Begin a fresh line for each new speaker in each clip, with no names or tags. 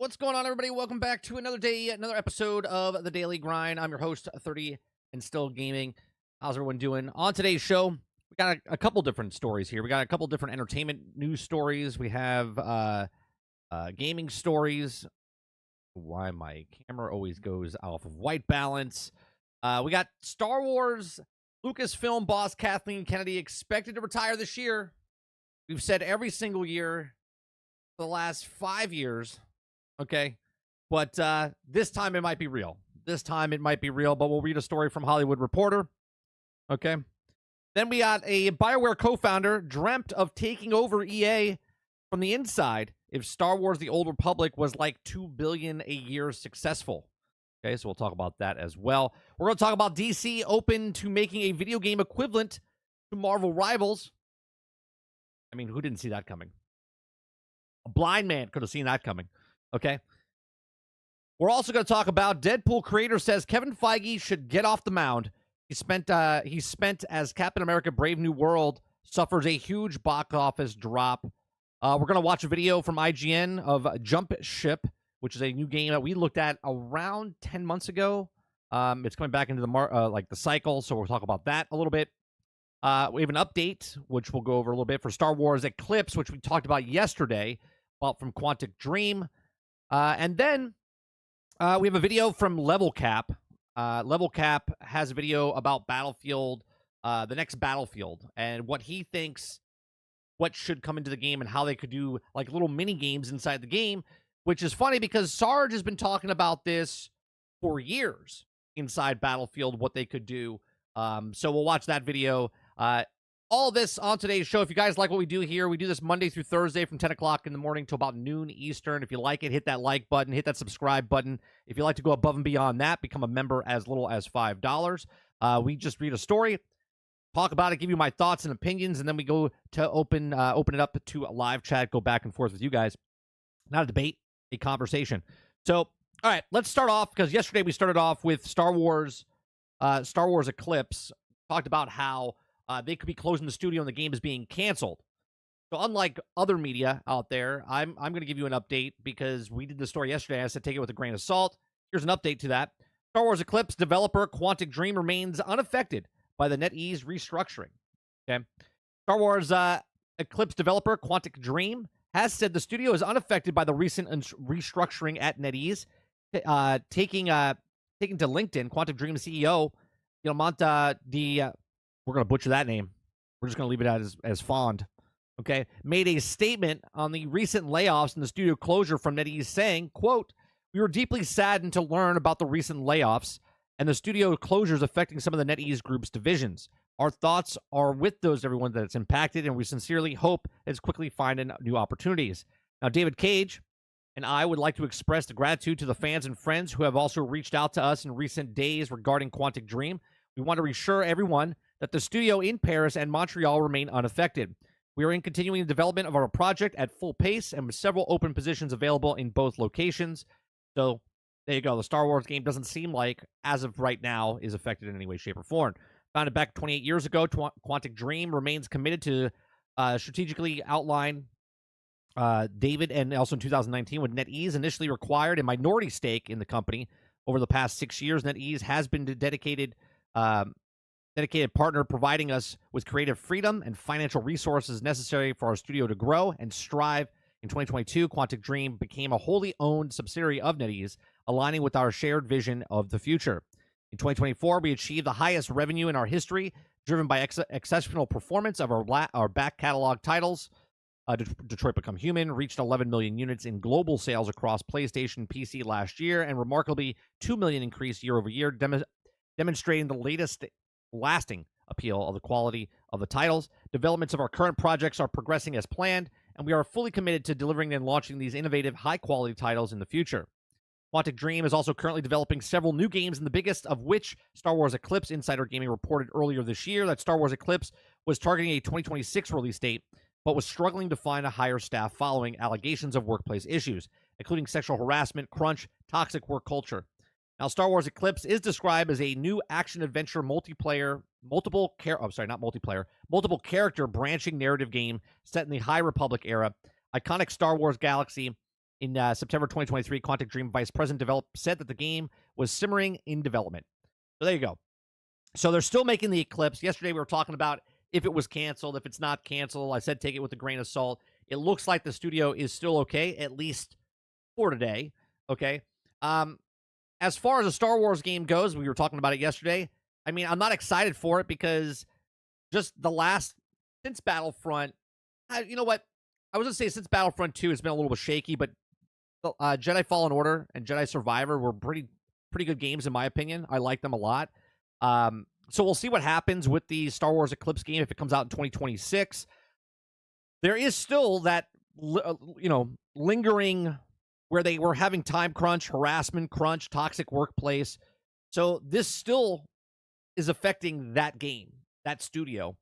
What's going on, everybody? Welcome back to another day, another episode of The Daily Grind. I'm your host, 30 and Still Gaming. How's everyone doing? On today's show, we got a couple different stories here. We got a couple different entertainment news stories. We have gaming stories. Why my camera always goes off of white balance. We got Star Wars Lucasfilm boss Kathleen Kennedy expected to retire this year. We've said every single year for the last 5 years. Okay, but this time it might be real. But we'll read a story from Hollywood Reporter. Okay. Then we got a BioWare co-founder dreamt of taking over EA from the inside if Star Wars The Old Republic was like $2 billion a year successful. Okay, so we'll talk about that as well. We're going to talk about DC open to making a video game equivalent to Marvel Rivals. I mean, who didn't see that coming? A blind man could have seen that coming. Okay. We're also going to talk about Deadpool creator says Kevin Feige should get off the mound. He spent as Captain America Brave New World suffers a huge box office drop. We're going to watch a video from IGN of Jump Ship, which is a new game that we looked at around 10 months ago. It's coming back into the the cycle, so we'll talk about that a little bit. We have an update, which we'll go over a little bit for Star Wars Eclipse, which we talked about yesterday, from Quantic Dream. And then we have a video from Level Cap. Level Cap has a video about Battlefield, the next Battlefield, and what he thinks what should come into the game and how they could do like little mini games inside the game, which is funny because Sarge has been talking about this for years inside Battlefield, what they could do. So we'll watch that video. All of this on today's show. If you guys like what we do here, we do this Monday through Thursday from 10 o'clock in the morning to about noon Eastern. If you like it, hit that like button, hit that subscribe button. If you like to go above and beyond that, become a member as little as $5. We just read a story, talk about it, give you my thoughts and opinions, and then we go to open it up to a live chat, go back and forth with you guys. Not a debate, a conversation. So, all right, let's start off, because yesterday we started off with Star Wars Eclipse. Talked about how they could be closing the studio and the game is being canceled. So unlike other media out there, I'm going to give you an update because we did the story yesterday. I said take it with a grain of salt. Here's an update to that. Star Wars Eclipse developer Quantic Dream remains unaffected by the NetEase restructuring. Okay, Star Wars Eclipse developer Quantic Dream has said the studio is unaffected by the recent restructuring at NetEase. Taking to LinkedIn, Quantic Dream CEO Yamanta we're going to butcher that name. We're just going to leave it as Fond. Okay. Made a statement on the recent layoffs and the studio closure from NetEase saying, quote, "We were deeply saddened to learn about the recent layoffs and the studio closures affecting some of the NetEase Group's divisions. Our thoughts are with everyone that's impacted, and we sincerely hope it's quickly finding new opportunities." Now, David Cage and I would like to express the gratitude to the fans and friends who have also reached out to us in recent days regarding Quantic Dream. We want to reassure everyone that the studio in Paris and Montreal remain unaffected. We are in continuing the development of our project at full pace and with several open positions available in both locations. So there you go. The Star Wars game doesn't seem like, as of right now, is affected in any way, shape, or form. Founded back 28 years ago, Quantic Dream remains committed to strategically outline David, and also in 2019 when NetEase initially required a minority stake in the company. Over the past 6 years, NetEase has been a dedicated partner, providing us with creative freedom and financial resources necessary for our studio to grow and strive. In 2022, Quantic Dream became a wholly owned subsidiary of NetEase, aligning with our shared vision of the future. In 2024, we achieved the highest revenue in our history, driven by exceptional performance of our back catalog titles. Detroit Become Human reached 11 million units in global sales across PlayStation and PC last year, and remarkably 2 million increase year over year, demonstrating the lasting appeal of the quality of the titles. Developments of our current projects are progressing as planned, and we are fully committed to delivering and launching these innovative, high-quality titles in the future. Quantic Dream is also currently developing several new games, and the biggest of which, Star Wars Eclipse. Insider Gaming reported earlier this year that Star Wars Eclipse was targeting a 2026 release date, but was struggling to find a hire staff following allegations of workplace issues, including sexual harassment, crunch, toxic work culture. Now, Star Wars Eclipse is described as a new action-adventure multiple character branching narrative game set in the High Republic era, iconic Star Wars galaxy, In September 2023, Quantic Dream Vice President Develop said that the game was simmering in development. So there you go. So they're still making the Eclipse. Yesterday we were talking about if it was canceled, if it's not canceled. I said take it with a grain of salt. It looks like the studio is still okay, at least for today. Okay. As far as a Star Wars game goes, we were talking about it yesterday. I mean, I'm not excited for it because just since Battlefront, you know what? I was going to say since Battlefront 2, it's been a little bit shaky, but Jedi Fallen Order and Jedi Survivor were pretty good games in my opinion. I like them a lot. So we'll see what happens with the Star Wars Eclipse game if it comes out in 2026. There is still that, lingering where they were having time crunch, harassment crunch, toxic workplace. So this still is affecting that game, that studio,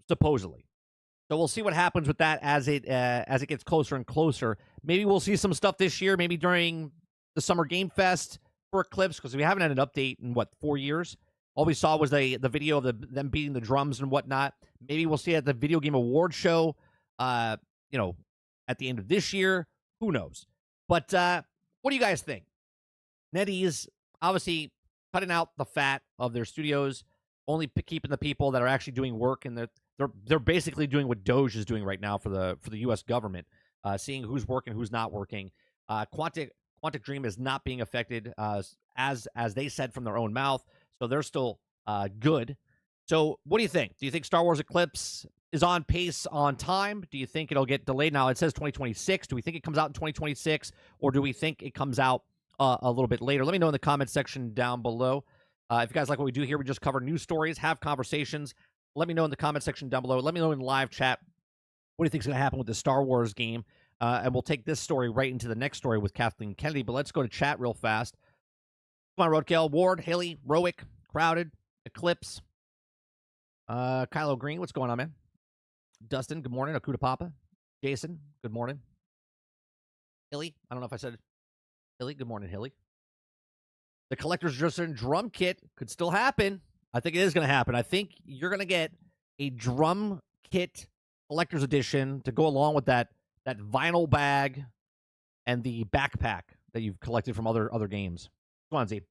supposedly. So we'll see what happens with that as it gets closer and closer. Maybe we'll see some stuff this year, maybe during the Summer Game Fest for Eclipse, because we haven't had an update in, 4 years? All we saw was the video of them beating the drums and whatnot. Maybe we'll see it at the Video Game Award show, at the end of this year. Who knows? But what do you guys think? NetEase obviously cutting out the fat of their studios, only keeping the people that are actually doing work, and they're basically doing what Doge is doing right now for the U.S. government, seeing who's working, who's not working. Quantic Dream is not being affected, as they said from their own mouth, so they're still good. So what do you think? Do you think Star Wars Eclipse is on pace, on time? Do you think it'll get delayed? Now, it says 2026. Do we think it comes out in 2026, or do we think it comes out a little bit later? Let me know in the comment section down below. If you guys like what we do here, we just cover news stories, have conversations. Let me know in the comment section down below. Let me know in live chat what do you think is going to happen with the Star Wars game. And we'll take this story right into the next story with Kathleen Kennedy. But let's go to chat real fast. Come on, Roadkill, Ward, Haley, Roick, Crowded, Eclipse, Kylo Green. What's going on, man? Dustin, good morning. Akuta Papa. Jason, good morning. Hilly, I don't know if I said Hilly. Good morning, Hilly. The Collector's Edition drum kit could still happen. I think it is going to happen. I think you're going to get a drum kit Collector's Edition to go along with that vinyl bag and the backpack that you've collected from other games. Go on, Z.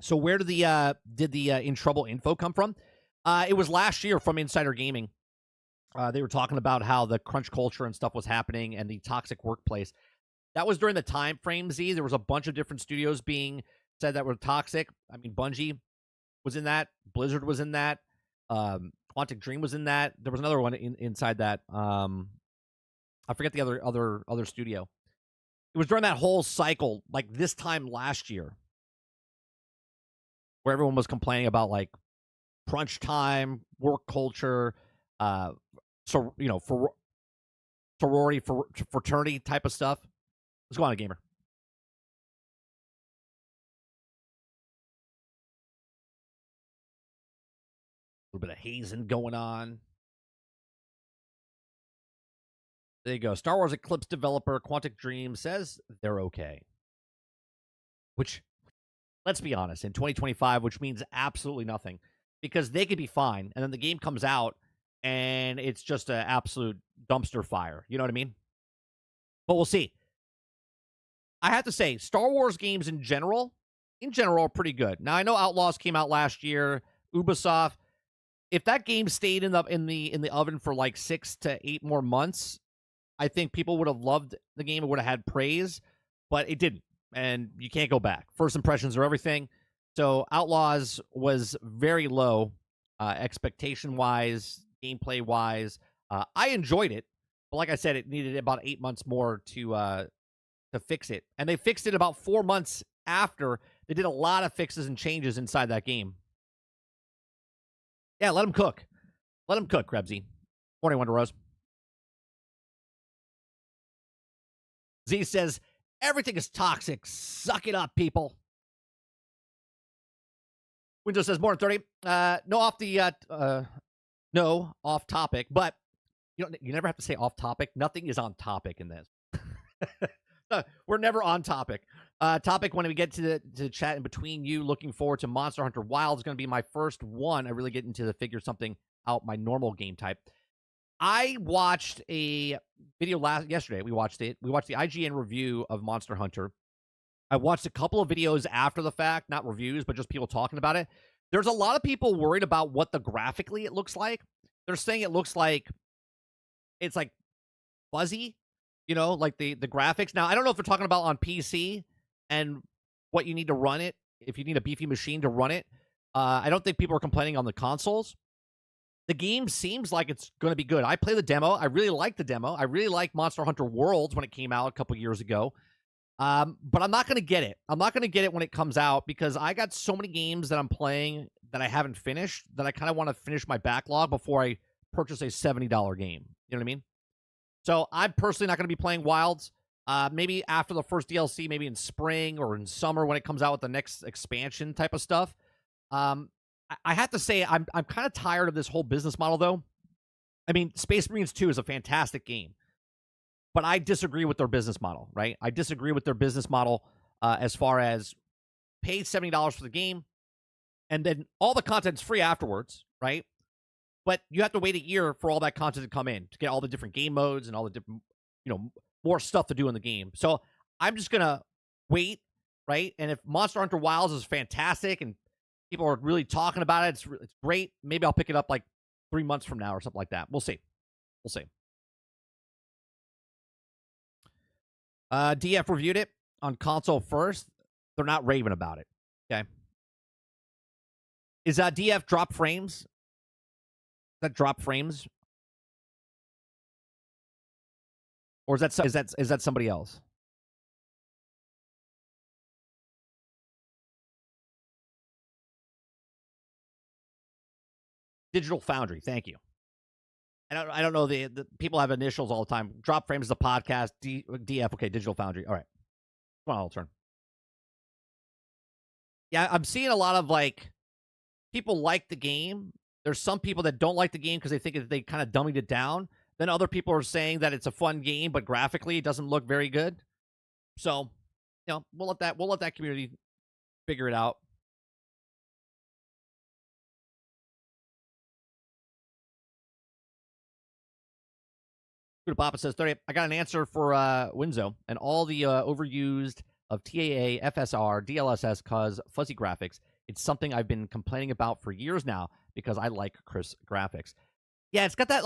So where did the In Trouble info come from? It was last year from Insider Gaming. They were talking about how the crunch culture and stuff was happening and the toxic workplace. That was during the time frame, Z. There was a bunch of different studios being said that were toxic. I mean, Bungie was in that. Blizzard was in that. Quantic Dream was in that. There was another one inside that. I forget the other studio. It was during that whole cycle, like this time last year, where everyone was complaining about like crunch time, work culture, sorority, fraternity type of stuff. Let's go on, gamer. A little bit of hazing going on. There you go. Star Wars Eclipse developer Quantic Dream says they're okay. Which, let's be honest, in 2025, which means absolutely nothing. Because they could be fine, and then the game comes out, and it's just an absolute dumpster fire. You know what I mean? But we'll see. I have to say, Star Wars games in general are pretty good. Now, I know Outlaws came out last year. Ubisoft. If that game stayed in the oven for like 6 to 8 more months, I think people would have loved the game. It would have had praise, but it didn't, and you can't go back. First impressions are everything. So Outlaws was very low, expectation-wise, gameplay-wise. I enjoyed it, but like I said, it needed about 8 months more to fix it, and they fixed it about 4 months after. They did a lot of fixes and changes inside that game. Yeah, let them cook. Let them cook, Krebsy. Morning, Wonder Rose. Z says, everything is toxic. Suck it up, people. Windows says, morning 30. No off topic, but you never have to say off topic. Nothing is on topic in this. We're never on topic. Topic when we get to the chat in between you. Looking forward to Monster Hunter Wild. Is going to be my first one. I really get into the figure something out, my normal game type. I watched a video yesterday. We watched it. We watched the IGN review of Monster Hunter. I watched a couple of videos after the fact, not reviews, but just people talking about it. There's a lot of people worried about what the graphically it looks like. They're saying it looks like it's like fuzzy, like the graphics. Now, I don't know if they're talking about on PC and what you need to run it, if you need a beefy machine to run it. I don't think people are complaining on the consoles. The game seems like it's going to be good. I play the demo. I really like the demo. I really like Monster Hunter Worlds when it came out a couple years ago. But I'm not going to get it. I'm not going to get it when it comes out because I got so many games that I'm playing that I haven't finished that I kind of want to finish my backlog before I purchase a $70 game. You know what I mean? So I'm personally not going to be playing Wilds. Maybe after the first DLC, maybe in spring or in summer when it comes out with the next expansion type of stuff. I have to say I'm kind of tired of this whole business model, though. I mean, Space Marines 2 is a fantastic game, but I disagree with their business model, right? I disagree with their business model as far as pay $70 for the game, and then all the content's free afterwards, right? But you have to wait a year for all that content to come in to get all the different game modes and all the different, more stuff to do in the game. So I'm just gonna wait, right? And if Monster Hunter Wilds is fantastic and people are really talking about it, it's great. Maybe I'll pick it up like 3 months from now or something like that. We'll see. We'll see. DF reviewed it on console first. They're not raving about it. Okay. Is DF drop frames? Is that drop frames? Or is that somebody else? Digital Foundry. Thank you. I don't know, the people have initials all the time. Drop frames is a podcast. DF. Okay, Digital Foundry. All right. Come on, I'll turn. Yeah, I'm seeing a lot of people like the game. There's some people that don't like the game because they think that they kind of dummied it down. Then other people are saying that it's a fun game, but graphically it doesn't look very good. So, we'll let that community figure it out. Papa says 30. I got an answer for Winzo and all the overused of TAA, FSR, DLSS cause fuzzy graphics. It's something I've been complaining about for years now because I like crisp graphics. Yeah, it's got that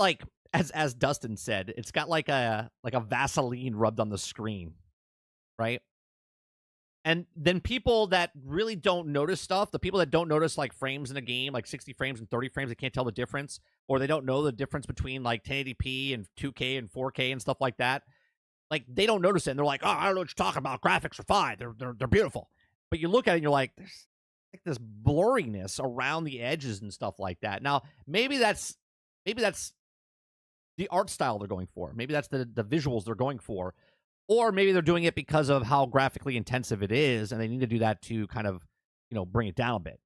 as Dustin said, it's got like a Vaseline rubbed on the screen, right? And then people that really don't notice stuff, the people that don't notice frames in a game, like 60 frames and 30 frames, they can't tell the difference, or they don't know the difference between 1080p and 2K and 4K and stuff like that. They don't notice it, and they're like, "Oh, I don't know what you're talking about. Graphics are fine. They're beautiful." But you look at it, and you're like, "There's this blurriness around the edges and stuff like that." Now, maybe that's the art style they're going for. Maybe that's the visuals they're going for. Or maybe they're doing it because of how graphically intensive it is, and they need to do that to kind of, bring it down a bit.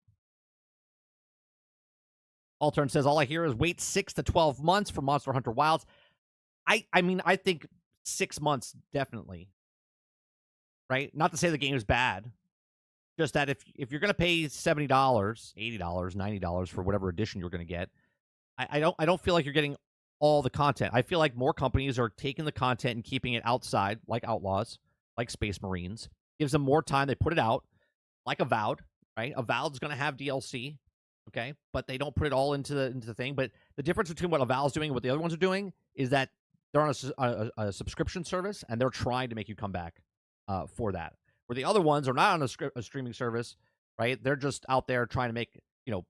Altern says, all I hear is wait 6 to 12 months for Monster Hunter Wilds. I mean, I think 6 months, definitely. Right? Not to say the game is bad. Just that if you're going to pay $70, $80, $90 for whatever edition you're going to get, I don't feel like you're getting all the content. I feel like more companies are taking the content and keeping it outside, like Outlaws, like Space Marines. Gives them more time. They put it out, like Avowed, right? Avowed's going to have DLC, okay? But they don't put it all into the thing. But the difference between what Avowed's doing and what the other ones are doing is that they're on a subscription service, and they're trying to make you come back for that. Where the other ones are not on a streaming service, right? They're just out there trying to make,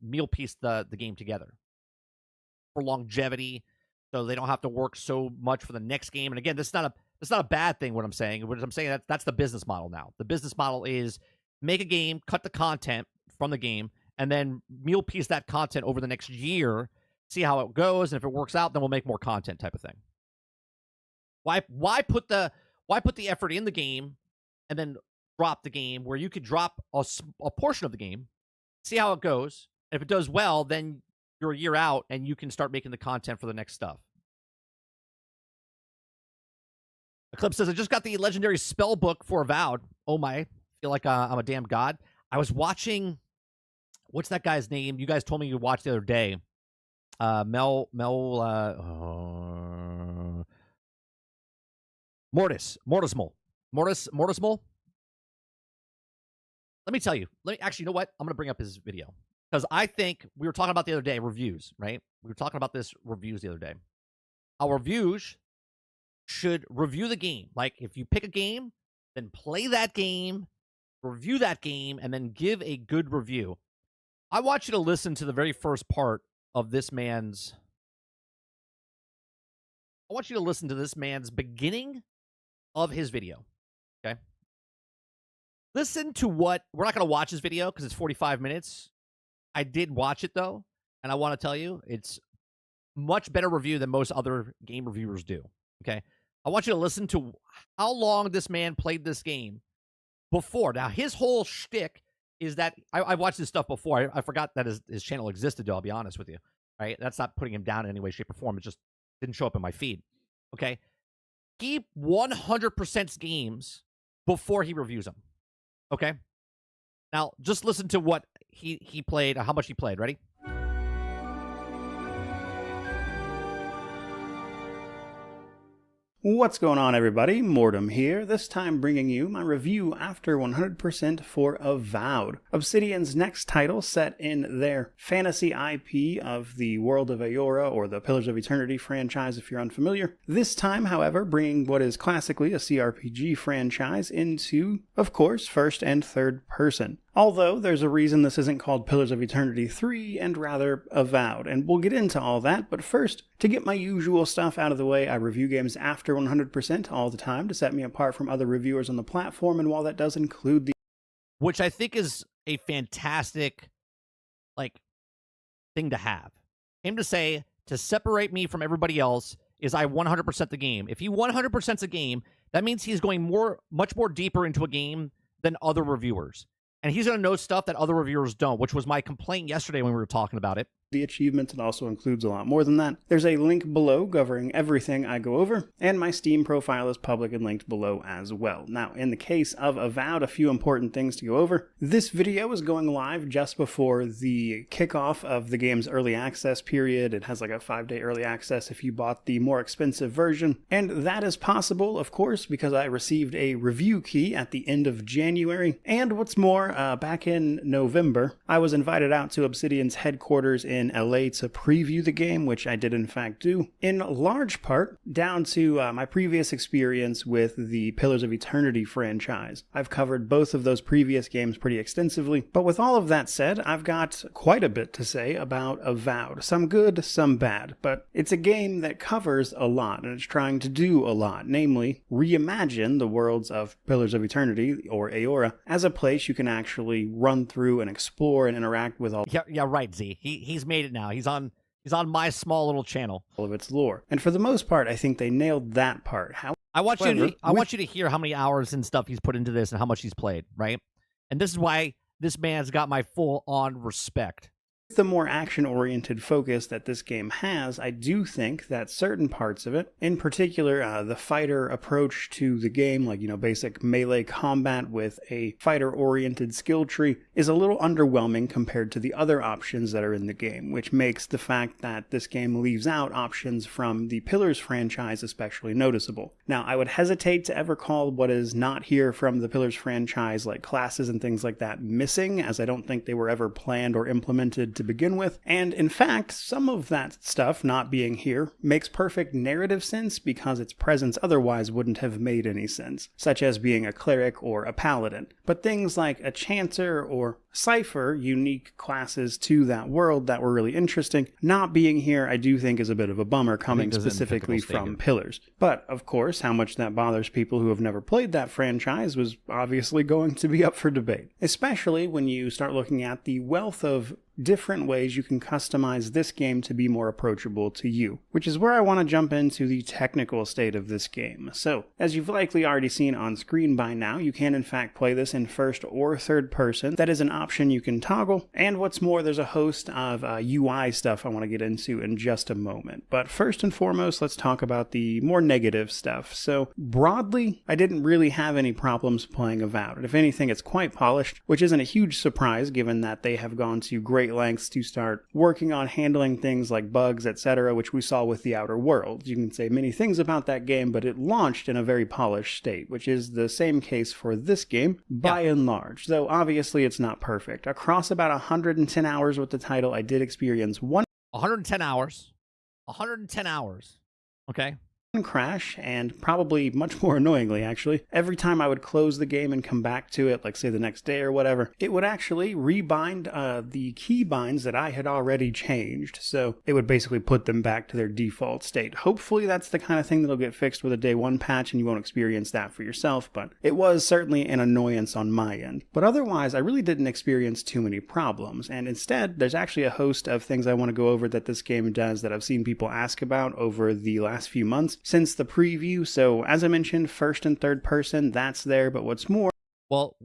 meal piece the game together for longevity, so they don't have to work so much for the next game. And again, that's not a bad thing. What I'm saying, that's the business model now. The business model is make a game, cut the content from the game, and then meal piece that content over the next year, see how it goes, and if it works out, then we'll make more content, type of thing. Why put the effort in the game and then drop the game where you could drop a portion of the game, see how it goes. If it does well, then you're a year out and you can start making the content for the next stuff. Eclipse says, I just got the legendary spell book for Avowed. Oh my, I feel like I'm a damn god. I was watching, what's that guy's name? You guys told me you watched the other day. Mortismol. Let me tell you. Actually, you know what? I'm gonna bring up his video because I think we were talking about the other day reviews, right? We were talking about this reviews the other day. Our reviews should review the game. Like if you pick a game, then play that game, review that game, and then give a good review. I want you to listen to the very first part of this man's. I want you to listen to this man's beginning of his video. Okay. Listen to what we're not going to watch his video because it's 45 minutes. I did watch it though, and I want to tell you it's much better review than most other game reviewers do. Okay. I want you to listen to how long this man played this game before. Now, his whole shtick is that I've watched this stuff before. I forgot that his channel existed, though, I'll be honest with you. Right? That's not putting him down in any way, shape, or form. It just didn't show up in my feed. Okay? He 100% games before he reviews them. Okay? Now, just listen to what he played, how much he played. Ready?
What's going on, everybody? Mortem here, this time bringing you my review after 100% for Avowed, Obsidian's next title set in their fantasy IP of the World of Aora, or the Pillars of Eternity franchise if you're unfamiliar. This time, however, bringing what is classically a CRPG franchise into, of course, first and third person. Although, there's a reason this isn't called Pillars of Eternity 3, and rather Avowed, and we'll get into all that, but first, to get my usual stuff out of the way, I review games after 100% all the time to set me apart from other reviewers on the platform, and while that does include the...
Which I think is a fantastic, thing to have. Him to say, to separate me from everybody else, is I 100% the game. If he 100% a game, that means he's going much more deeper into a game than other reviewers. And he's going to know stuff that other reviewers don't, which was my complaint yesterday when we were talking about it.
The achievements, it also includes a lot more than that. There's a link below covering everything I go over, and my Steam profile is public and linked below as well. Now, in the case of Avowed, a few important things to go over. This video is going live just before the kickoff of the game's early access period. It has like a 5-day early access if you bought the more expensive version, and that is possible, of course, because I received a review key at the end of January, and what's more, back in November, I was invited out to Obsidian's headquarters in LA to preview the game, which I did in fact do, in large part down to my previous experience with the Pillars of Eternity franchise. I've covered both of those previous games pretty extensively, but with all of that said, I've got quite a bit to say about Avowed. Some good, some bad, but it's a game that covers a lot, and it's trying to do a lot, namely, reimagine the worlds of Pillars of Eternity, or Aora, as a place you can actually run through and explore and interact with all...
Yeah, right, Z. He's made it now. He's on my small little channel.
All of its lore. And for the most part, I think they nailed that part.
I want you to hear how many hours and stuff he's put into this and how much he's played, right? And this is why this man's got my full-on respect.
The more action-oriented focus that this game has, I do think that certain parts of it, in particular the fighter approach to the game, like, basic melee combat with a fighter-oriented skill tree, is a little underwhelming compared to the other options that are in the game, which makes the fact that this game leaves out options from the Pillars franchise especially noticeable. Now, I would hesitate to ever call what is not here from the Pillars franchise, like classes and things like that, missing, as I don't think they were ever planned or implemented to begin with, and in fact, some of that stuff not being here makes perfect narrative sense because its presence otherwise wouldn't have made any sense, such as being a cleric or a paladin. But things like a chanter or Cypher, unique classes to that world that were really interesting, not being here I do think is a bit of a bummer coming specifically from Pillars. But, of course, how much that bothers people who have never played that franchise was obviously going to be up for debate, especially when you start looking at the wealth of different ways you can customize this game to be more approachable to you, which is where I want to jump into the technical state of this game. So, as you've likely already seen on screen by now, you can in fact play this in first or third person. That is an option you can toggle, and what's more, there's a host of UI stuff I want to get into in just a moment. But first and foremost, let's talk about the more negative stuff. So, broadly, I didn't really have any problems playing Avowed. If anything, it's quite polished, which isn't a huge surprise given that they have gone to great great lengths to start working on handling things like bugs, etc., which we saw with The Outer Worlds. You can say many things about that game, but it launched in a very polished state, which is the same case for this game by and large, though obviously it's not perfect. Across about 110 hours with the title, I did experience
110 hours. 110 hours. Okay.
crash, and probably much more annoyingly actually, every time I would close the game and come back to it, like say the next day or whatever, it would actually rebind the key binds that I had already changed, so it would basically put them back to their default state. Hopefully that's the kind of thing that'll get fixed with a day one patch and you won't experience that for yourself, but it was certainly an annoyance on my end. But otherwise I really didn't experience too many problems, and instead there's actually a host of things I want to go over that this game does that I've seen people ask about over the last few months since the preview. So as I mentioned, first and third person, that's there, but what's more...
Well,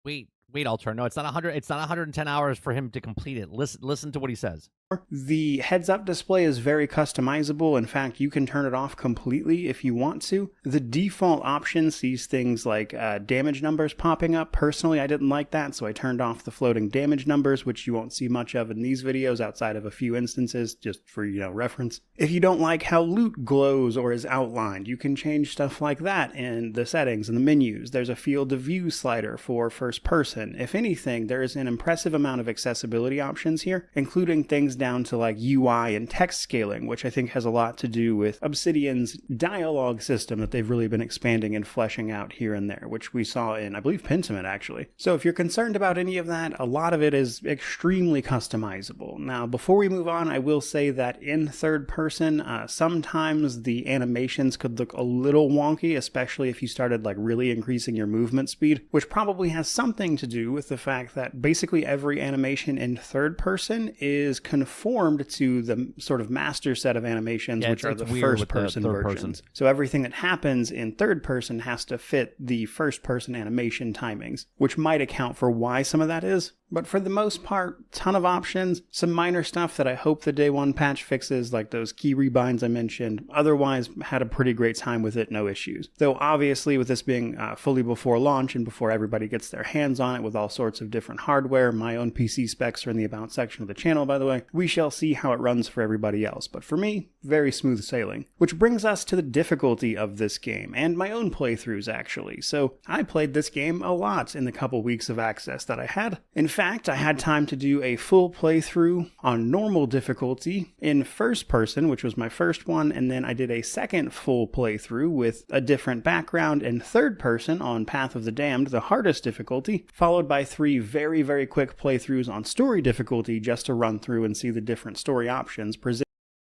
wait, Alter. No, it's not 100. It's not 110 hours for him to complete it. Listen to what he says.
The heads-up display is very customizable. In fact, you can turn it off completely if you want to. The default option sees things like damage numbers popping up. Personally, I didn't like that, so I turned off the floating damage numbers, which you won't see much of in these videos outside of a few instances, just for, reference. If you don't like how loot glows or is outlined, you can change stuff like that in the settings and the menus. There's a field of view slider for first person. If anything, there is an impressive amount of accessibility options here, including things down to like UI and text scaling, which I think has a lot to do with Obsidian's dialogue system that they've really been expanding and fleshing out here and there, which we saw in, I believe, Pentiment actually. So if you're concerned about any of that, a lot of it is extremely customizable. Now, before we move on, I will say that in third person, sometimes the animations could look a little wonky, especially if you started like really increasing your movement speed, which probably has something to do with the fact that basically every animation in third person is conformed to the sort of master set of animations, which are the first person versions. So everything that happens in third person has to fit the first person animation timings, which might account for why some of that is. But for the most part, ton of options, some minor stuff that I hope the day one patch fixes, like those key rebinds I mentioned. Otherwise, had a pretty great time with it, no issues. Though obviously with this being fully before launch and before everybody gets their hands on it with all sorts of different hardware, my own PC specs are in the About section of the channel, by the way, we shall see how it runs for everybody else. But for me, very smooth sailing. Which brings us to the difficulty of this game, and my own playthroughs actually. So I played this game a lot in the couple weeks of access that I had. In fact, I had time to do a full playthrough on normal difficulty in first person, which was my first one, and then I did a second full playthrough with a different background in third person on Path of the Damned, the hardest difficulty, followed by 3 very, very quick playthroughs on story difficulty just to run through and see the different story options presented.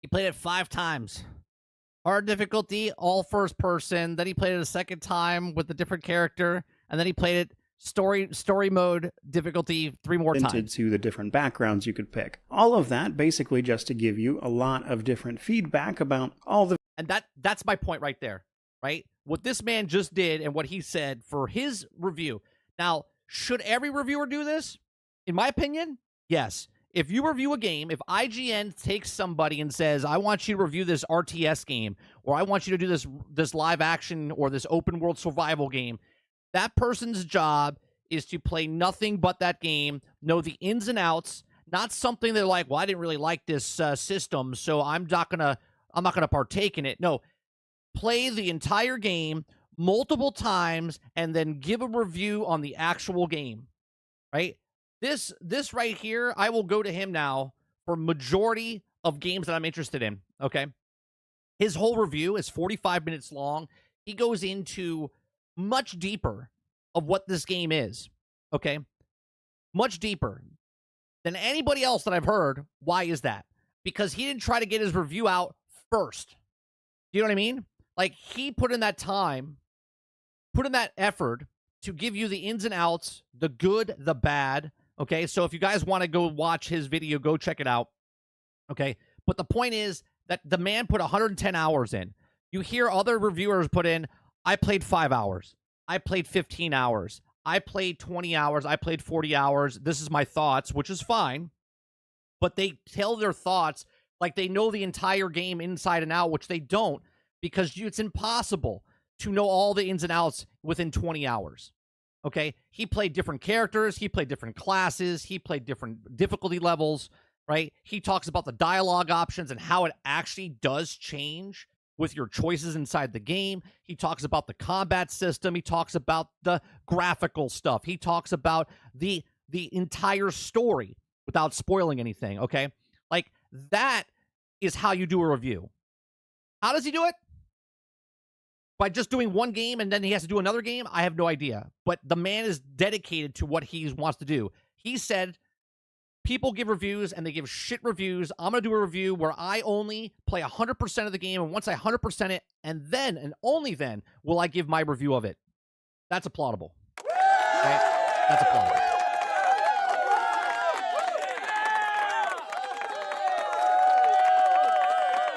He played it 5 times. Hard difficulty, all first person. Then he played it a second time with a different character, and then he played it story mode difficulty 3 more times.
To the different backgrounds you could pick. All of that basically just to give you a lot of different feedback about all the...
And that's my point right there, right? What this man just did and what he said for his review. Now, should every reviewer do this? In my opinion, yes. If you review a game, if IGN takes somebody and says, I want you to review this RTS game, or I want you to do this live action or this open world survival game, that person's job is to play nothing but that game, know the ins and outs, not something they're like, well, I didn't really like this system, so I'm not gonna partake in it. No, play the entire game multiple times and then give a review on the actual game, right? This right here, I will go to him now for majority of games that I'm interested in, okay? His whole review is 45 minutes long. He goes into much deeper of what this game is, okay? Much deeper than anybody else that I've heard. Why is that? Because he didn't try to get his review out first. Do you know what I mean? Like, he put in that time, put in that effort to give you the ins and outs, the good, the bad, okay? So if you guys want to go watch his video, go check it out, okay? But the point is that the man put 110 hours in. You hear other reviewers put in, I played 5 hours. I played 15 hours. I played 20 hours. I played 40 hours. This is my thoughts, which is fine. But they tell their thoughts like they know the entire game inside and out, which they don't, because it's impossible to know all the ins and outs within 20 hours. Okay, he played different characters, he played different classes, he played different difficulty levels, right? He talks about the dialogue options and how it actually does change with your choices inside the game. He talks about the combat system, he talks about the graphical stuff, he talks about the entire story without spoiling anything, okay? Like, that is how you do a review. How does he do it? By just doing one game and then he has to do another game? I have no idea. But the man is dedicated to what he wants to do. He said, people give reviews and they give shit reviews. I'm going to do a review where I only play 100% of the game, and once I 100% it, and then, and only then, will I give my review of it. That's applaudable. Okay? That's applaudable.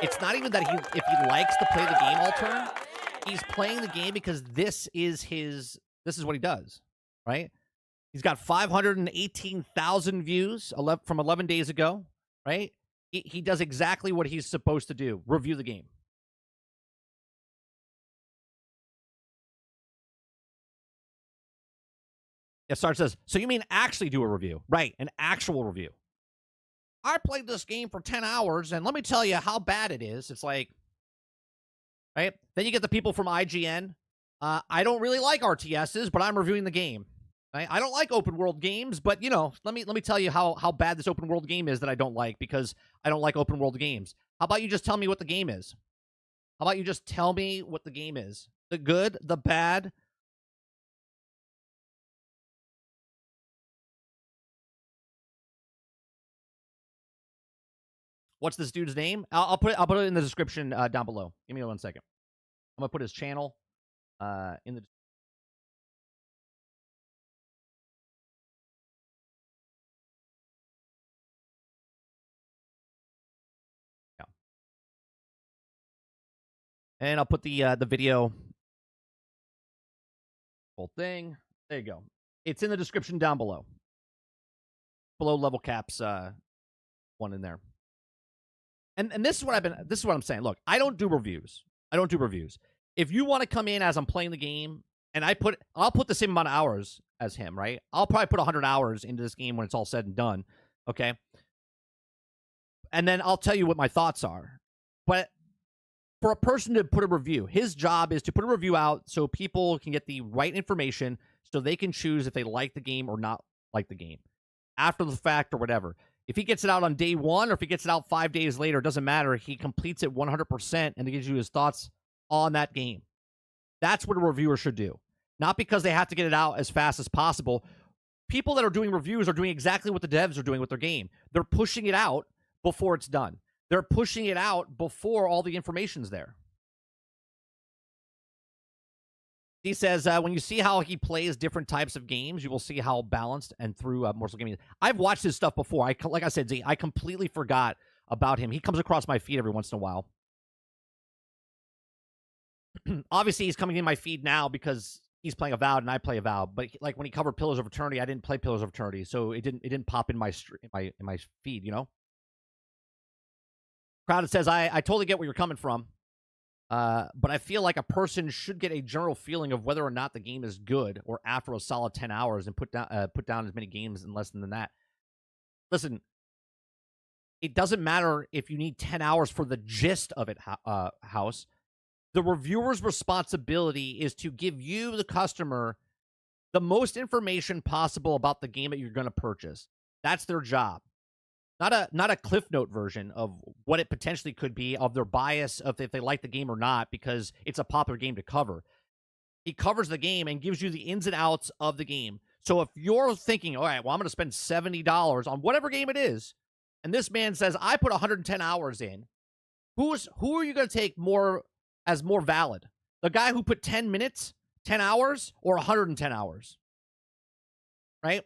It's not even that if he likes to play the game all turn. He's playing the game because this is what he does, right? He's got 518,000 views from 11 days ago, right? He does exactly what he's supposed to do, review the game. Yeah, Sarge says, so you mean actually do a review? Right, an actual review. I played this game for 10 hours, and let me tell you how bad it is. It's like, right? Then you get the people from IGN. I don't really like RTSs, but I'm reviewing the game. Right? I don't like open world games, but let me tell you how bad this open world game is that I don't like, because I don't like open world games. How about you just tell me what the game is? How about you just tell me what the game is? The good, the bad. What's this dude's name? I'll put it in the description down below. Give me 1 second. I'm gonna put his channel in the. Yeah. And I'll put the video whole thing. There you go. It's in the description down below. Below Level Cap's one in there. And this is what I'm saying. Look, I don't do reviews. If you want to come in as I'm playing the game, and I'll put the same amount of hours as him, right? I'll probably put 100 hours into this game when it's all said and done, okay? And then I'll tell you what my thoughts are. But for a person to put a review, his job is to put a review out so people can get the right information so they can choose if they like the game or not like the game after the fact or whatever. If he gets it out on day one or if he gets it out 5 days later, it doesn't matter. He completes it 100% and he gives you his thoughts on that game. That's what a reviewer should do. Not because they have to get it out as fast as possible. People that are doing reviews are doing exactly what the devs are doing with their game. They're pushing it out before it's done. They're pushing it out before all the information's there. He says, when you see how he plays different types of games, you will see how balanced and through Morsel Gaming. I've watched his stuff before. Like I said, Z, I completely forgot about him. He comes across my feed every once in a while. Obviously, he's coming in my feed now because he's playing Avowed and I play Avowed. But like when he covered Pillars of Eternity, I didn't play Pillars of Eternity, so it didn't pop in my feed. Crowded says, I totally get where you're coming from. But I feel like a person should get a general feeling of whether or not the game is good or after a solid 10 hours and put down as many games in less than that. Listen, it doesn't matter if you need 10 hours for the gist of it, House. The reviewer's responsibility is to give you, the customer, the most information possible about the game that you're going to purchase. That's their job. Not a Cliff Note version of what it potentially could be, of their bias of if they like the game or not, because it's a popular game to cover. He covers the game and gives you the ins and outs of the game. So if you're thinking, all right, well, I'm going to spend $70 on whatever game it is, and this man says, I put 110 hours in, who are you going to take more as more valid? The guy who put 10 minutes, 10 hours, or 110 hours? Right?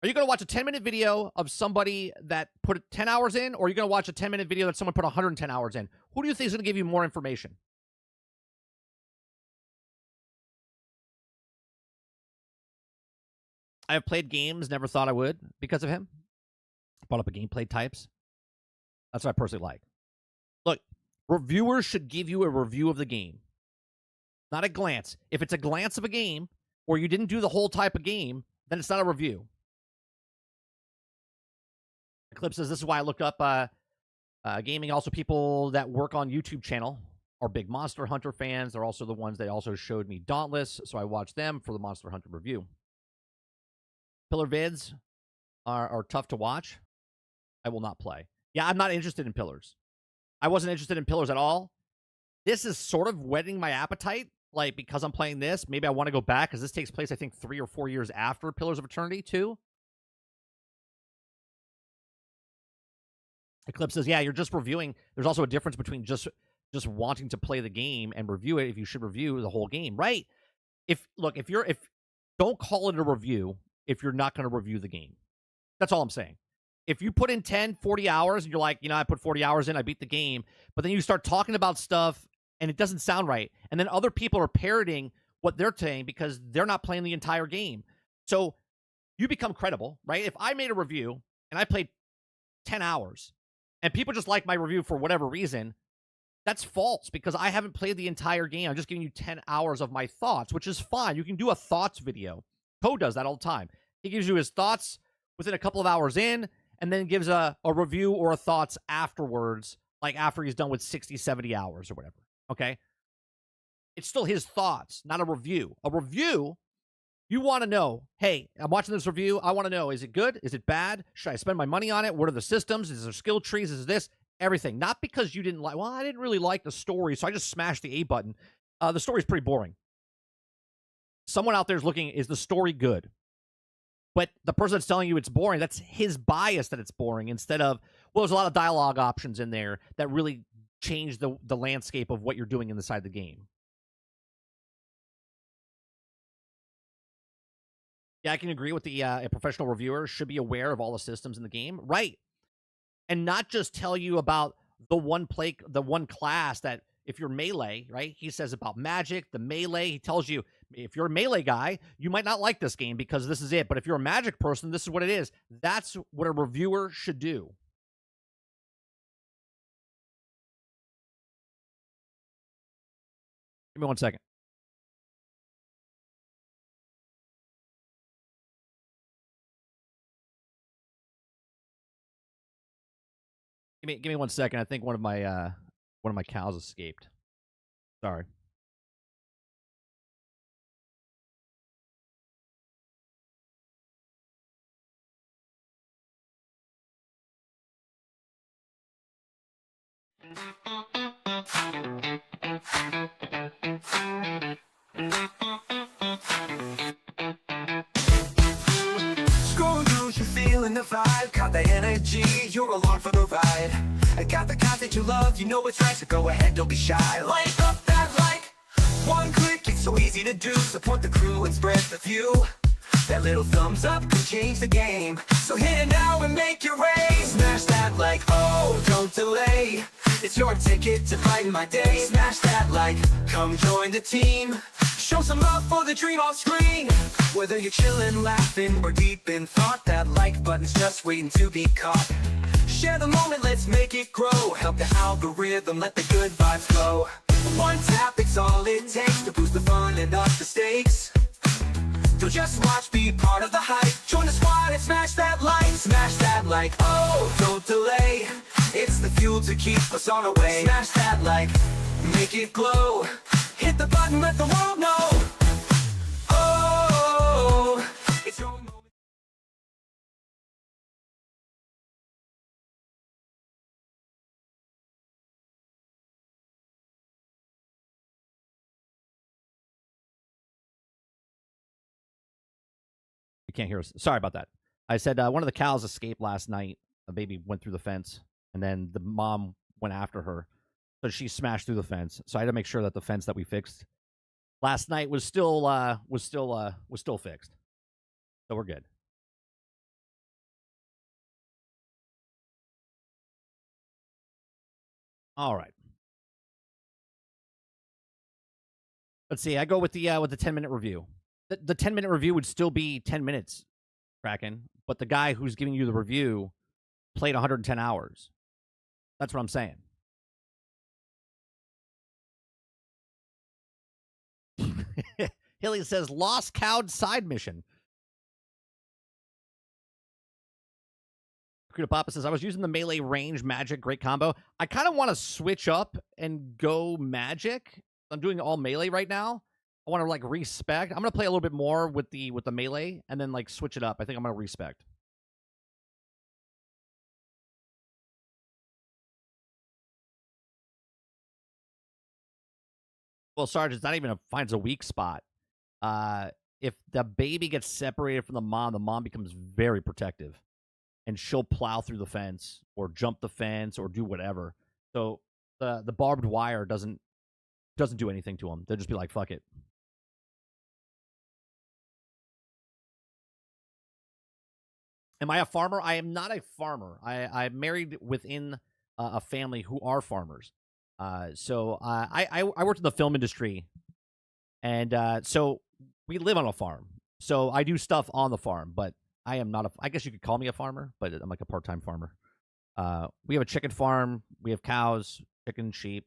Are you going to watch a 10-minute video of somebody that put 10 hours in, or are you going to watch a 10-minute video that someone put 110 hours in? Who do you think is going to give you more information? I have played games, never thought I would because of him. Brought up a gameplay types. That's what I personally like. Look, reviewers should give you a review of the game, not a glance. If it's a glance of a game, or you didn't do the whole type of game, then it's not a review. Eclipse says, this is why I looked up gaming. Also, people that work on YouTube channel are big Monster Hunter fans. They're also the ones that also showed me Dauntless, so I watched them for the Monster Hunter review. Pillar vids are tough to watch. I will not play. Yeah, I'm not interested in Pillars. I wasn't interested in Pillars at all. This is sort of whetting my appetite, like, because I'm playing this. Maybe I want to go back, because this takes place, I think, 3 or 4 years after Pillars of Eternity, too. Eclipse says, yeah, you're just reviewing. There's also a difference between just wanting to play the game and review it if you should review the whole game, right? If don't call it a review if you're not going to review the game. That's all I'm saying. If you put in 10, 40 hours and you're like, I put 40 hours in, I beat the game, but then you start talking about stuff and it doesn't sound right, and then other people are parroting what they're saying because they're not playing the entire game. So you become credible, right? If I made a review and I played 10 hours and people just like my review for whatever reason, that's false, because I haven't played the entire game. I'm just giving you 10 hours of my thoughts, which is fine. You can do a thoughts video. Poe does that all the time. He gives you his thoughts within a couple of hours in, and then gives a review or a thoughts afterwards, like after he's done with 60, 70 hours or whatever, okay? It's still his thoughts, not a review. A review, you want to know, hey, I'm watching this review. I want to know, is it good? Is it bad? Should I spend my money on it? What are the systems? Is there skill trees? Is this? Everything. Not because you didn't like, well, I didn't really like the story, so I just smashed the A button. The story's pretty boring. Someone out there is looking, is the story good? But the person that's telling you it's boring, that's his bias that it's boring, instead of, well, there's a lot of dialogue options in there that really change the landscape of what you're doing inside the game. Yeah, I can agree with the a professional reviewer should be aware of all the systems in the game. Right. And not just tell you about the one class that, if you're melee, right? He says about magic, the melee. He tells you, if you're a melee guy, you might not like this game because this is it. But if you're a magic person, this is what it is. That's what a reviewer should do. Give me 1 second. Give me 1 second. I think one of my cows escaped. Sorry.
Scroll through, you're feeling the vibe, got the energy, you're along for the ride. I got the content that you love, you know it's right, so go ahead, don't be shy. Light up that like, one click, it's so easy to do. Support the crew and spread the view. That little thumbs up could change the game, so hit it now and make your way. Smash that like, oh, don't delay. It's your ticket to brighten my day. Smash that like, come join the team. Show some love for the dream off screen. Whether you're chillin', laughing, or deep in thought, that like button's just waiting to be caught. Share the moment, let's make it grow. Help the algorithm, let the good vibes flow. One tap, it's all it takes to boost the fun and up the stakes. Don't just watch, be part of the hype. Join the squad and smash that like. Smash that like, oh, don't delay. It's the fuel to keep us on our way. Smash that like, make it glow. Hit the button, let the world know. Oh, it's your moment.
You can't hear us. Sorry about that. I said one of the cows escaped last night. A baby went through the fence, and then the mom went after her. So she smashed through the fence. So I had to make sure that the fence that we fixed last night was still fixed. So we're good. All right. Let's see. I go with the 10-minute review. The 10-minute review would still be 10 minutes, Kraken, but the guy who's giving you the review played 110 hours. That's what I'm saying. Hilly says, Lost Cowed side mission. Kuda Papa says, I was using the melee range magic, great combo. I kind of want to switch up and go magic. I'm doing all melee right now. I want to like respect. I'm gonna play a little bit more with the melee and then like switch it up. I think I'm gonna respect. Well, Sarge, it's not even finds a weak spot. If the baby gets separated from the mom becomes very protective, and she'll plow through the fence or jump the fence or do whatever. So the barbed wire doesn't do anything to them. They'll just be like, fuck it. Am I a farmer? I am not a farmer. I'm married within a family who are farmers. So I worked in the film industry, and so we live on a farm. So I do stuff on the farm, but I am not I guess you could call me a farmer, but I'm like a part-time farmer. We have a chicken farm. We have cows, chicken, sheep,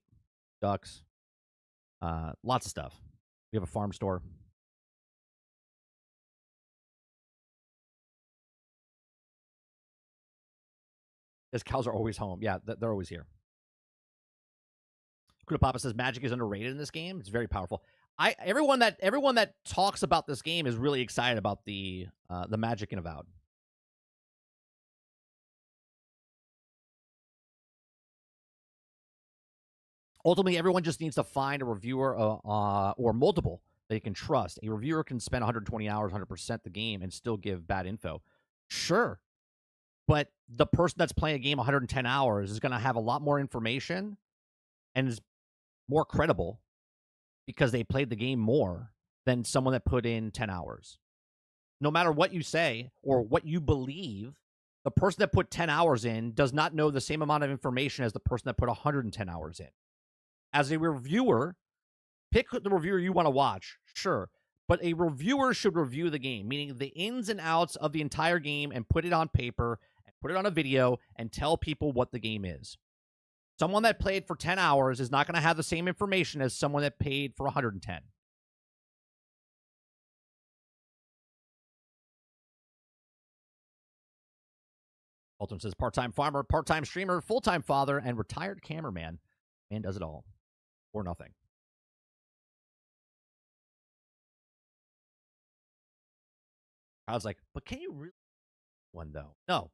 ducks, lots of stuff. We have a farm store. Those cows are always home. Yeah, they're always here. Kuda Papa says magic is underrated in this game. It's very powerful. Everyone that talks about this game is really excited about the magic in Avowed. Ultimately, everyone just needs to find a reviewer or multiple they can trust. A reviewer can spend 120 hours, 100% the game, and still give bad info. Sure. But the person that's playing a game 110 hours is going to have a lot more information and is more credible because they played the game more than someone that put in 10 hours. No matter what you say or what you believe, the person that put 10 hours in does not know the same amount of information as the person that put 110 hours in. As a reviewer, pick the reviewer you want to watch, sure. But a reviewer should review the game, meaning the ins and outs of the entire game, and put it on paper, and put it on a video, and tell people what the game is. Someone that played for 10 hours is not going to have the same information as someone that paid for 110. Alton says, part-time farmer, part-time streamer, full-time father, and retired cameraman. Man does it all. Or nothing. I was like, but can you really one though? No.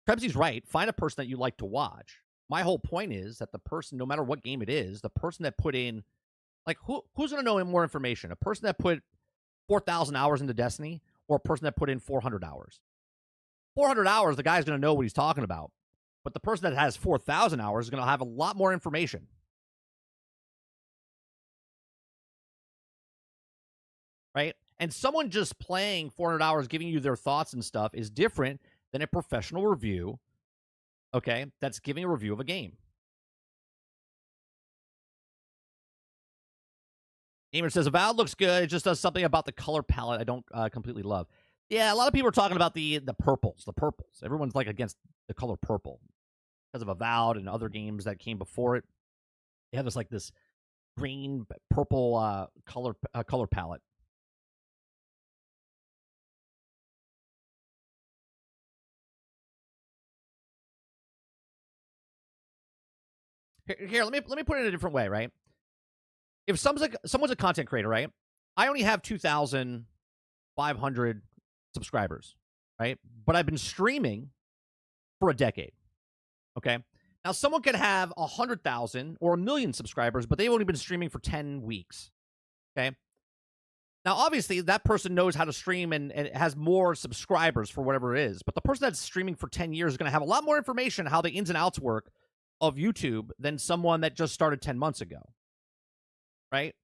Krebsy's right. Find a person that you like to watch. My whole point is that the person, no matter what game it is, the person that put in, like, who's going to know more information? A person that put 4,000 hours into Destiny, or a person that put in 400 hours? 400 hours, the guy's going to know what he's talking about. But the person that has 4,000 hours is going to have a lot more information. Right? And someone just playing 400 hours, giving you their thoughts and stuff is different than a professional review, okay, that's giving a review of a game. Gamer says, Avowed looks good. It just does something about the color palette I don't completely love. Yeah, a lot of people are talking about the purples. Everyone's like against the color purple because of Avowed and other games that came before it. They have this green, purple color palette. Here, let me put it in a different way, right? If someone's a content creator, right? I only have 2,500 subscribers, right? But I've been streaming for a decade. Okay. Now someone could have 100,000 or 1,000,000 subscribers, but they've only been streaming for 10 weeks. Okay. Now, obviously, that person knows how to stream and has more subscribers for whatever it is. But the person that's streaming for 10 years is going to have a lot more information how the ins and outs work of YouTube than someone that just started 10 months ago. Right?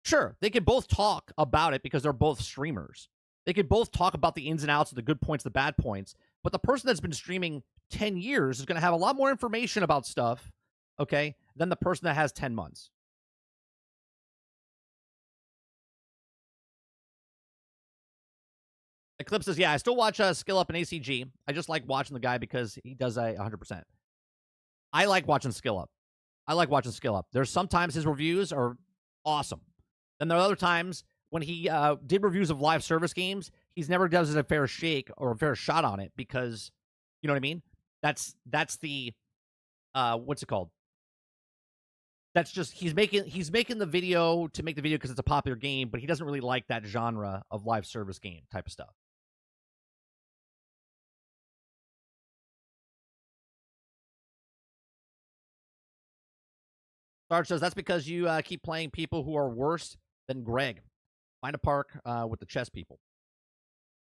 Sure, they could both talk about it because they're both streamers. They could both talk about the ins and outs, the good points, the bad points. But the person that's been streaming 10 years is going to have a lot more information about stuff, okay, than the person that has 10 months. Eclipse says, yeah, I still watch Skill Up and ACG. I just like watching the guy because he does 100%. I like watching Skill Up. There's sometimes his reviews are awesome. Then there are other times when he did reviews of live service games, he's never does a fair shake or a fair shot on it because, you know what I mean? That's the what's it called? That's just he's making the video to make the video because it's a popular game, but he doesn't really like that genre of live service game type of stuff. Sarge says that's because you keep playing people who are worse than Greg. Find a park with the chess people.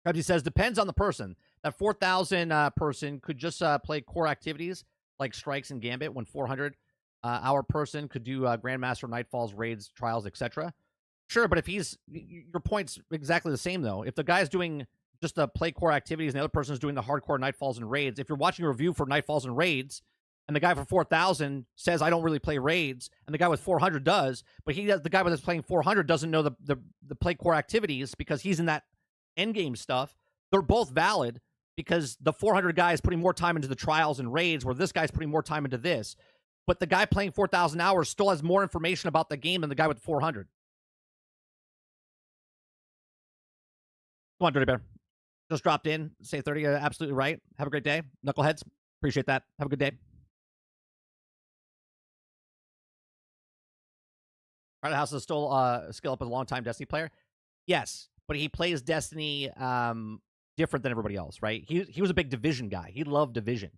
Krebsy says depends on the person. That 4,000 person could just play core activities like strikes and gambit, when 400 our person could do Grandmaster, Nightfalls, raids, trials, etc. Sure, but if your point's exactly the same though. If the guy's doing just the play core activities and the other person's doing the hardcore Nightfalls and raids, if you're watching a review for Nightfalls and raids, and the guy for 4,000 says I don't really play raids, and the guy with 400 does, but the guy that's playing 400 doesn't know the play core activities because he's in that endgame stuff. They're both valid because the 400 guy is putting more time into the trials and raids, where this guy's putting more time into this. But the guy playing 4,000 hours still has more information about the game than the guy with 400. Come on, Dirty Bear. Just dropped in. Say 30, absolutely right. Have a great day. Knuckleheads, appreciate that. Have a good day. Private House is still skill up as a long-time Destiny player. Yes, but he plays Destiny different than everybody else, right? He was a big Division guy. He loved Division.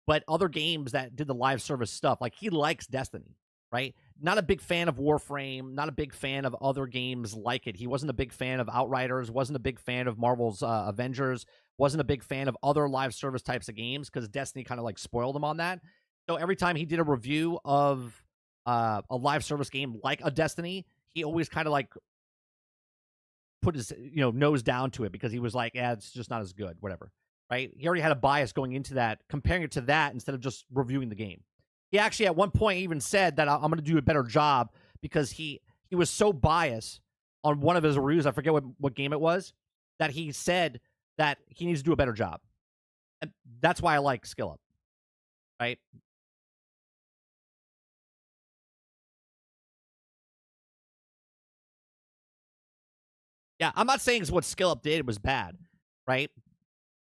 But other games that did the live service stuff, like he likes Destiny, right? Not a big fan of Warframe, not a big fan of other games like it. He wasn't a big fan of Outriders, wasn't a big fan of Marvel's Avengers, wasn't a big fan of other live service types of games because Destiny kind of like spoiled him on that. So every time he did a review of a live service game like a Destiny, he always kind of like put his nose down to it because he was like, yeah, it's just not as good, whatever. Right? He already had a bias going into that, comparing it to that instead of just reviewing the game. He actually at one point even said that I'm going to do a better job because he was so biased on one of his reviews, I forget what game it was, that he said that he needs to do a better job. And that's why I like Skill Up. Right? Yeah, I'm not saying what Skill Up did was bad, right?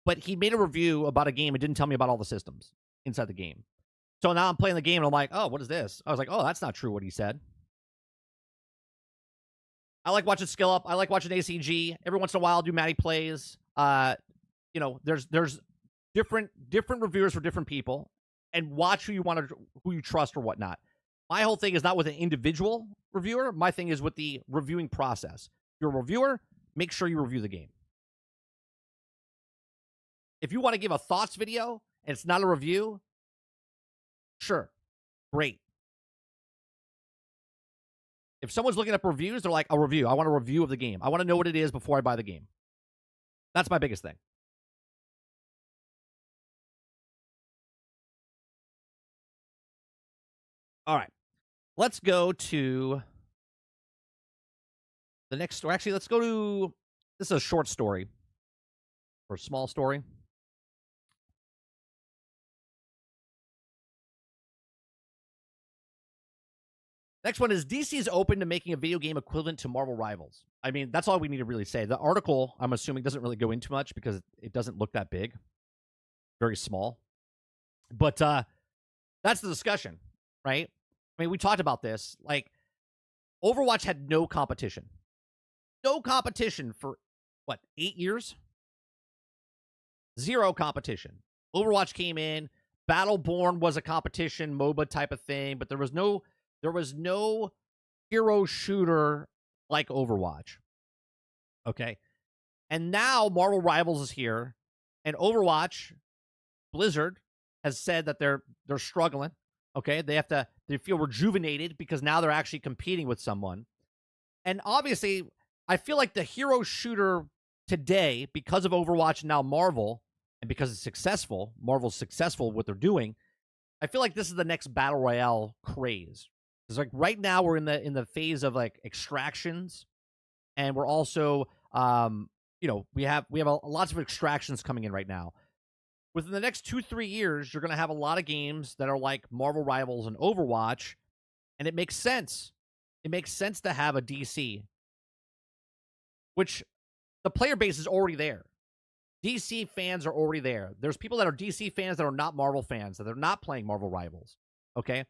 But he made a review about a game and didn't tell me about all the systems inside the game. So now I'm playing the game and I'm like, oh, what is this? I was like, oh, that's not true what he said. I like watching Skill Up. I like watching ACG. Every once in a while I'll do Matty Plays. There's different reviewers for different people, and watch who you trust or whatnot. My whole thing is not with an individual reviewer. My thing is with the reviewing process. If you're a reviewer, make sure you review the game. If you want to give a thoughts video and it's not a review, sure, great. If someone's looking up reviews, they're like, a review. I want a review of the game. I want to know what it is before I buy the game. That's my biggest thing. All right. Let's go to the next story. Actually, let's go to... This is a short story. Or a small story. Next one is DC is open to making a video game equivalent to Marvel Rivals. I mean, that's all we need to really say. The article, I'm assuming, doesn't really go into much because it doesn't look that big. Very small. But that's the discussion, right? I mean, we talked about this. Like, Overwatch had no competition. No competition for, 8 years? Zero competition. Overwatch came in. Battleborn was a competition, MOBA type of thing, but there was no hero shooter like Overwatch. Okay. And now Marvel Rivals is here, and Overwatch, Blizzard, has said that they're struggling. Okay. They feel rejuvenated because now they're actually competing with someone. And obviously, I feel like the hero shooter today, because of Overwatch and now Marvel, and because it's successful, Marvel's successful with what they're doing, I feel like this is the next battle royale craze. It's like right now we're in the phase of like extractions, and we're also we have lots of extractions coming in right now. Within the next 2-3 years, you're going to have a lot of games that are like Marvel Rivals and Overwatch, and it makes sense it makes sense to have a DC, which the player base is already there. DC fans are already there. There's people that are DC fans that are not Marvel fans, that they're not playing Marvel Rivals. Okay?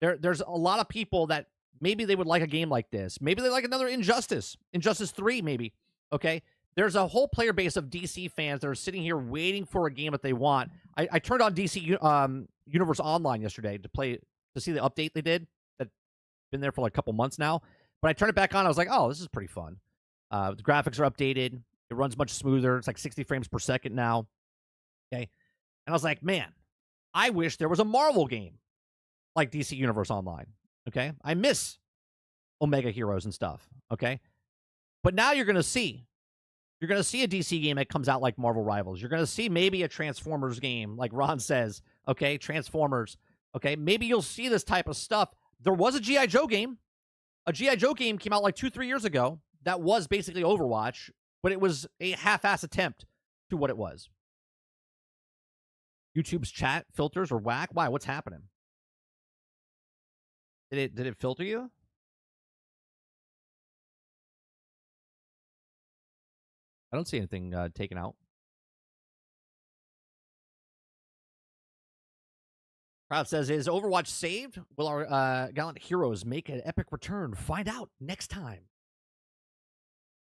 There's a lot of people that maybe they would like a game like this. Maybe they like another Injustice 3, maybe. Okay? There's a whole player base of DC fans that are sitting here waiting for a game that they want. I turned on DC Universe Online yesterday to see the update they did. That's been there for like a couple months now. But I turned it back on. I was like, oh, this is pretty fun. The graphics are updated. It runs much smoother. It's like 60 frames per second now. Okay. And I was like, man, I wish there was a Marvel game like DC Universe Online. Okay. I miss Omega Heroes and stuff. Okay. But now you're going to see a DC game that comes out like Marvel Rivals. You're going to see maybe a Transformers game, like Ron says. Okay. Transformers. Okay. Maybe you'll see this type of stuff. There was a G.I. Joe game. A G.I. Joe game came out like 2-3 years ago. That was basically Overwatch, but it was a half-ass attempt to what it was. YouTube's chat filters are whack. Why? What's happening? Did it filter you? I don't see anything taken out. Crowd says, is Overwatch saved? Will our gallant heroes make an epic return? Find out next time.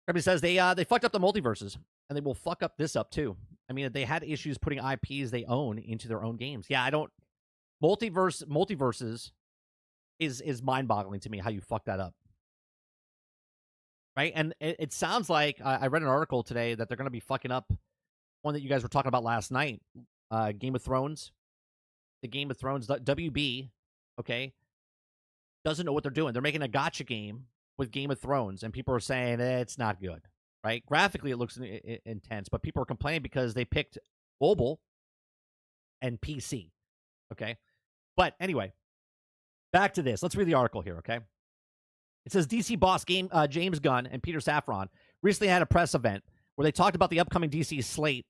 Everybody says they fucked up the multiverses, and they will fuck up this up too. I mean, they had issues putting IPs they own into their own games. Yeah, I don't. Multiverses is mind-boggling to me how you fuck that up, right? And it sounds like I read an article today that they're going to be fucking up one that you guys were talking about last night, Game of Thrones. The Game of Thrones WB, okay, doesn't know what they're doing. They're making a gacha game with Game of Thrones, and people are saying it's not good, right? Graphically, it looks intense, but people are complaining because they picked mobile and PC, okay? But anyway, back to this. Let's read the article here, okay? It says DC boss James Gunn and Peter Safran recently had a press event where they talked about the upcoming DC slate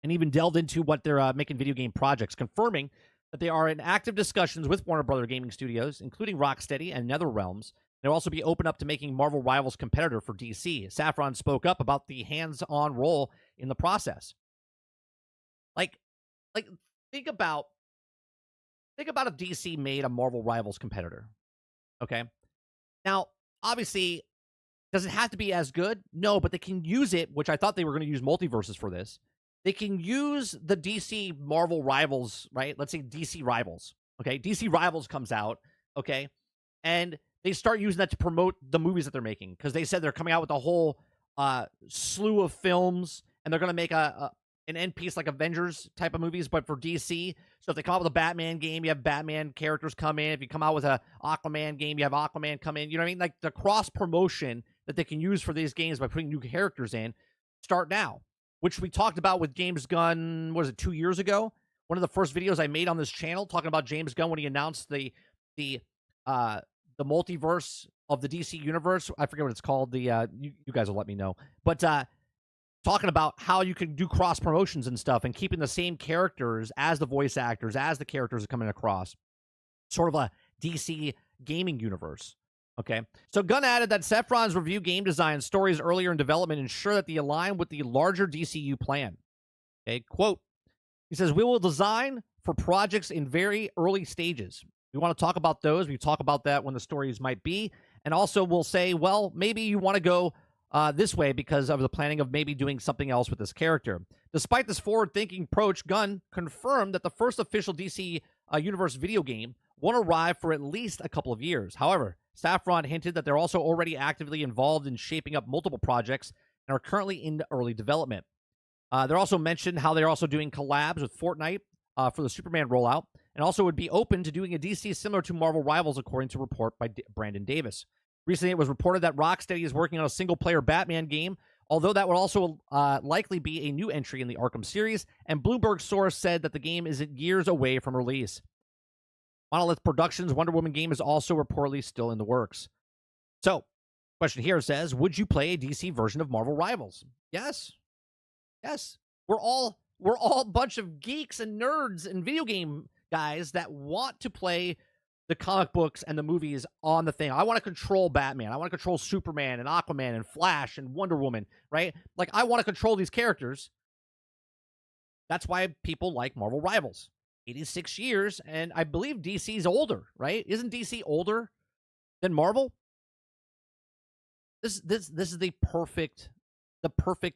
and even delved into what they're making video game projects, confirming that they are in active discussions with Warner Brother Gaming Studios, including Rocksteady and NetherRealms. They'll also be open up to making Marvel Rivals competitor for DC. Safran spoke up about the hands-on role in the process. Like think about if DC made a Marvel Rivals competitor. Okay? Now, obviously, does it have to be as good? No, but they can use it, which I thought they were going to use multiverses for this. They can use the DC Marvel Rivals, right? Let's say DC Rivals. Okay? DC Rivals comes out, okay? And they start using that to promote the movies that they're making, because they said they're coming out with a whole slew of films, and they're going to make an end piece like Avengers type of movies, but for DC. So if they come out with a Batman game, you have Batman characters come in. If you come out with a Aquaman game, you have Aquaman come in. You know what I mean? Like the cross promotion that they can use for these games by putting new characters in, start now, which we talked about with James Gunn, what was it, 2 years ago? One of the first videos I made on this channel talking about James Gunn when he announced the multiverse of the DC universe. I forget what it's called. You guys will let me know. But talking about how you can do cross promotions and stuff, and keeping the same characters as the voice actors, as the characters are coming across. Sort of a DC gaming universe. Okay. So Gunn added that Safran's review game design stories earlier in development ensure that they align with the larger DCU plan. Okay. Quote, he says, we will design for projects in very early stages. We want to talk about those. We talk about that when the stories might be. And also we'll say, well, maybe you want to go this way because of the planning of maybe doing something else with this character. Despite this forward-thinking approach, Gunn confirmed that the first official DC Universe video game won't arrive for at least a couple of years. However, Safran hinted that they're also already actively involved in shaping up multiple projects and are currently in early development. They're also mentioned how they're also doing collabs with Fortnite for the Superman rollout, and also would be open to doing a DC similar to Marvel Rivals, according to a report by Brandon Davis. Recently, it was reported that Rocksteady is working on a single-player Batman game, although that would also likely be a new entry in the Arkham series, and Bloomberg source said that the game is years away from release. Monolith Productions' Wonder Woman game is also reportedly still in the works. So, question here says, would you play a DC version of Marvel Rivals? Yes. Yes. We're all a bunch of geeks and nerds and video game guys that want to play the comic books and the movies on the thing. I want to control Batman. I want to control Superman and Aquaman and Flash and Wonder Woman, right? Like, I want to control these characters. That's why people like Marvel Rivals. 86 years, and I believe DC's older, right? Isn't DC older than Marvel? This is the perfect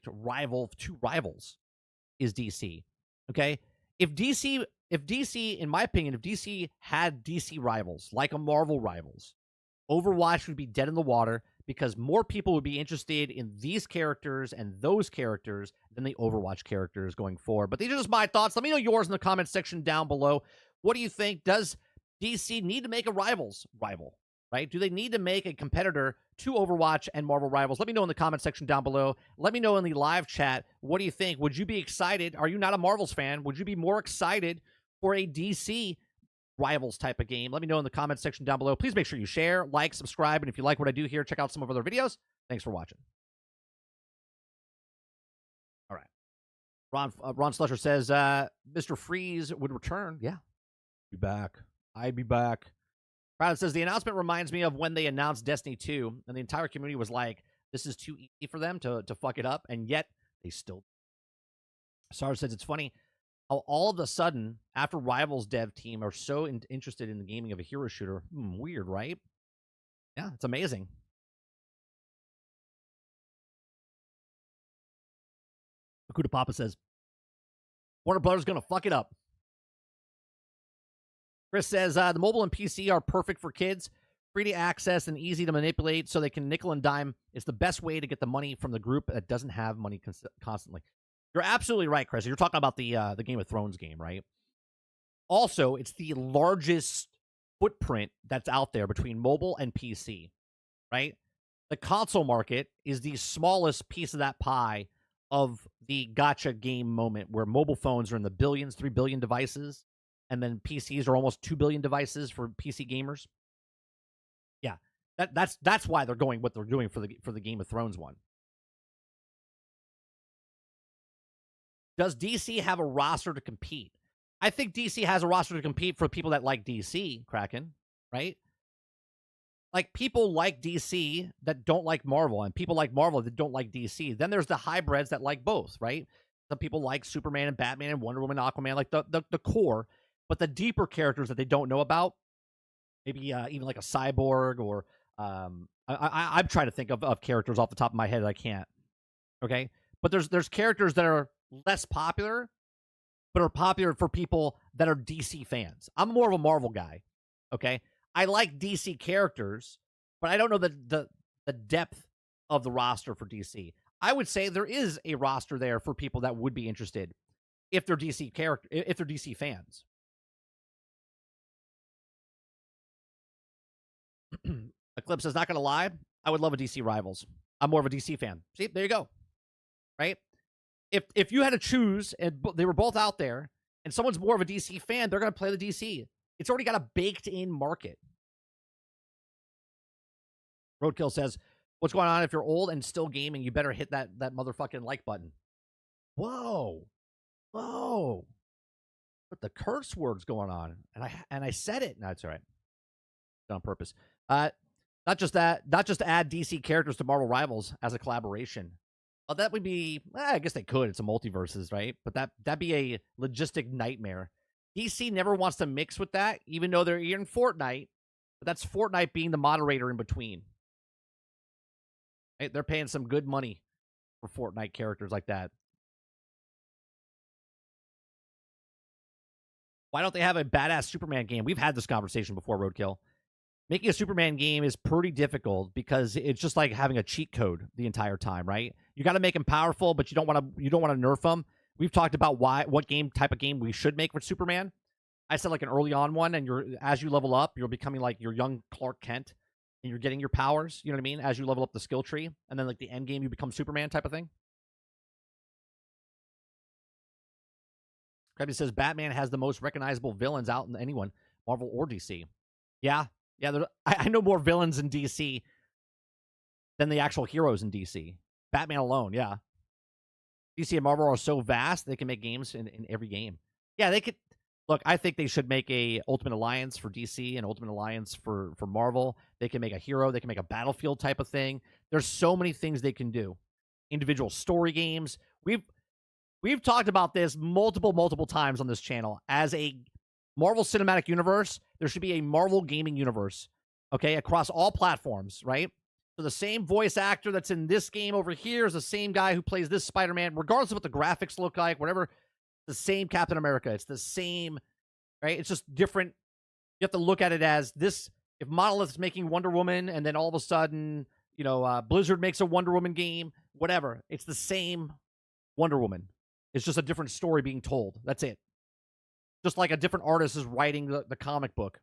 rival of two rivals is DC. Okay? If DC, in my opinion, if DC had DC rivals, like a Marvel rivals, Overwatch would be dead in the water because more people would be interested in these characters and those characters than the Overwatch characters going forward. But these are just my thoughts. Let me know yours in the comment section down below. What do you think? Does DC need to make a rival, right? Do they need to make a competitor to Overwatch and Marvel Rivals? Let me know in the comment section down below. Let me know in the live chat. What do you think? Would you be excited? Are you not a Marvels fan? Would you be more excited for a DC Rivals type of game? Let me know in the comment section down below. Please make sure you share, like, subscribe, and if you like what I do here, check out some of our other videos. Thanks for watching. All right. Ron Slusher says, Mr. Freeze would return. Yeah. Be back. I'd be back. Crowd says, the announcement reminds me of when they announced Destiny 2, and the entire community was like, this is too easy for them to fuck it up, and yet they still. Sarge says, it's funny how all of a sudden, after Rivals dev team are so interested in the gaming of a hero shooter. Weird, right? Yeah, it's amazing. Akuta Papa says, Warner Brothers gonna fuck it up. Chris says, the mobile and PC are perfect for kids, free to access and easy to manipulate so they can nickel and dime. It's the best way to get the money from the group that doesn't have money constantly. You're absolutely right, Chris. You're talking about the Game of Thrones game, right? Also, it's the largest footprint that's out there between mobile and PC, right? The console market is the smallest piece of that pie of the gacha game moment where mobile phones are in the billions, 3 billion devices, and then PCs are almost 2 billion devices for PC gamers. Yeah, that's why they're going what they're doing for the Game of Thrones one. Does DC have a roster to compete? I think DC has a roster to compete for people that like DC, Kraken, right? Like, people like DC that don't like Marvel, and people like Marvel that don't like DC. Then there's the hybrids that like both, right? Some people like Superman and Batman and Wonder Woman, Aquaman, like the core. But the deeper characters that they don't know about, maybe even like a Cyborg or I'm trying to think of characters off the top of my head that I can't. Okay, but there's characters that are less popular, but are popular for people that are DC fans. I'm more of a Marvel guy. Okay, I like DC characters, but I don't know the depth of the roster for DC. I would say there is a roster there for people that would be interested if they're DC fans. Eclipse says, not going to lie, I would love a DC Rivals. I'm more of a DC fan. See, there you go. Right? If you had to choose, and they were both out there, and someone's more of a DC fan, they're going to play the DC. It's already got a baked-in market. Roadkill says, what's going on? If you're old and still gaming, you better hit that motherfucking like button. Whoa. Whoa. But the curse words going on. And I said it. No, it's all right. On purpose. Not just that, not just to add DC characters to Marvel Rivals as a collaboration. Well, that would be, I guess they could. It's a multiverses, right? But that'd be a logistic nightmare. DC never wants to mix with that, even though they're in Fortnite. But that's Fortnite being the moderator in between. Right? They're paying some good money for Fortnite characters like that. Why don't they have a badass Superman game? We've had this conversation before, Roadkill. Making a Superman game is pretty difficult because it's just like having a cheat code the entire time, right? You got to make him powerful, but you don't want to nerf him. We've talked about what type of game we should make for Superman. I said like an early on one, and as you level up, you're becoming like your young Clark Kent, and you're getting your powers. You know what I mean? As you level up the skill tree, and then like the end game, you become Superman type of thing. Krabby says Batman has the most recognizable villains out than anyone, Marvel or DC. Yeah. Yeah, I know more villains in DC than the actual heroes in DC. Batman alone, yeah. DC and Marvel are so vast, they can make games in every game. Yeah, they could. Look, I think they should make a Ultimate Alliance for DC and Ultimate Alliance for Marvel. They can make a hero. They can make a Battlefield type of thing. There's so many things they can do. Individual story games. We've talked about this multiple times on this channel. As a Marvel Cinematic Universe, there should be a Marvel Gaming Universe, okay, across all platforms, right? So the same voice actor that's in this game over here is the same guy who plays this Spider-Man, regardless of what the graphics look like, whatever. The same Captain America. It's the same, right? It's just different. You have to look at it as this. If Monolith's making Wonder Woman, and then all of a sudden, Blizzard makes a Wonder Woman game, whatever. It's the same Wonder Woman. It's just a different story being told. That's it. Just like a different artist is writing the comic book.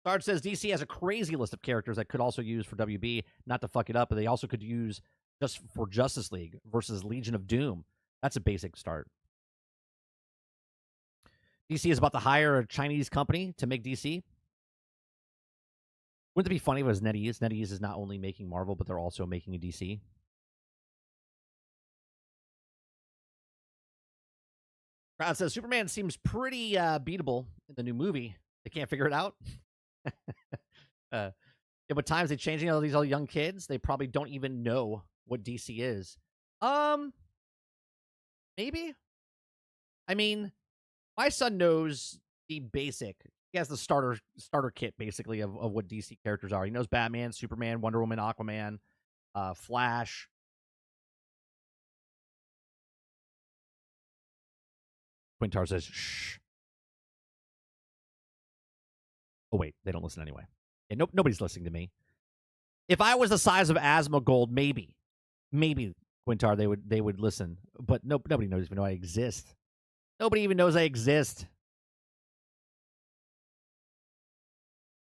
Sarge says DC has a crazy list of characters that could also use for WB, not to fuck it up, but they also could use just for Justice League versus Legion of Doom. That's a basic start. DC is about to hire a Chinese company to make DC. Wouldn't it be funny if it was NetEase? NetEase is not only making Marvel, but they're also making a DC. Crowd says Superman seems pretty beatable in the new movie. They can't figure it out. But times they changing all these young kids, they probably don't even know what DC is. Maybe. I mean, my son knows the basic. He has the starter kit basically of what DC characters are. He knows Batman, Superman, Wonder Woman, Aquaman, Flash. Quintar says, shh. Oh, wait. They don't listen anyway. Yeah, nobody's listening to me. If I was the size of Asmongold, maybe, Quintar, they would listen. But nobody knows even know I exist. Nobody even knows I exist.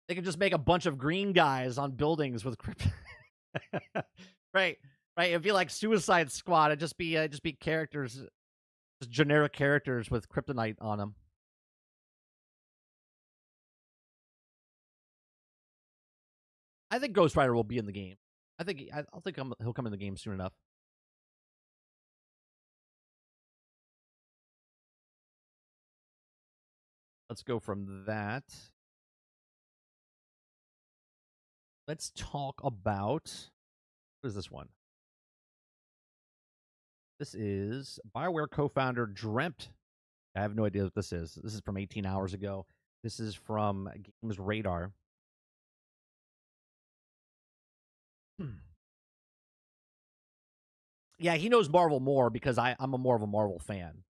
They could just make a bunch of green guys on buildings with kryptonite. Right. It'd be like Suicide Squad. It'd just be characters, just generic characters with kryptonite on them. I think Ghost Rider will be in the game. I'll think he'll come in the game soon enough. Let's go from that. Let's talk about, what is this one? This is BioWare co-founder Dreamt. I have no idea what this is. This is from 18 hours ago. This is from Games Radar. Yeah, he knows Marvel more because I'm more of a Marvel fan.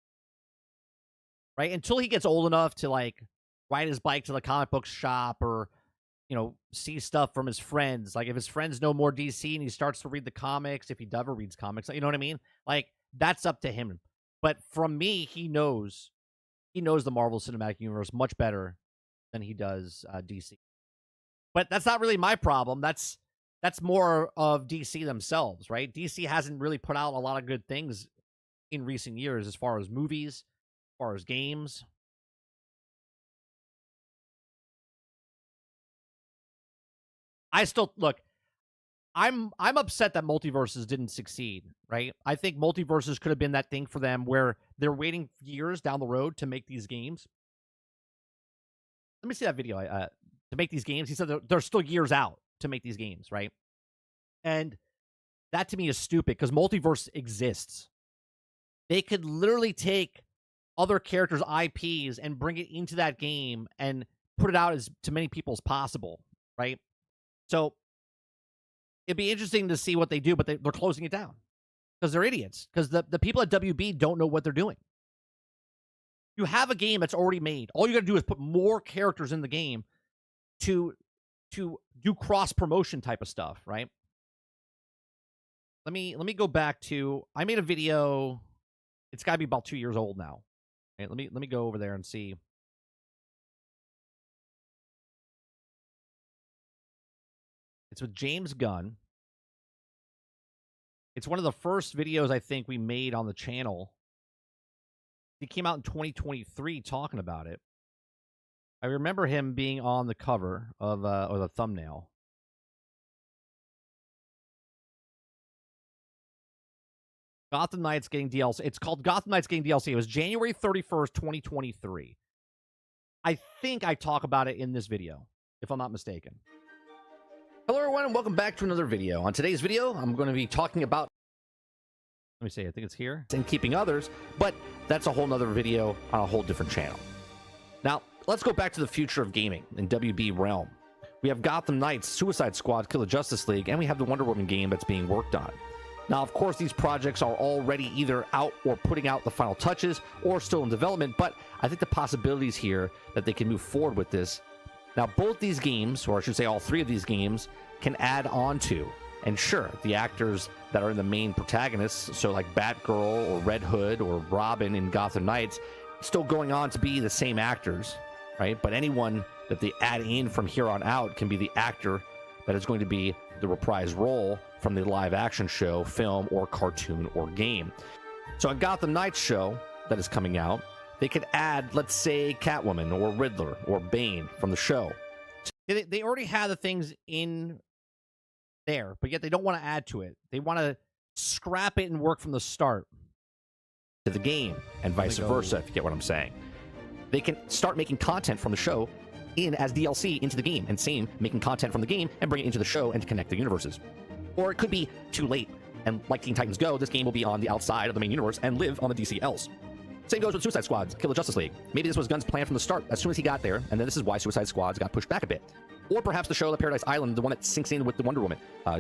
Right? Until he gets old enough to like ride his bike to the comic book shop or, see stuff from his friends. Like if his friends know more DC and he starts to read the comics, if he ever reads comics, you know what I mean? Like that's up to him. But from me, he knows the Marvel Cinematic Universe much better than he does DC. But that's not really my problem. That's more of DC themselves, right? DC hasn't really put out a lot of good things in recent years as far as movies, as far as games. I still look. I'm upset that multiverses didn't succeed, right? I think multiverses could have been that thing for them where they're waiting years down the road to make these games. Let me see that video. To make these games, he said they're still years out to make these games, right? And that to me is stupid because multiverse exists. They could literally take other characters' IPs and bring it into that game and put it out as to many people as possible, right? So it'd be interesting to see what they do, but they're closing it down because they're idiots. Because the people at WB don't know what they're doing. You have a game that's already made. All you got to do is put more characters in the game to do cross promotion type of stuff, right? Let me go back to, I made a video. It's got to be about 2 years old now. Okay, let me go over there and see. It's with James Gunn. It's one of the first videos I think we made on the channel. He came out in 2023 talking about it. I remember him being on the cover of or the thumbnail. Gotham Knights getting DLC. It's called Gotham Knights getting DLC. It was January 31st, 2023. I think I talk about it in this video, if I'm not mistaken. Hello, everyone, and welcome back to another video. On today's video, I'm going to be talking about, let me see, I think it's here, and keeping others, but that's a whole nother video on a whole different channel. Now, let's go back to the future of gaming in WB realm. We have Gotham Knights, Suicide Squad, Kill the Justice League, and we have the Wonder Woman game that's being worked on. Now, of course, these projects are already either out or putting out the final touches or still in development, but I think the possibilities here that they can move forward with this. Now, both these games, or I should say all three of these games, can add on to, and sure, the actors that are the main protagonists, so like Batgirl or Red Hood or Robin in Gotham Knights, still going on to be the same actors, right? But anyone that they add in from here on out can be the actor that is going to be the reprised role from the live action show, film, or cartoon or game. So a Gotham Knights show that is coming out, they could add, let's say, Catwoman or Riddler or Bane from the show. They already have the things in there, but yet they don't want to add to it. They want to scrap it and work from the start to the game and vice versa, if you get what I'm saying. They can start making content from the show in as DLC into the game, and same making content from the game and bring it into the show and to connect the universes. Or it could be too late, and like Teen Titans Go, this game will be on the outside of the main universe and live on the DCLs. Same goes with Suicide Squad, Kill the Justice League. Maybe this was Gunn's plan from the start as soon as he got there, and then this is why Suicide Squads got pushed back a bit. Or perhaps the show, The Paradise Island, the one that syncs in with the Wonder Woman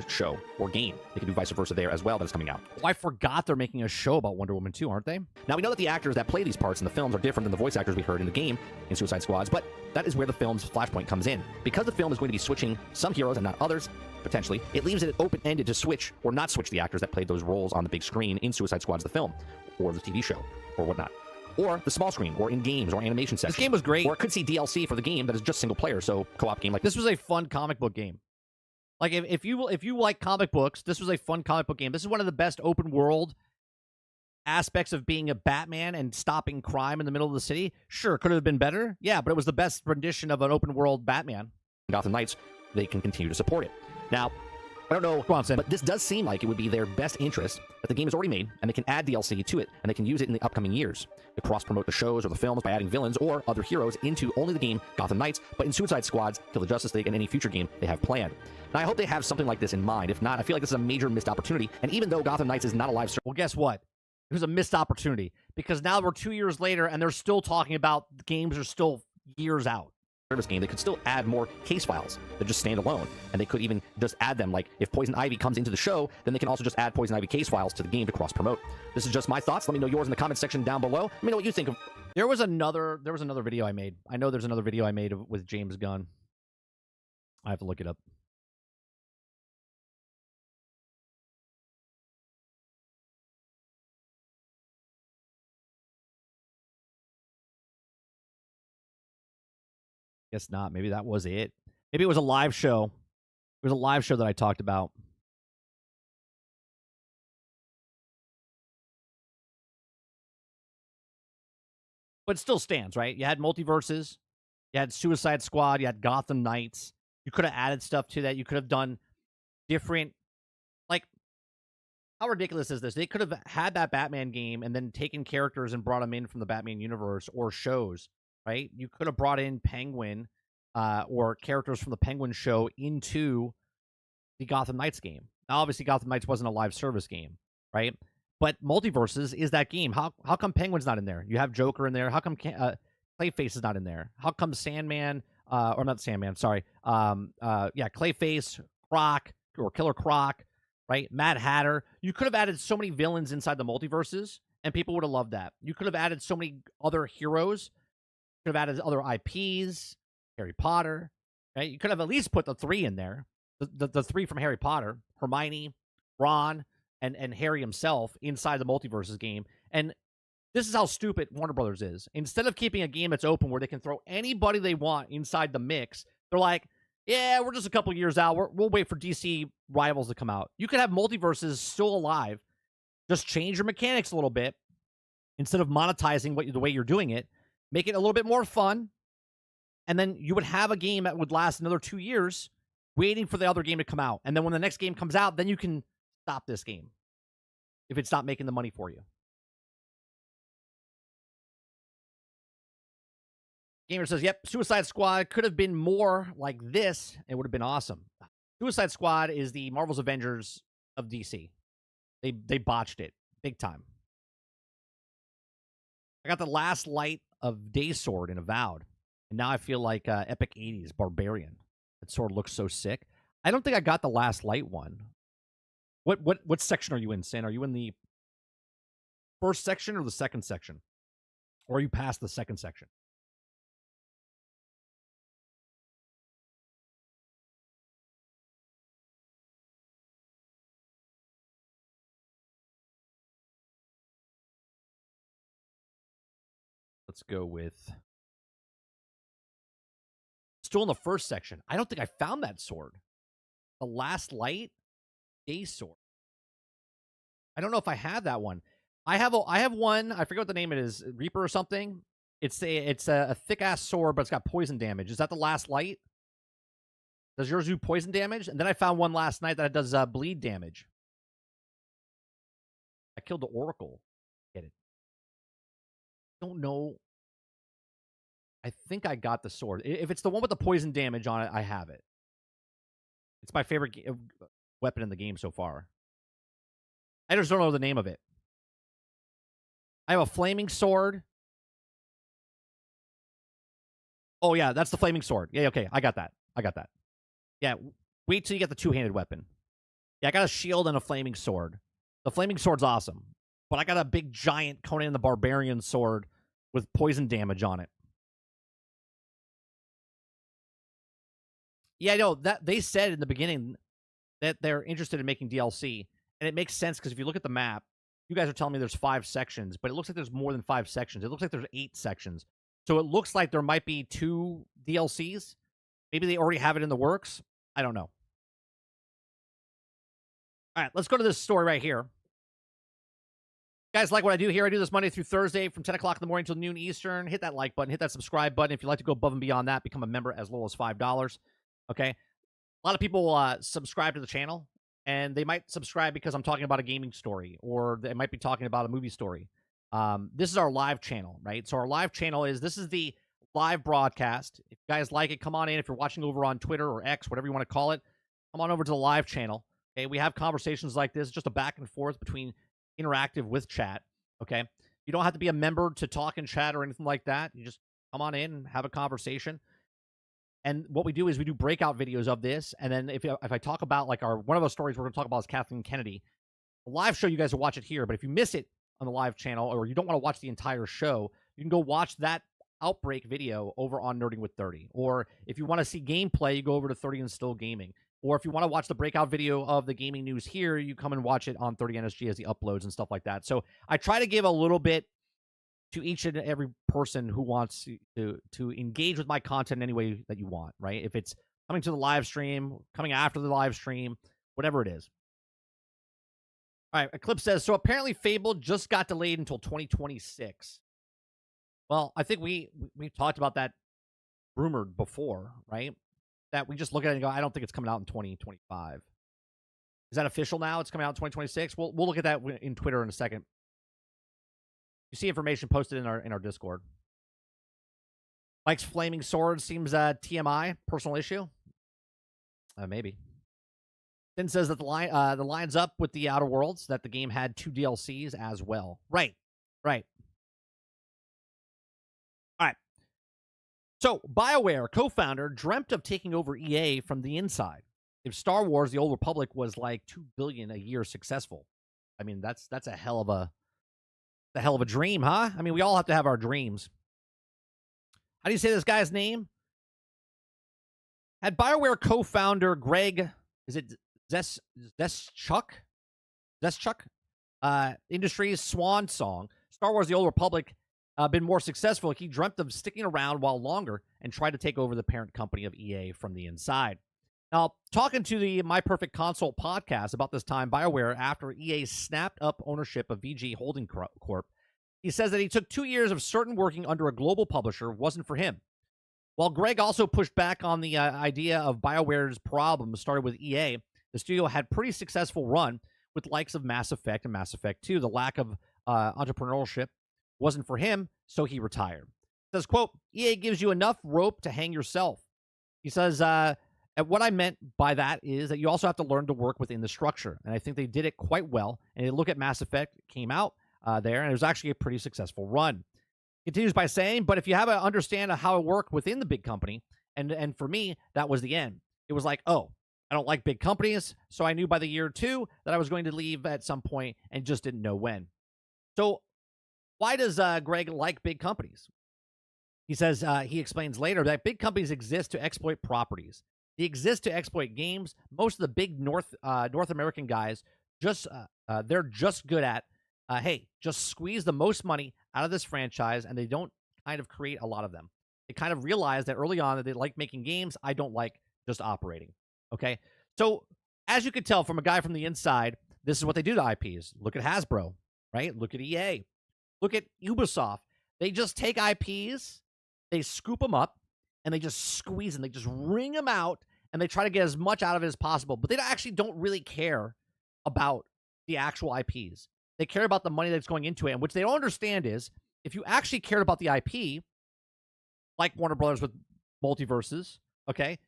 show or game. They could do vice versa there as well that is coming out. Oh, I forgot they're making a show about Wonder Woman too, aren't they? Now, we know that the actors that play these parts in the films are different than the voice actors we heard in the game in Suicide Squads, but that is where the film's flashpoint comes in. Because the film is going to be switching some heroes and not others, potentially, it leaves it open-ended to switch or not switch the actors that played those roles on the big screen in Suicide Squads, the film, or the TV show, or whatnot. Or the small screen, or in games, or animation sections. This game was great. Or it could see DLC for the game that is just single player, so co-op game. Like this was a fun comic book game. Like if you like comic books, this was a fun comic book game. This is one of the best open world aspects of being a Batman and stopping crime in the middle of the city. Sure, could it have been better? Yeah, but it was the best rendition of an open world Batman. Gotham Knights, they can continue to support it. Now, I don't know, but this does seem like it would be their best interest that the game is already made, and they can add DLC to it, and they can use it in the upcoming years to cross-promote the shows or the films by adding villains or other heroes into only the game Gotham Knights, but in Suicide Squads, Kill the Justice League, and any future game they have planned. Now, I hope they have something like this in mind. If not, I feel like this is a major missed opportunity, and even though Gotham Knights is not a live service... Well, guess what? It was a missed opportunity, because now we're 2 years later, and they're still talking about the games are still years out. Service game, they could still add more case files that just stand alone, and they could even just add them. Like if Poison Ivy comes into the show, then they can also just add Poison Ivy case files to the game to cross promote. This is just my thoughts. Let me know yours in the comment section down below. Let me know what you think of. There was another video I made. I know there's another video I made with James Gunn. I have to look it up. Guess not. Maybe that was it. Maybe it was a live show. It was a live show that I talked about. But it still stands, right? You had multiverses. You had Suicide Squad. You had Gotham Knights. You could have added stuff to that. You could have done different... Like, how ridiculous is this? They could have had that Batman game and then taken characters and brought them in from the Batman universe or shows. Right? You could have brought in Penguin or characters from the Penguin show into the Gotham Knights game. Now, obviously, Gotham Knights wasn't a live service game, right? But Multiverses is that game. How come Penguin's not in there? You have Joker in there. How come Clayface is not in there? How come Sandman, or not Sandman, sorry. Clayface, Croc, or Killer Croc, right? Mad Hatter. You could have added so many villains inside the Multiverses, and people would have loved that. You could have added so many other heroes. Could have added other IPs, Harry Potter, right? You could have at least put the three in there. The three from Harry Potter, Hermione, Ron, and Harry himself inside the Multiverses game. And this is how stupid Warner Brothers is. Instead of keeping a game that's open where they can throw anybody they want inside the mix, they're like, yeah, we're just a couple years out. We'll wait for DC Rivals to come out. You could have Multiverses still alive. Just change your mechanics a little bit. Instead of monetizing the way you're doing it, make it a little bit more fun, and then you would have a game that would last another 2 years waiting for the other game to come out. And then when the next game comes out, then you can stop this game. if it's not making the money for you. Gamer says, yep, Suicide Squad could have been more like this. It would have been awesome. Suicide Squad is the Marvel's Avengers of DC. They botched it big time. I got the last light of Day Sword in Avowed, and now I feel like Epic 80s Barbarian. That sword looks so sick. I don't think I got the last light one. What section are you in, Sin? Are you in the first section or the second section? Or are you past the second section? Let's go with... Still in the first section. I don't think I found that sword. The last light? Day Sword. I don't know if I have that one. I have one. I forget what the name it is. Reaper or something. It's a thick ass sword, but it's got poison damage. Is that the last light? Does yours do poison damage? And then I found one last night that does bleed damage. I killed the Oracle. Get it? Don't know. I think I got the sword. If it's the one with the poison damage on it, I have it. It's my favorite weapon in the game so far. I just don't know the name of it. I have a flaming sword. Oh, yeah, that's the flaming sword. Yeah, okay, I got that. Yeah, wait till you get the two-handed weapon. Yeah, I got a shield and a flaming sword. The flaming sword's awesome. But I got a big, giant Conan the Barbarian sword with poison damage on it. Yeah, I know. That they said in the beginning that they're interested in making DLC. And it makes sense because if you look at the map, you guys are telling me there's 5 sections, but it looks like there's more than 5 sections. It looks like there's 8 sections. So it looks like there might be 2 DLCs. Maybe they already have it in the works. I don't know. All right, let's go to this story right here. Guys, like what I do here. I do this Monday through Thursday from 10 o'clock in the morning till noon Eastern. Hit that like button. Hit that subscribe button. If you'd like to go above and beyond that, become a member as low as $5. Okay? A lot of people subscribe to the channel, and they might subscribe because I'm talking about a gaming story, or they might be talking about a movie story. This is our live channel, right? So our live channel this is the live broadcast. If you guys like it, come on in. If you're watching over on Twitter or X, whatever you want to call it, come on over to the live channel. Okay, we have conversations like this, just a back and forth between interactive with chat. Okay, you don't have to be a member to talk and chat or anything like that. You just come on in and have a conversation. And what we do is we do breakout videos of this. And then if I talk about like one of those stories we're going to talk about is Kathleen Kennedy. The live show, you guys will watch it here. But if you miss it on the live channel, or you don't want to watch the entire show, you can go watch that Outbreak video over on Nerding with 30. Or if you want to see gameplay, you go over to 30 and Still Gaming. Or if you want to watch the breakout video of the gaming news here, you come and watch it on 30 NSG as the uploads and stuff like that. So I try to give a little bit to each and every person who wants to engage with my content in any way that you want, right? If it's coming to the live stream, coming after the live stream, whatever it is. All right, Eclipse says, so apparently Fable just got delayed until 2026. Well, I think we talked about that rumored before, right? That we just look at it and go, I don't think it's coming out in 2025. Is that official now? It's coming out in 2026? We'll look at that in Twitter in a second. You see information posted in our Discord. Mike's flaming sword seems TMI, personal issue. Maybe. Then says that the line's up with the Outer Worlds, that the game had 2 DLCs as well. Right. All right. So, BioWare co-founder dreamt of taking over EA from the inside. If Star Wars: The Old Republic was like $2 billion a year successful, I mean that's a hell of a dream, huh? I mean, we all have to have our dreams. How do you say this guy's name? Had BioWare co-founder Greg, is it Zeschuk Industries' swan song, Star Wars: The Old Republic, been more successful, he dreamt of sticking around while longer and tried to take over the parent company of EA from the inside. Now, talking to the My Perfect Console podcast about this time, BioWare, after EA snapped up ownership of VG Holding Corp, he says that he took 2 years of certain working under a global publisher wasn't for him. While Greg also pushed back on the idea of BioWare's problems started with EA, the studio had pretty successful run with likes of Mass Effect and Mass Effect 2. The lack of entrepreneurship wasn't for him, so he retired. He says, quote, EA gives you enough rope to hang yourself. He says, and what I meant by that is that you also have to learn to work within the structure. And I think they did it quite well. And you look at Mass Effect, it came out there, and it was actually a pretty successful run. Continues by saying, but if you have to understand how it worked within the big company, and for me, that was the end. It was like, oh, I don't like big companies, so I knew by the year 2 that I was going to leave at some point and just didn't know when. So why does Greg like big companies? He says, he explains later that big companies exist to exploit properties. They exist to exploit games. Most of the big North American guys, they're just good at, hey, just squeeze the most money out of this franchise, and they don't kind of create a lot of them. They kind of realize that early on that they like making games. I don't like just operating. Okay? So as you could tell from a guy from the inside, this is what they do to IPs. Look at Hasbro, right? Look at EA. Look at Ubisoft. They just take IPs, they scoop them up, and they just squeeze them. They just wring them out, and they try to get as much out of it as possible. But they actually don't really care about the actual IPs. They care about the money that's going into it. And what they don't understand is, if you actually cared about the IP, like Warner Brothers with Multiverses, okay?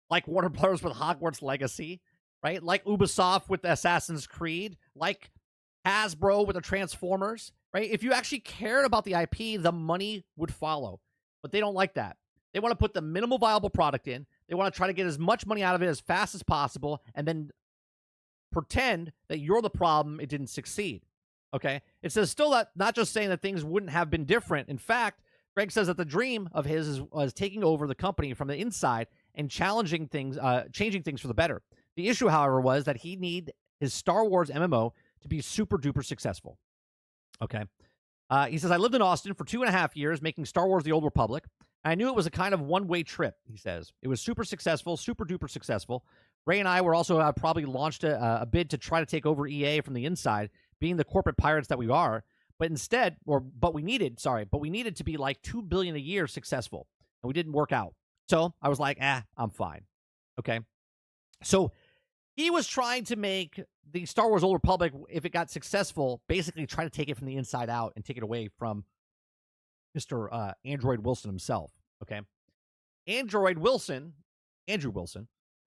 Like Warner Brothers with Hogwarts Legacy, right? Like Ubisoft with Assassin's Creed, like Hasbro with the Transformers, right? If you actually cared about the IP, the money would follow. But they don't like that. They want to put the minimal viable product in. They want to try to get as much money out of it as fast as possible and then pretend that you're the problem, it didn't succeed. Okay? It says still that, not just saying that things wouldn't have been different. In fact, Greg says that the dream of his was taking over the company from the inside and changing things for the better. The issue, however, was that he needed his Star Wars MMO to be super duper successful. Okay. He says, I lived in Austin for 2.5 years making Star Wars The Old Republic. And I knew it was a kind of one-way trip, he says. It was super successful, super duper successful. Ray and I were also probably launched a bid to try to take over EA from the inside, being the corporate pirates that we are. But we needed to be like $2 billion a year successful. And we didn't work out. So I was like, I'm fine. Okay. So he was trying to make the Star Wars Old Republic, if it got successful, basically try to take it from the inside out and take it away from Mr. Android Wilson himself. Okay. Andrew Wilson,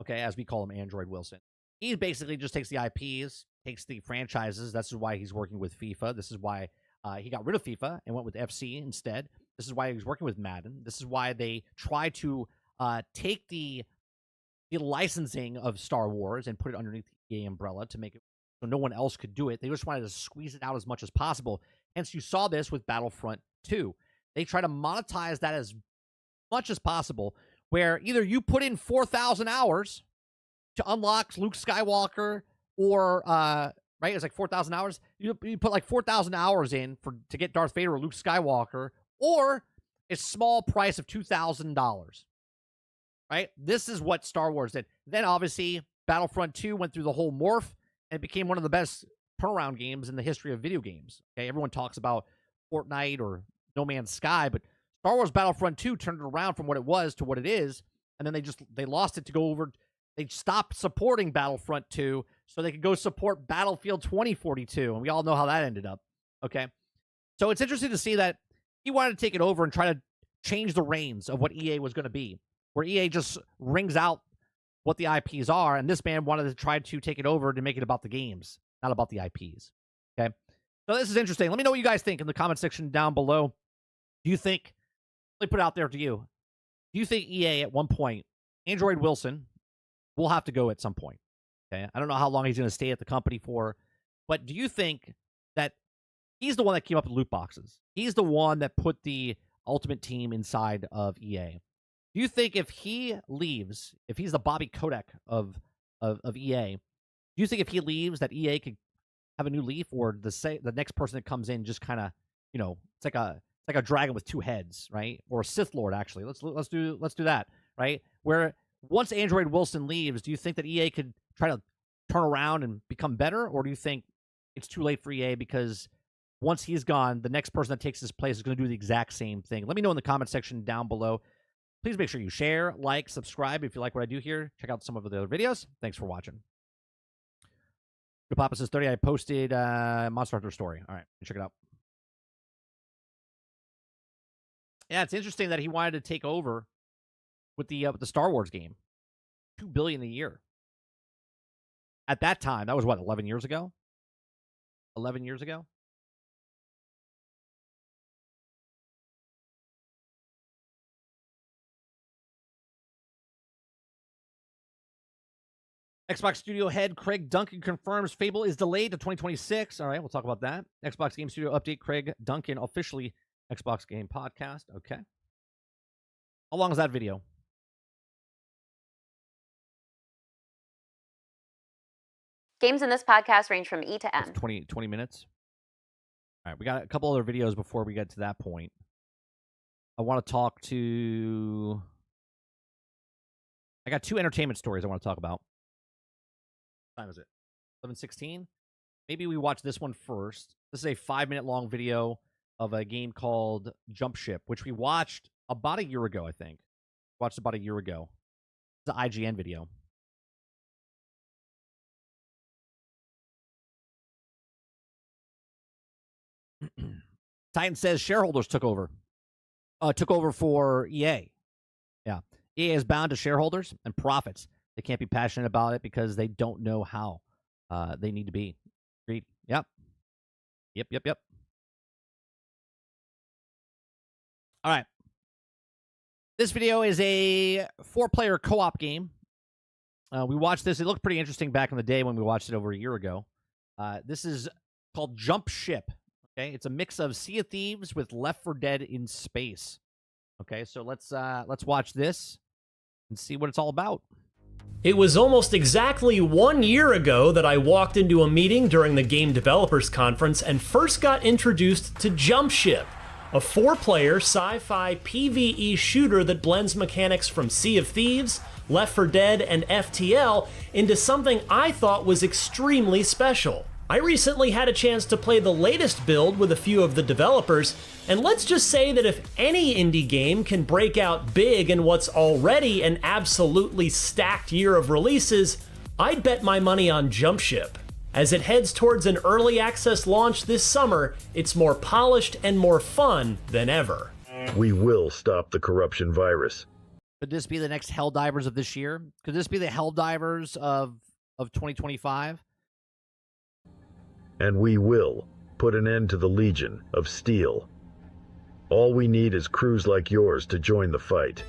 okay, as we call him, Android Wilson. He basically just takes the IPs, takes the franchises. This is why he's working with FIFA. This is why he got rid of FIFA and went with FC instead. This is why he was working with Madden. This is why they try to take the licensing of Star Wars and put it underneath the EA umbrella to make it so no one else could do it. They just wanted to squeeze it out as much as possible. Hence, you saw this with Battlefront 2. They try to monetize that as much as possible, where either you put in 4,000 hours to unlock Luke Skywalker, or right, it's like 4,000 hours. You put like 4,000 hours in to get Darth Vader or Luke Skywalker, or a small price of $2,000. Right? This is what Star Wars did. Then obviously Battlefront 2 went through the whole morph and it became one of the best turnaround games in the history of video games. Okay, everyone talks about Fortnite or No Man's Sky, but Star Wars Battlefront 2 turned it around from what it was to what it is, and then they lost it to go over. They stopped supporting Battlefront 2 so they could go support Battlefield 2042, and we all know how that ended up. Okay, so it's interesting to see that he wanted to take it over and try to change the reins of what EA was going to be, where EA just rings out what the IPs are, and this man wanted to try to take it over to make it about the games, not about the IPs. Okay, so this is interesting. Let me know what you guys think in the comment section down below. Do you think, let me put it out there to you, do you think EA at one point, Android Wilson, will have to go at some point? Okay, I don't know how long he's going to stay at the company for, but do you think that he's the one that came up with loot boxes? He's the one that put the Ultimate Team inside of EA. Do you think if he leaves, if he's the Bobby Kotick of EA, do you think if he leaves that EA could have a new leaf, or the next person that comes in just kind of, it's like a dragon with two heads, right? Or a Sith Lord, actually. Let's do that, right? Where once Android Wilson leaves, do you think that EA could try to turn around and become better, or do you think it's too late for EA because once he's gone, the next person that takes his place is going to do the exact same thing? Let me know in the comment section down below. Please make sure you share, like, subscribe if you like what I do here. Check out some of the other videos. Thanks for watching. Papa says 30. I posted Monster Hunter story. All right, check it out. Yeah, it's interesting that he wanted to take over with the Star Wars game. $2 billion a year. At that time, that was what, 11 years ago? 11 years ago? Xbox Studio head Craig Duncan confirms Fable is delayed to 2026. All right, we'll talk about that. Xbox Game Studio update, Craig Duncan officially Xbox Game Podcast. Okay. How long is that video?
Games in this podcast range from E to M.
That's 20 minutes. All right, we got a couple other videos before we get to that point. I want to talk to... I got 2 entertainment stories I want to talk about. What time is it? 11:16? Maybe we watch this one first. This is a 5-minute long video of a game called Jump Ship, which we watched about a year ago, I think. Watched about a year ago. It's an IGN video. Titan says shareholders took over. Took over for EA. Yeah. EA is bound to shareholders and profits. They can't be passionate about it because they don't know how they need to be. Agreed. Yep. Yep. All right. This video is a 4-player co-op game. We watched this. It looked pretty interesting back in the day when we watched it over a year ago. This is called Jump Ship. Okay, it's a mix of Sea of Thieves with Left 4 Dead in space. Okay, so let's watch this and see what it's all about.
It was almost exactly 1 year ago that I walked into a meeting during the Game Developers Conference and first got introduced to Jump Ship, a 4-player sci-fi PvE shooter that blends mechanics from Sea of Thieves, Left 4 Dead, and FTL into something I thought was extremely special. I recently had a chance to play the latest build with a few of the developers, and let's just say that if any indie game can break out big in what's already an absolutely stacked year of releases, I'd bet my money on Jump Ship. As it heads towards an early access launch this summer, it's more polished and more fun than ever.
We will stop the corruption virus.
Could this be the next Helldivers of this year? Could this be the Helldivers of 2025?
And we will put an end to the Legion of Steel. All we need is crews like yours to join the fight.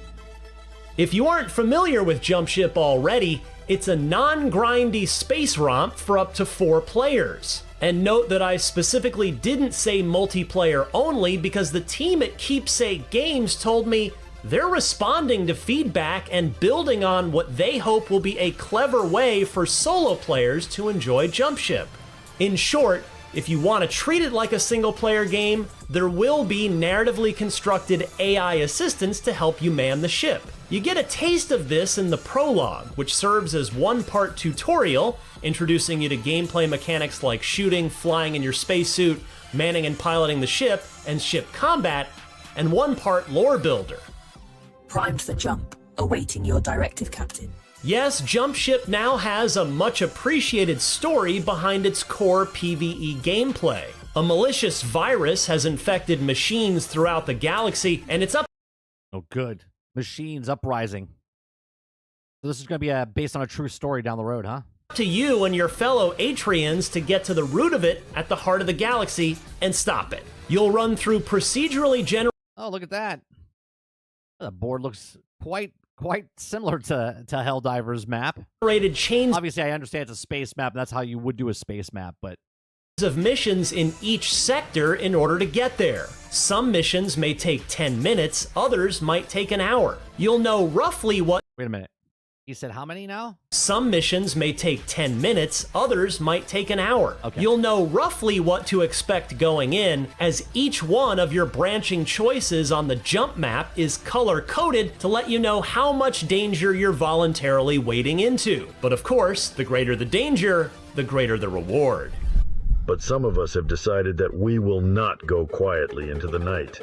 If you aren't familiar with Jump Ship already, it's a non-grindy space romp for up to 4 players. And note that I specifically didn't say multiplayer only because the team at Keepsake Games told me they're responding to feedback and building on what they hope will be a clever way for solo players to enjoy Jump Ship. In short, if you want to treat it like a single-player game, there will be narratively constructed AI assistants to help you man the ship. You get a taste of this in the prologue, which serves as 1 part tutorial, introducing you to gameplay mechanics like shooting, flying in your spacesuit, manning and piloting the ship, and ship combat, and 1 part lore builder.
Primed for jump, awaiting your directive, Captain.
Yes, Jump Ship now has a much appreciated story behind its core PvE gameplay. A malicious virus has infected machines throughout the galaxy, and it's up.
Oh, good. Machines uprising. So this is going to be based on a true story down the road, huh?
To you and your fellow Atrians to get to the root of it at the heart of the galaxy and stop it. You'll run through procedurally generated.
Oh, look at that. The board looks quite similar to Helldivers map.
Chains.
Obviously, I understand it's a space map. And that's how you would do a space map, but
of missions in each sector in order to get there. Some missions may take 10 minutes, others might take an hour. You'll know roughly what.
Wait a minute. He said how many now?
Some missions may take 10 minutes, others might take an hour.
Okay.
You'll know roughly what to expect going in, as each one of your branching choices on the jump map is color-coded to let you know how much danger you're voluntarily wading into. But of course, the greater the danger, the greater the reward.
But some of us have decided that we will not go quietly into the night.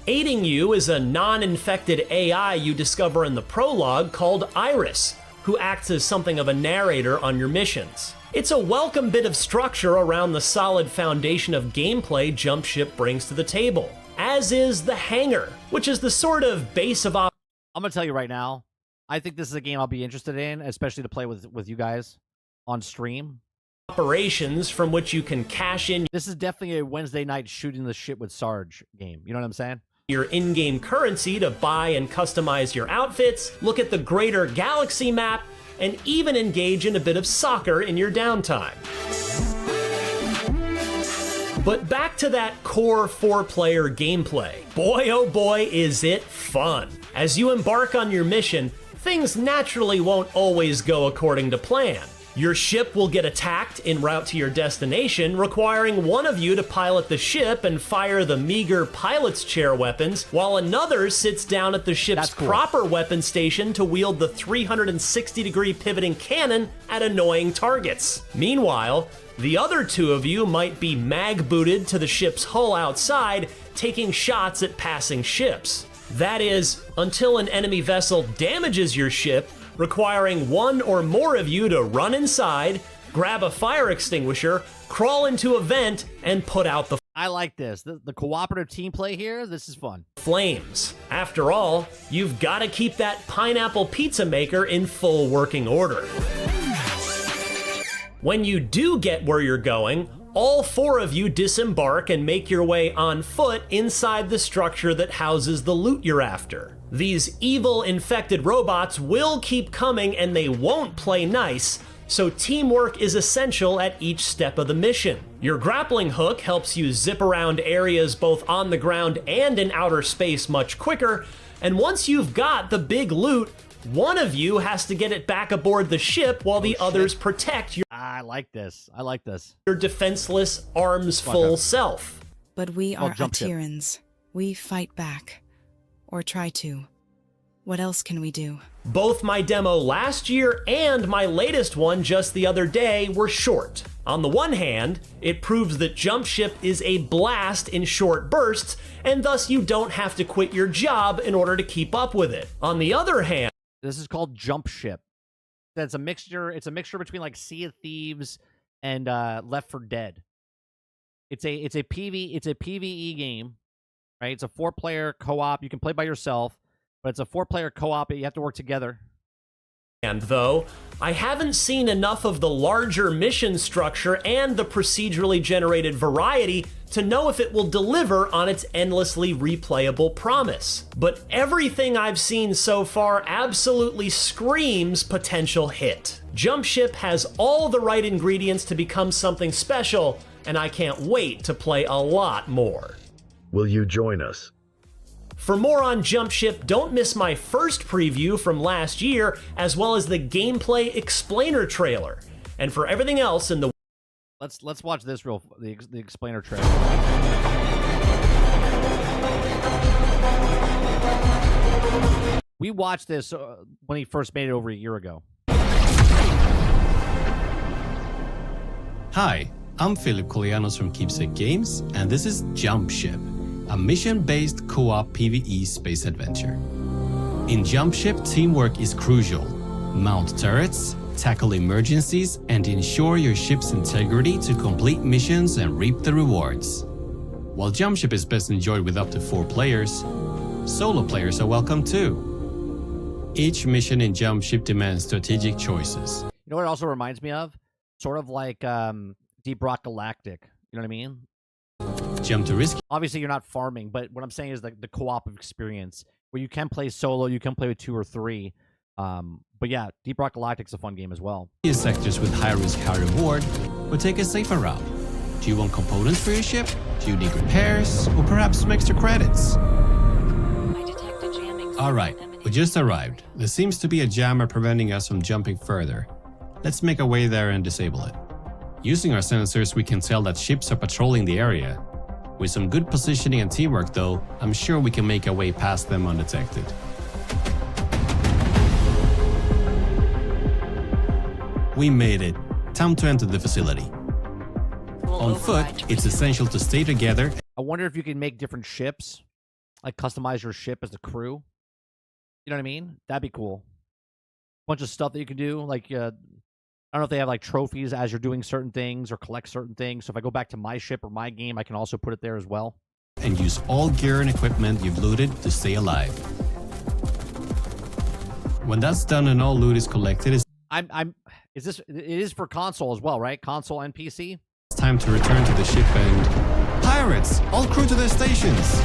Aiding you is a non-infected AI you discover in the prologue called Iris. who acts as something of a narrator on your missions. It's a welcome bit of structure around the solid foundation of gameplay Jump Ship brings to the table, as is the Hangar, which is the sort of base of
I'm gonna tell you right now, I think this is a game I'll be interested in, especially to play with you guys on stream.
operations from which you can cash in
This is definitely a Wednesday night shooting the shit with Sarge game. You know what I'm saying?
your in-game currency to buy and customize your outfits, look at the greater galaxy map, and even engage in a bit of soccer in your downtime. But back to that core 4-player gameplay. Boy, oh boy, is it fun. As you embark on your mission, things naturally won't always go according to plan. Your ship will get attacked en route to your destination, requiring one of you to pilot the ship and fire the meager pilot's chair weapons, while another sits down at the ship's
That's cool.
proper weapon station to wield the 360-degree pivoting cannon at annoying targets. Meanwhile, the other two of you might be mag-booted to the ship's hull outside, taking shots at passing ships. That is, until an enemy vessel damages your ship, requiring one or more of you to run inside, grab a fire extinguisher, crawl into a vent, and put out the
I like this. The cooperative team play here, this is fun.
flames. After all, you've got to keep that pineapple pizza maker in full working order. When you do get where you're going, all four of you disembark and make your way on foot inside the structure that houses the loot you're after. These evil infected robots will keep coming and they won't play nice, so teamwork is essential at each step of the mission. Your grappling hook helps you zip around areas both on the ground and in outer space much quicker, and once you've got the big loot, one of you has to get it back aboard the ship while the others protect
I like this. I like this.
your defenseless, arms-full self.
But we
Oh,
are
jump ship.
Atirans. We fight back. Or try to. What else can we do?
Both my demo last year and my latest one just the other day were short. On the one hand, it proves that Jump Ship is a blast in short bursts, and thus you don't have to quit your job in order to keep up with it. On the other hand,
This is called Jump Ship. That's a mixture. It's a mixture between like Sea of Thieves and Left 4 Dead. It's a PvE game, right? It's a 4-player co-op. You can play by yourself, but it's a 4-player co-op. You have to work together.
though, I haven't seen enough of the larger mission structure and the procedurally generated variety to know if it will deliver on its endlessly replayable promise. But everything I've seen so far absolutely screams potential hit. Jump Ship has all the right ingredients to become something special, and I can't wait to play a lot more.
Will you join us?
For more on Jump Ship, don't miss my first preview from last year, as well as the gameplay explainer trailer. And for everything else in the
Let's watch this the explainer trailer. We watched this when he first made it over a year ago.
Hi, I'm Philip Kolianos from Keepsake Games, and this is Jump Ship, a mission-based co-op PvE space adventure. In Jump Ship, teamwork is crucial. Mount turrets, tackle emergencies, and ensure your ship's integrity to complete missions and reap the rewards. While Jump Ship is best enjoyed with up to 4 players, solo players are welcome too. Each mission in Jump Ship demands strategic choices.
You know what it also reminds me of? Sort of like Deep Rock Galactic. You know what I mean?
Jump to risk
Obviously, you're not farming, but what I'm saying is the co-op experience where you can play solo, you can play with 2 or 3. But yeah, Deep Rock Galactic's a fun game as well.
sectors with high risk, high reward, or take a safer route. Do you want components for your ship? Do you need repairs? Or perhaps some extra credits? Alright, we just arrived. There seems to be a jammer preventing us from jumping further. Let's make our way there and disable it. Using our sensors, we can tell that ships are patrolling the area. With some good positioning and teamwork though, I'm sure we can make our way past them undetected. We made it. Time to enter the facility. On foot, it's essential to stay together.
I wonder if you can make different ships, like customize your ship as a crew. You know what I mean? That'd be cool. bunch of stuff that you can do. Like, I don't know if they have like trophies as you're doing certain things or collect certain things. So if I go back to my ship or my game, I can also put it there as well.
And use all gear and equipment you've looted to stay alive. When that's done and all loot is collected, it's
it is for console as well, right? Console and PC?
time to return to the ship and... Pirates! All crew to their stations!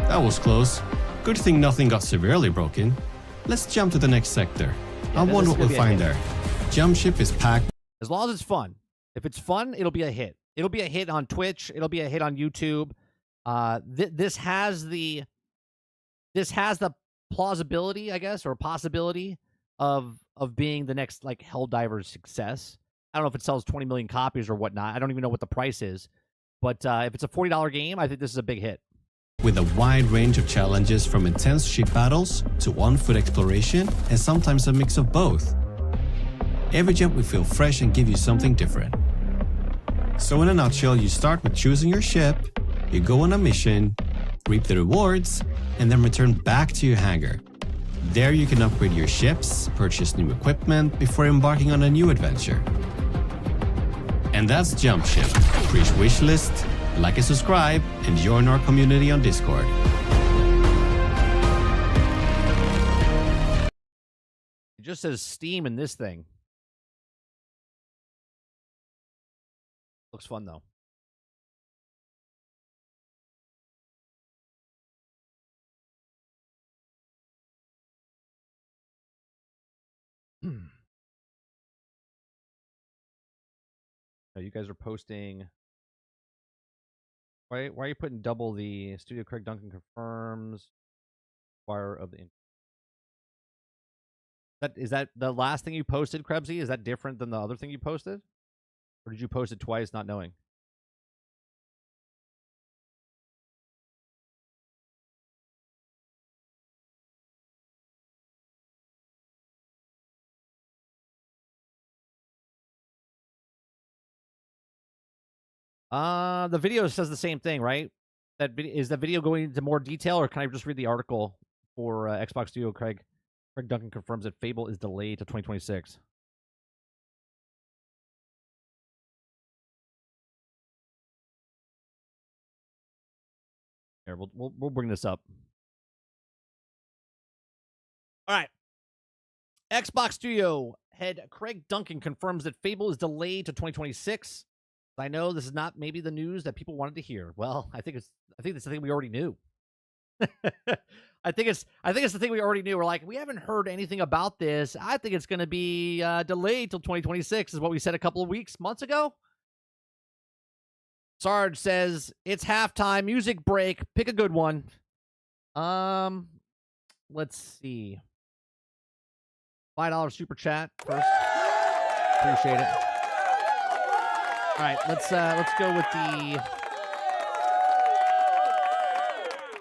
That was close. Good thing nothing got severely broken. Let's jump to the next sector. I wonder what we'll find there. Jump ship is packed.
As long as it's fun. If it's fun, it'll be a hit. It'll be a hit on Twitch. It'll be a hit on YouTube. This has the plausibility, I guess, or possibility of being the next like Helldivers success. I don't know if it sells 20 million copies or whatnot. I don't even know what the price is. But if it's a $40 game, I think this is a big hit.
With a wide range of challenges from intense ship battles to on-foot exploration and sometimes a mix of both. Every jump will feel fresh and give you something different. So in a nutshell, you start with choosing your ship, you go on a mission, reap the rewards, and then return back to your hangar. There you can upgrade your ships, purchase new equipment before embarking on a new adventure. And that's Jump Ship. Reach wishlist, like and subscribe, and join our community on Discord.
It just says Steam in this thing. Looks fun, though. Oh, you guys are posting... Why are you putting double the Studio Craig Duncan confirms fire of the... Is that the last thing you posted, Krebsy? Is that different than the other thing you posted? Or did you post it twice, not knowing? The video says the same thing, right? Is that video going into more detail, or can I just read the article for Xbox Studio Craig? Craig Duncan confirms that Fable is delayed to 2026. Here, we'll bring this up. All right. Xbox Studio head Craig Duncan confirms that Fable is delayed to 2026. I know this is not maybe the news that people wanted to hear. Well, I think it's the thing we already knew. I think it's the thing we already knew. We're like, we haven't heard anything about this. I think it's going to be delayed till 2026 is what we said a couple of months ago. Sarge says, it's halftime, music break, pick a good one. Let's see. $5 super chat first. Appreciate it. All right, let's go with the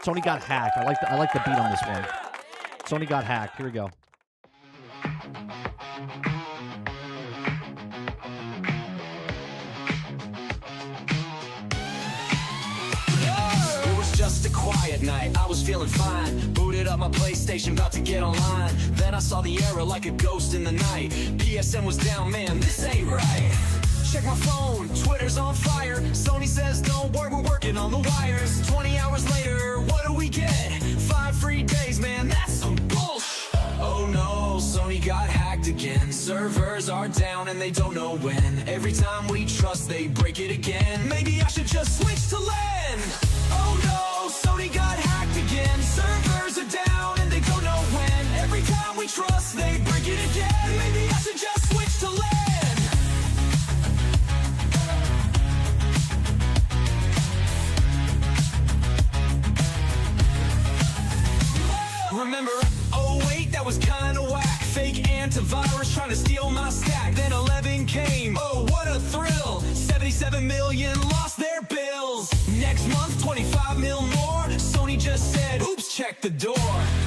Sony got hacked. I like the beat on this one. Sony got hacked. Here we go.
It was just a quiet night. I was feeling fine. Booted up my PlayStation, about to get online. Then I saw the error like a ghost in the night. PSN was down, man, this ain't right. Check my phone, Twitter's on fire. Sony says don't worry, we're working on the wires. 20 hours later, what do we get? 5 free days, man, that's some bullshit. Oh no, Sony got hacked again. Servers are down and they don't know when. Every time we trust, they break it again. Maybe I should just switch to LAN. Oh no, Sony got hacked again. Servers are down and they don't know when. Every time we trust, they break it again. Maybe I should just switch to LAN. Remember, oh wait, that was kinda whack. Fake antivirus trying to steal my stack. Then 11 came, oh what a thrill. 77 million lost their bills. Next month, 25 mil more. Sony just said, oops, check the door.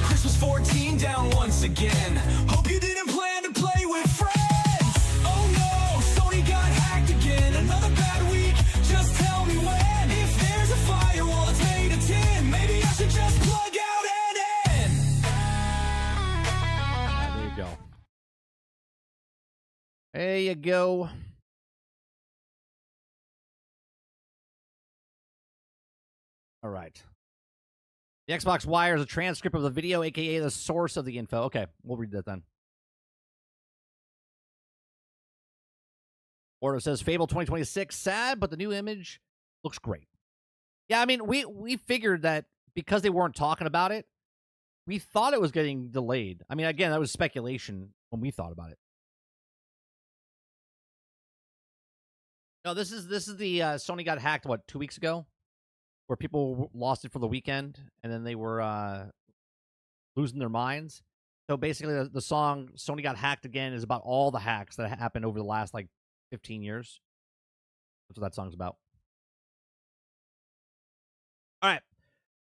Christmas 14 down once again. Hope you didn't plan to play with friends. Oh
There you go. All right. The Xbox Wire is a transcript of the video, aka the source of the info. Okay, we'll read that then. Order says Fable 2026 sad, but the new image looks great. Yeah, I mean, we figured that because they weren't talking about it, we thought it was getting delayed. I mean, again, that was speculation when we thought about it. No, this is the Sony got hacked, what, 2 weeks ago? Where people lost it for the weekend, and then they were losing their minds. So basically, the song Sony Got Hacked Again is about all the hacks that happened over the last, 15 years. That's what that song's about. All right.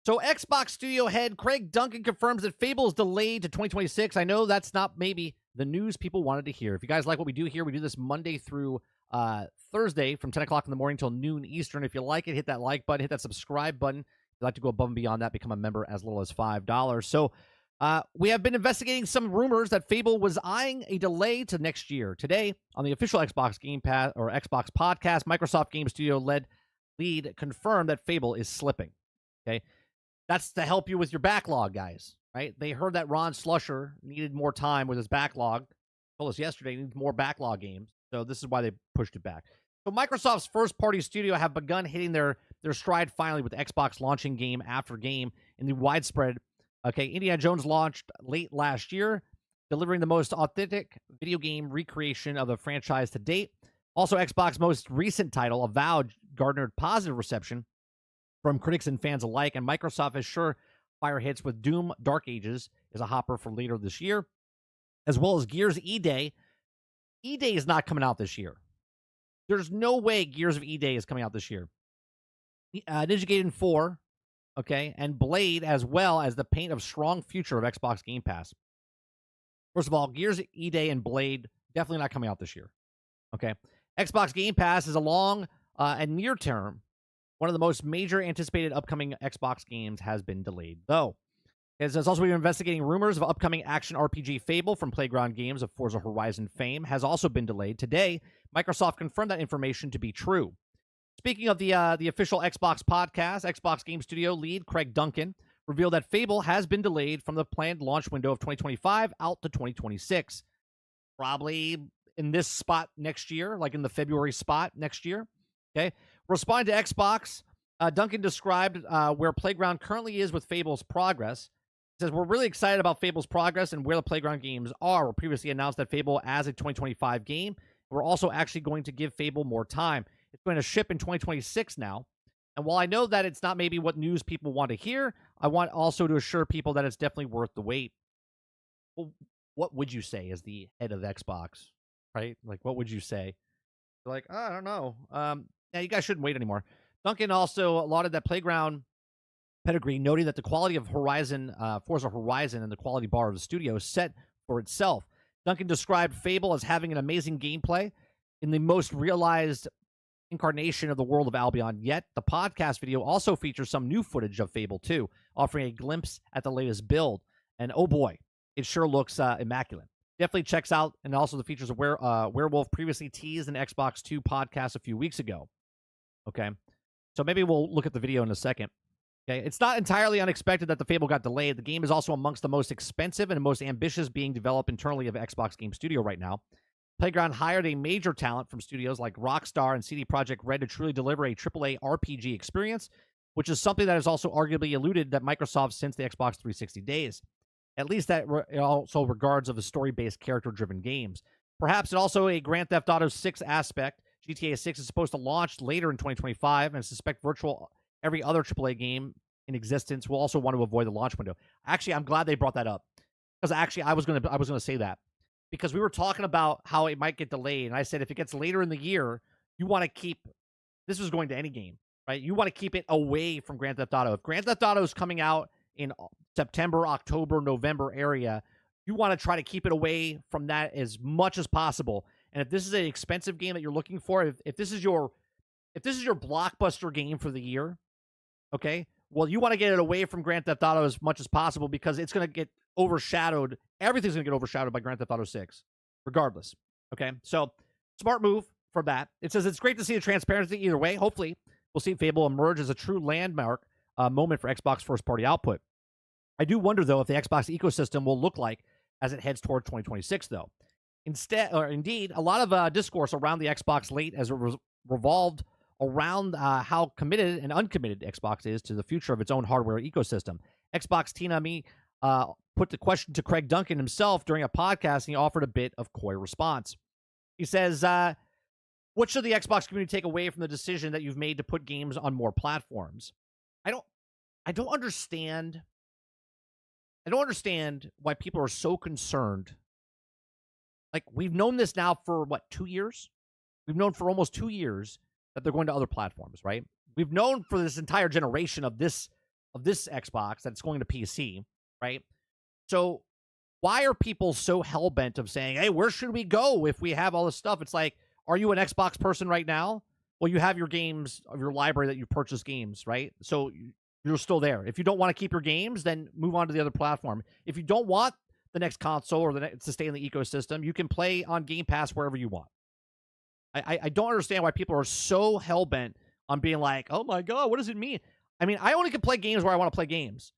So Xbox studio head Craig Duncan confirms that Fable is delayed to 2026. I know that's not maybe the news people wanted to hear. If you guys like what we do here, we do this Monday through Thursday from 10 o'clock in the morning till noon Eastern. If you like it, hit that like button, hit that subscribe button. If you'd like to go above and beyond that, become a member as little as $5. So we have been investigating some rumors that Fable was eyeing a delay to next year. Today, on the official Xbox Game Pass or Xbox podcast, Microsoft Game Studio lead confirmed that Fable is slipping. Okay, that's to help you with your backlog, guys. Right? They heard that Ron Slusher needed more time with his backlog. Told us yesterday he needs more backlog games. So this is why they pushed it back. So Microsoft's first-party studio have begun hitting their stride finally with Xbox launching game after game in the widespread. Okay, Indiana Jones launched late last year, delivering the most authentic video game recreation of the franchise to date. Also, Xbox's most recent title, Avowed, garnered positive reception from critics and fans alike, and Microsoft is sure fire hits with Doom Dark Ages is a hopper for later this year, as well as Gears E-Day. E-Day is not coming out this year. There's no way Gears of E-Day is coming out this year. Ninja Gaiden 4, okay, and Blade, as well as the paint of strong future of Xbox Game Pass. First of all, Gears E-Day and Blade definitely not coming out this year. Okay, Xbox Game Pass is a long and near term. One of the most major anticipated upcoming Xbox games has been delayed, though. It's also been investigating rumors of upcoming action RPG Fable from Playground Games of Forza Horizon fame has also been delayed. Today, Microsoft confirmed that information to be true. Speaking of the official Xbox podcast, Xbox Game Studio lead Craig Duncan revealed that Fable has been delayed from the planned launch window of 2025 out to 2026. Probably in this spot next year, like in the February spot next year. Okay. Responding to Xbox, Duncan described where Playground currently is with Fable's progress. He says, we're really excited about Fable's progress and where the Playground games are. We previously announced that Fable as a 2025 game. We're also actually going to give Fable more time. It's going to ship in 2026 now. And while I know that it's not maybe what news people want to hear, I want also to assure people that it's definitely worth the wait. Well, what would you say as the head of Xbox, right? Like, what would you say? You're like, I don't know. Yeah, you guys shouldn't wait anymore. Duncan also lauded that Playground pedigree, noting that the quality of Forza Horizon and the quality bar of the studio is set for itself. Duncan described Fable as having an amazing gameplay in the most realized incarnation of the world of Albion. Yet, the podcast video also features some new footage of Fable 2, offering a glimpse at the latest build. And oh boy, it sure looks immaculate. Definitely checks out, and also the features of Werewolf previously teased in Xbox 2 podcast a few weeks ago. Okay, so maybe we'll look at the video in a second. Okay, it's not entirely unexpected that the Fable got delayed. The game is also amongst the most expensive and most ambitious being developed internally of Xbox Game Studio right now. Playground hired a major talent from studios like Rockstar and CD Projekt Red to truly deliver a AAA RPG experience, which is something that has also arguably eluded that Microsoft since the Xbox 360 days. At least that also regards of the story-based, character-driven games. Perhaps it also a Grand Theft Auto 6 aspect. GTA 6 is supposed to launch later in 2025, and I suspect every other AAA game in existence will also want to avoid the launch window. Actually, I'm glad they brought that up, because actually I was gonna say that, because we were talking about how it might get delayed, and I said if it gets later in the year, you want to keep. This was going to any game, right? You want to keep it away from Grand Theft Auto. If Grand Theft Auto is coming out in September, October, November area, you want to try to keep it away from that as much as possible. And if this is an expensive game that you're looking for, if this is your blockbuster game for the year, okay, well, you want to get it away from Grand Theft Auto as much as possible, because it's going to get overshadowed. Everything's going to get overshadowed by Grand Theft Auto 6, regardless. Okay, so Smart move from that. It says it's great to see the transparency either way. Hopefully, we'll see Fable emerge as a true landmark moment for Xbox first-party output. I do wonder, though, if the Xbox ecosystem will look like as it heads toward 2026, though. Indeed, a lot of discourse around the Xbox late as it revolved around how committed and uncommitted Xbox is to the future of its own hardware ecosystem. Xbox Tina Me put the question to Craig Duncan himself during a podcast, and he offered a bit of coy response. He says, what should the Xbox community take away from the decision that you've made to put games on more platforms? I don't understand why people are so concerned. Like, we've known this now for, 2 years? We've known for almost 2 years that they're going to other platforms, right? We've known for this entire generation of this Xbox that it's going to PC, right? So why are people so hell-bent of saying, hey, where should we go if we have all this stuff? It's like, are you an Xbox person right now? Well, you have your games of your library that you purchased games, right? So you're still there. If you don't want to keep your games, then move on to the other platform. If you don't want the next console or to stay in the ecosystem, you can play on Game Pass wherever you want. I don't understand why people are so hell-bent on being like, oh my God, what does it mean? I mean, I only can play games where I want to play games.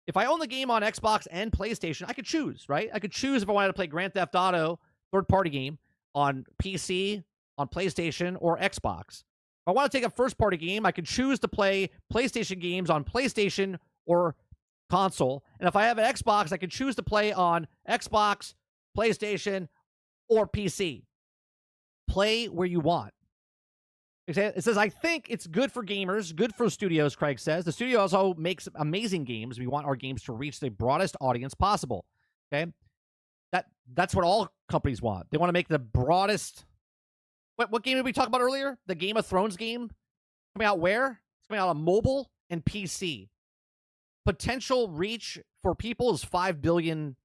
If I own the game on Xbox and PlayStation, I could choose, right? I could choose if I wanted to play Grand Theft Auto, third-party game, on PC, on PlayStation, or Xbox. If I want to take a first-party game, I could choose to play PlayStation games on PlayStation or console. And if I have an Xbox, I could choose to play on Xbox, PlayStation, or PC. Play where you want. It says, I think it's good for gamers, good for studios, Craig says. The studio also makes amazing games. We want our games to reach the broadest audience possible. Okay? That's what all companies want. They want to make the broadest... What game did we talk about earlier? The Game of Thrones game? Coming out where? It's coming out on mobile and PC. Potential reach for people is 5 billion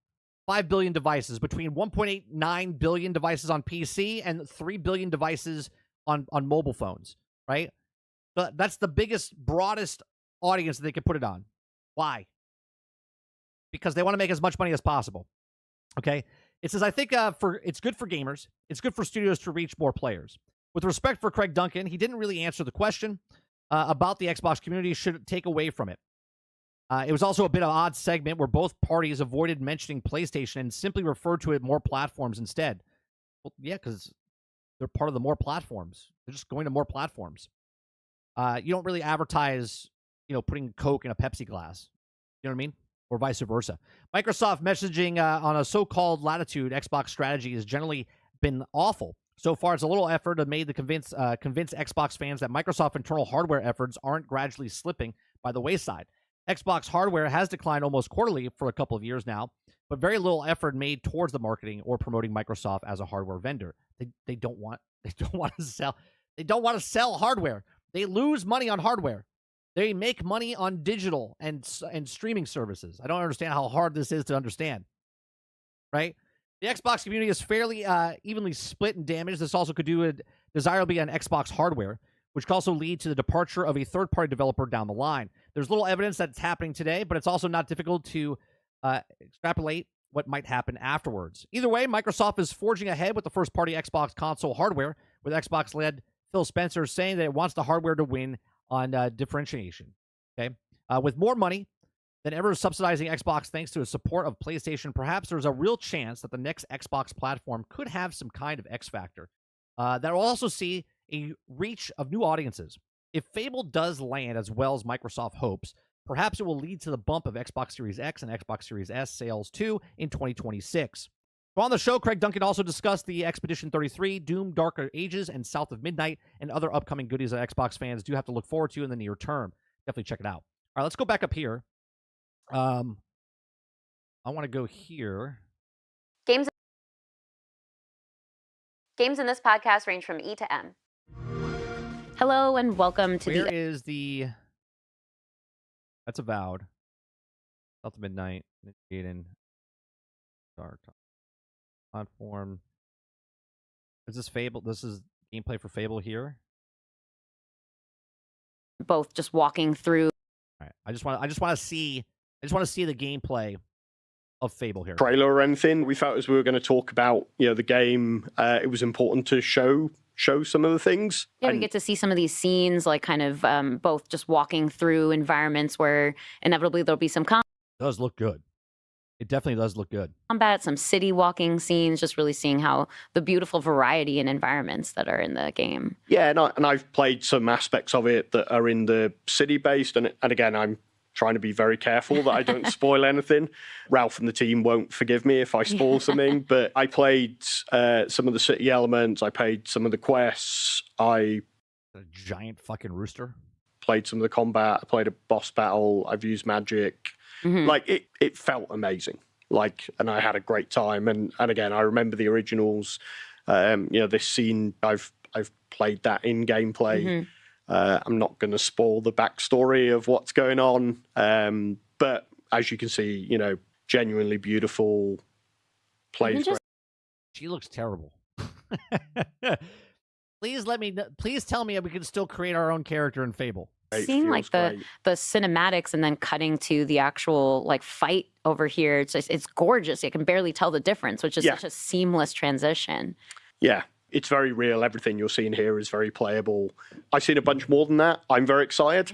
devices, between 1.89 billion devices on PC and 3 billion devices on mobile phones, right? But that's the biggest, broadest audience that they can put it on. Why? Because they want to make as much money as possible. Okay? It says, I think it's good for gamers. It's good for studios to reach more players. With respect for Craig Duncan, he didn't really answer the question about the Xbox community should take away from it. It was also a bit of an odd segment where both parties avoided mentioning PlayStation and simply referred to it more platforms instead. Well, yeah, because they're part of the more platforms. They're just going to more platforms. You don't really advertise, putting Coke in a Pepsi glass. You know what I mean? Or vice versa. Microsoft messaging on a so-called latitude Xbox strategy has generally been awful. So far, it's a little effort to convince Xbox fans that Microsoft internal hardware efforts aren't gradually slipping by the wayside. Xbox hardware has declined almost quarterly for a couple of years now, but very little effort made towards the marketing or promoting Microsoft as a hardware vendor. They don't want to sell hardware. They lose money on hardware. They make money on digital and streaming services. I don't understand how hard this is to understand, right? The Xbox community is fairly evenly split in damage. This also could do desirably on Xbox hardware, which could also lead to the departure of a third-party developer down the line. There's little evidence that it's happening today, but it's also not difficult to extrapolate what might happen afterwards. Either way, Microsoft is forging ahead with the first-party Xbox console hardware, with Xbox-led Phil Spencer saying that it wants the hardware to win on differentiation. Okay, with more money than ever subsidizing Xbox thanks to the support of PlayStation, perhaps there's a real chance that the next Xbox platform could have some kind of X factor that will also see a reach of new audiences. If Fable does land as well as Microsoft hopes, perhaps it will lead to the bump of Xbox Series X and Xbox Series S sales too in 2026. So on the show, Craig Duncan also discussed the Expedition 33, Doom, Darker Ages, and South of Midnight, and other upcoming goodies that Xbox fans do have to look forward to in the near term. Definitely check it out. All right, let's go back up here. I want to go here.
Games in this podcast range from E to M. Hello and welcome to
Where is the... That's Avowed. South of Midnight. Gaiden. Dark. Platform. Is this Fable? This is gameplay for Fable here.
both just walking through.
All right. I just want to see the gameplay of Fable here.
Trailer or anything. We felt as we were going to talk about, the game, it was important to show some of the things.
Yeah, we get to see some of these scenes, like kind of both just walking through environments where inevitably there'll be some
It does look good. It definitely does look good.
combat, some city walking scenes, just really seeing how the beautiful variety in environments that are in the game.
Yeah, and I've played some aspects of it that are in the city-based, and again, I'm trying to be very careful that I don't spoil anything. Ralph and the team won't forgive me if I spoil something, but I played some of the city elements, I played some of the quests, I
A giant fucking rooster.
played some of the combat, I played a boss battle, I've used magic. Like, it felt amazing. Like, and I had a great time, and again, I remember the originals. This scene, I've played that in gameplay. I'm not going to spoil the backstory of what's going on, but as you can see, genuinely beautiful. Plays great.
She looks terrible. Please tell me we can still create our own character in Fable.
Seeing like the cinematics and then cutting to the actual like fight over here, it's gorgeous. You can barely tell the difference, which is such a seamless transition.
Yeah, it's very real. Everything you're seeing here is very playable. I've seen a bunch more than that. I'm very excited.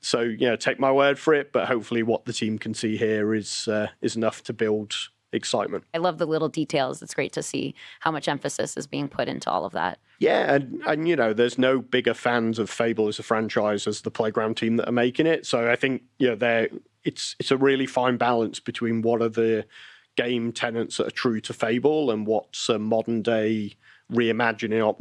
So take my word for it. But hopefully, what the team can see here is enough to build excitement.
I love the little details. It's great to see how much emphasis is being put into all of that.
Yeah, and there's no bigger fans of Fable as a franchise as the Playground team that are making it. So I think it's a really fine balance between what are the game tenets that are true to Fable and what's a modern day reimagining of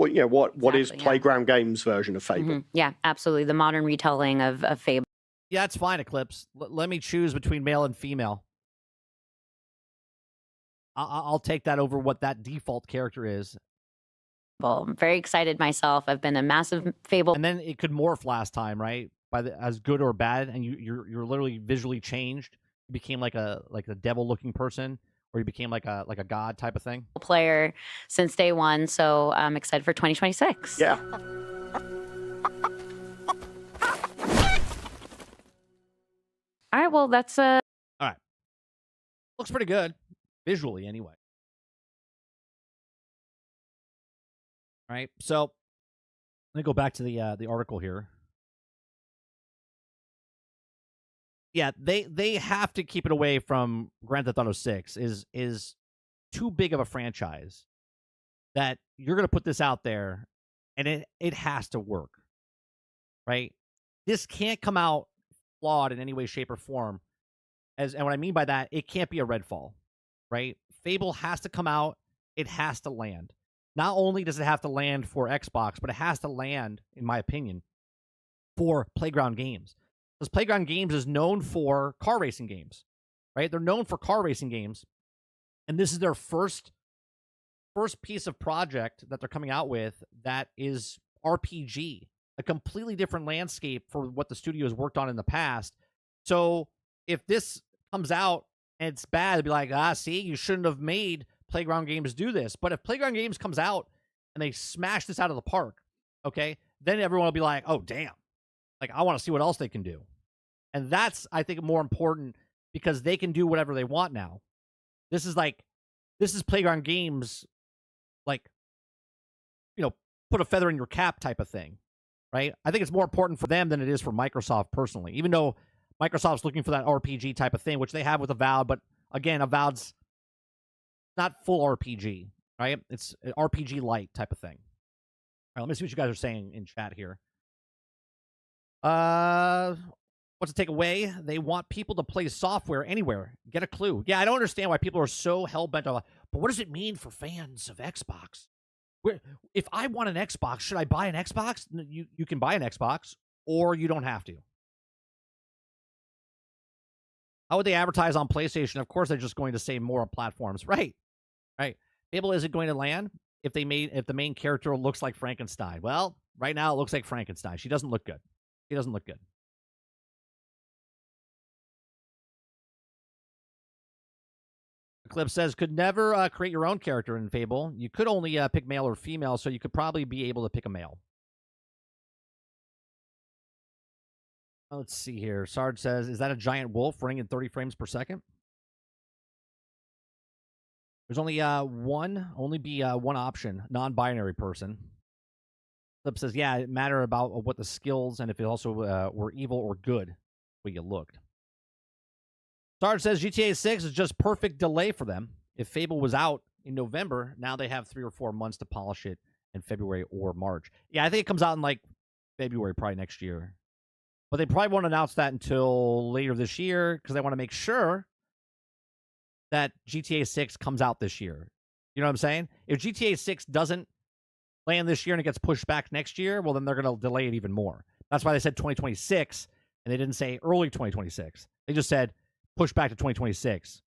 what is Playground Games' version of Fable.
Yeah, absolutely. The modern retelling of Fable.
Yeah, it's fine, Eclipse. Let me choose between male and female. I'll take that over what that default character is.
Well, I'm very excited myself. I've been a massive Fable.
And then it could morph last time, right? As good or bad, and you're literally visually changed. You became like a devil looking person, or you became like a god type of thing.
Player since day one, so I'm excited for 2026.
Yeah.
All right, well that's
All right. Looks pretty good. Visually, anyway. All right, so let me go back to the article here. Yeah, they have to keep it away from Grand Theft Auto 6. Is too big of a franchise that you're going to put this out there, and it has to work, right? This can't come out flawed in any way, shape, or form. And what I mean by that, it can't be a Redfall. Right? Fable has to come out. It has to land. Not only does it have to land for Xbox, but it has to land, in my opinion, for Playground Games. Because Playground Games is known for car racing games, right? They're known for car racing games. And this is their first piece of project that they're coming out with that is RPG, a completely different landscape for what the studio has worked on in the past. So if this comes out, and it's bad to be like, see, you shouldn't have made Playground Games do this. But if Playground Games comes out and they smash this out of the park, okay, then everyone will be like, oh, damn. Like, I want to see what else they can do. And that's, I think, more important because they can do whatever they want now. This is Playground Games, like, put a feather in your cap type of thing, right? I think it's more important for them than it is for Microsoft personally, even though Microsoft's looking for that RPG type of thing, which they have with Avowed, but again, Avowed's not full RPG, right? It's an RPG light type of thing. All right, let me see what you guys are saying in chat here. What's the takeaway? They want people to play software anywhere. Get a clue. Yeah, I don't understand why people are so hell-bent on, but what does it mean for fans of Xbox? If I want an Xbox, should I buy an Xbox? You can buy an Xbox, or you don't have to. How would they advertise on PlayStation? Of course, they're just going to say more platforms. Right. Fable isn't going to land if the main character looks like Frankenstein. Well, right now it looks like Frankenstein. She doesn't look good. Eclipse says, could never create your own character in Fable. You could only pick male or female, so you could probably be able to pick a male. Let's see here. Sarge says, is that a giant wolf running in 30 frames per second? There's only one option, non-binary person. Flip says, yeah, it mattered about what the skills and if it also were evil or good, where you looked. Sarge says GTA 6 is just perfect delay for them. If Fable was out in November, now they have 3 or 4 months to polish it in February or March. Yeah, I think it comes out in like February, probably next year. But they probably won't announce that until later this year because they want to make sure that GTA 6 comes out this year. You know what I'm saying? If GTA 6 doesn't land this year and it gets pushed back next year, well, then they're going to delay it even more. That's why they said 2026, and they didn't say early 2026. They just said push back to 2026.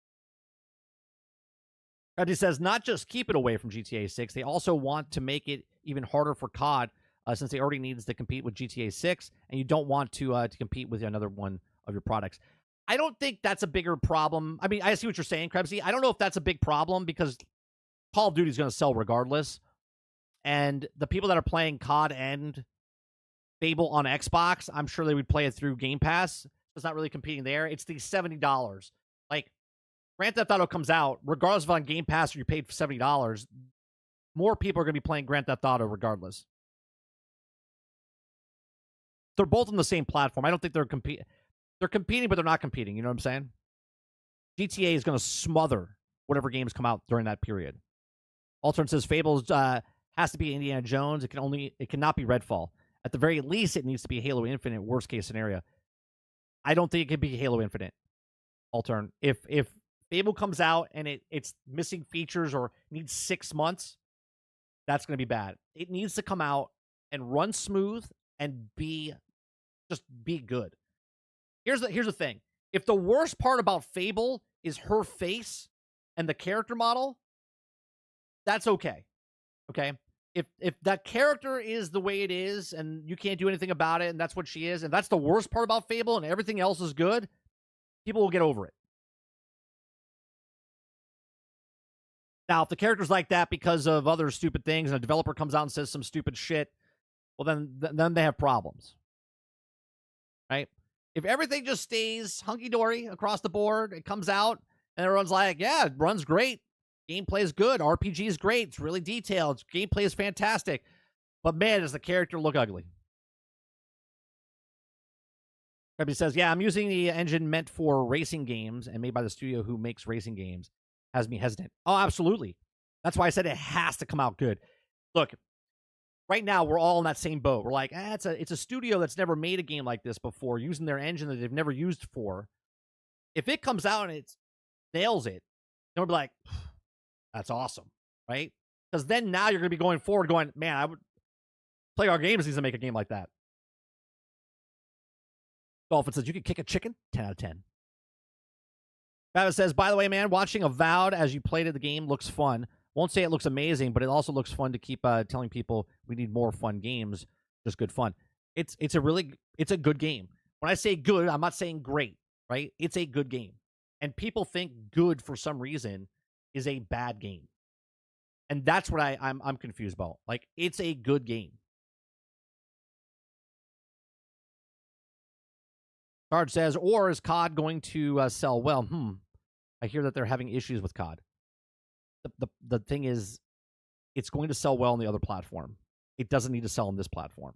He says, not just keep it away from GTA 6, they also want to make it even harder for COD since they already needs to compete with GTA 6, and you don't want to compete with another one of your products. I don't think that's a bigger problem. I mean, I see what you're saying, Krebsy. I don't know if that's a big problem because Call of Duty is going to sell regardless. And the people that are playing COD and Fable on Xbox, I'm sure they would play it through Game Pass. It's not really competing there. It's the $70. Like, Grand Theft Auto comes out, regardless of on Game Pass or you paid for $70, more people are going to be playing Grand Theft Auto regardless. They're both on the same platform. I don't think they're competing. They're competing, but they're not competing. You know what I'm saying? GTA is going to smother whatever games come out during that period. Altern says Fable has to be Indiana Jones. It cannot be Redfall. At the very least, it needs to be Halo Infinite. Worst case scenario. I don't think it could be Halo Infinite. Altern. If Fable comes out and it's missing features or needs 6 months, that's going to be bad. It needs to come out and run smooth and just be good. Here's the thing. If the worst part about Fable is her face and the character model, that's okay. Okay? If that character is the way it is and you can't do anything about it and that's what she is, and that's the worst part about Fable and everything else is good, people will get over it. Now, if the character's like that because of other stupid things and a developer comes out and says some stupid shit, well, then they have problems. Right? If everything just stays hunky-dory across the board, it comes out, and everyone's like, yeah, it runs great. Gameplay is good. RPG is great. It's really detailed. Gameplay is fantastic. But, man, does the character look ugly. Kirby says, yeah, I'm using the engine meant for racing games and made by the studio who makes racing games. Has me hesitant. Oh, absolutely. That's why I said it has to come out good. Look, right now we're all in that same boat. We're like, it's a studio that's never made a game like this before, using their engine that they've never used before. If it comes out and it nails it, then we'll be like, that's awesome, right? Because then now you're going to be going forward going, man, I would play our games needs to make a game like that. Dolphin says, you could kick a chicken? 10 out of 10. Travis says, by the way, man, watching Avowed as you played the game looks fun. Won't say it looks amazing, but it also looks fun to keep telling people we need more fun games. Just good fun. It's a good game. When I say good, I'm not saying great, right? It's a good game. And people think good for some reason is a bad game. And that's what I'm confused about. Like, it's a good game. Sarge says, or is COD going to sell well? I hear that they're having issues with COD. The thing is, it's going to sell well on the other platform. It doesn't need to sell on this platform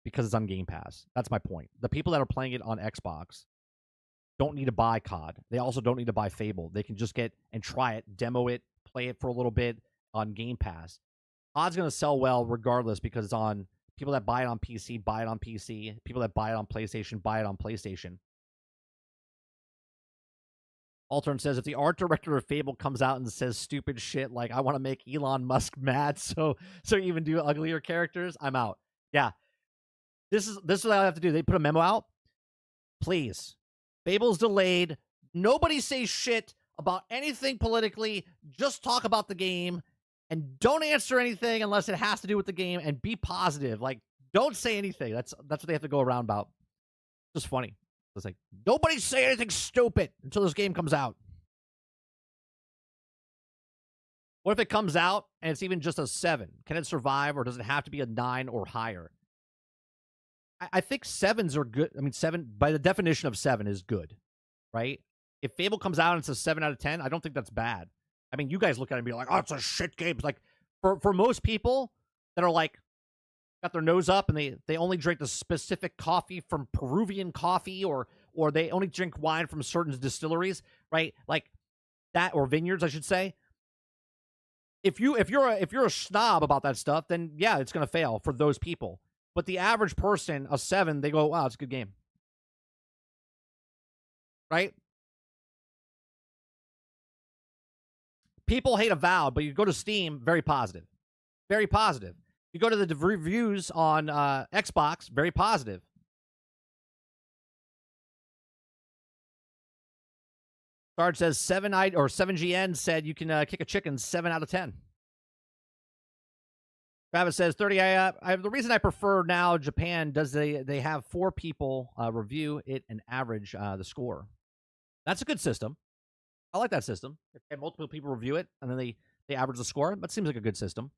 because it's on Game Pass. That's my point. The people that are playing it on Xbox don't need to buy COD. They also don't need to buy Fable. They can just get and try it, demo it, play it for a little bit on Game Pass. COD's going to sell well regardless because it's on people that buy it on PC, buy it on PC. People that buy it on PlayStation, buy it on PlayStation. Altern says, if the art director of Fable comes out and says stupid shit like, I want to make Elon Musk mad so even do uglier characters, I'm out. Yeah. This is what I have to do. They put a memo out. Please. Fable's delayed. Nobody say shit about anything politically. Just talk about the game and don't answer anything unless it has to do with the game and be positive. Like, don't say anything. That's what they have to go around about. Just funny. It's like, nobody say anything stupid until this game comes out. What if it comes out and it's even just a 7? Can it survive, or does it have to be a 9 or higher? I think 7s are good. I mean, 7, by the definition of 7, is good, right? If Fable comes out and it's a 7 out of 10, I don't think that's bad. I mean, you guys look at it and be like, oh, it's a shit game. It's like, for most people that are like, got their nose up and they only drink the specific coffee from Peruvian coffee or they only drink wine from certain distilleries, right? Like that, or vineyards, I should say. If you're a snob about that stuff, then yeah, it's gonna fail for those people. But the average person, a 7, they go, wow, it's a good game. Right? People hate Avowed, but you go to Steam, very positive. Very positive. You go to the reviews on Xbox, very positive. Sarge says 7GN said you can kick a chicken 7 out of 10. Travis says 30. The reason I prefer now Japan does they have 4 people review it and average the score. That's a good system. I like that system. If they have multiple people review it and then they average the score, that seems like a good system.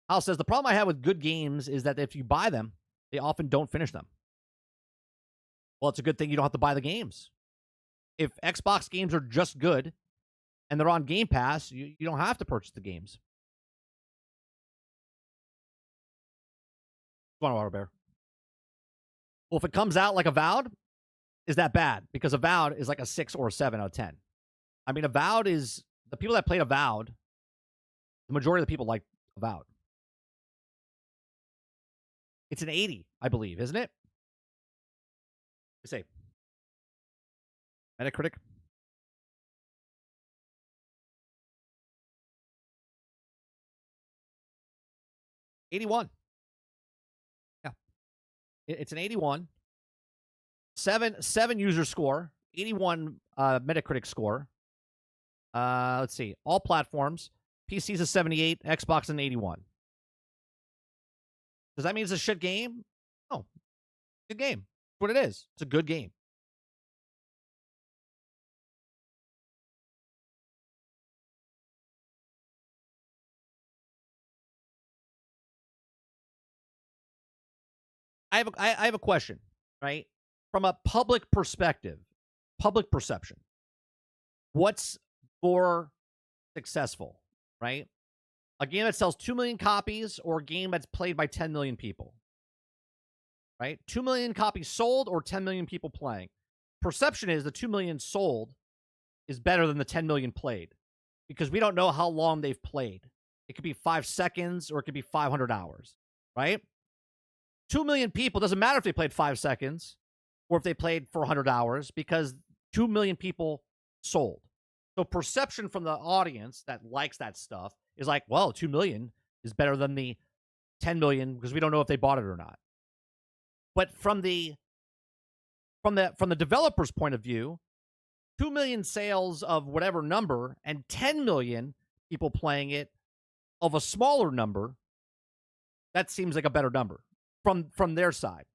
Hal says, the problem I have with good games is that if you buy them, they often don't finish them. Well, it's a good thing you don't have to buy the games. If Xbox games are just good and they're on Game Pass, you don't have to purchase the games. What's going on, Water Bear? Well, if it comes out like Avowed, is that bad? Because Avowed is like a 6 or a 7 out of 10. I mean, Avowed is... The people that played Avowed, the majority of the people like Avowed. It's an 80, I believe, isn't it? Let's say. Metacritic. $81. Yeah. It's an 81. 7 user score. 81 Metacritic score. Let's see. All platforms. PC's a 78. Xbox an 81. Does that mean it's a shit game? No. Good game. That's what it is. It's a good game. I have a question, right? From a public perspective, public perception, what's more successful, right? A game that sells 2 million copies or a game that's played by 10 million people, right? 2 million copies sold or 10 million people playing. Perception is the 2 million sold is better than the 10 million played because we don't know how long they've played. It could be 5 seconds or it could be 500 hours, right? 2 million people, doesn't matter if they played 5 seconds or if they played for 100 hours because 2 million people sold. So perception from the audience that likes that stuff is like, well, 2 million is better than the 10 million because we don't know if they bought it or not. But from the developer's point of view, 2 million sales of whatever number and 10 million people playing it of a smaller number, that seems like a better number from their side.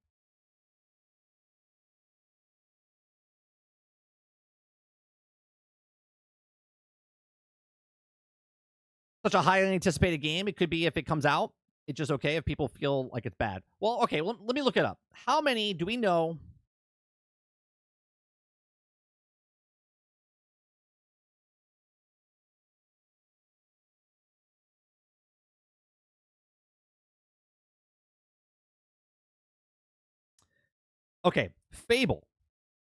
Such a highly anticipated game. It could be if it comes out, it's just okay if people feel like it's bad. Well, okay, let me look it up. How many do we know? Okay, Fable,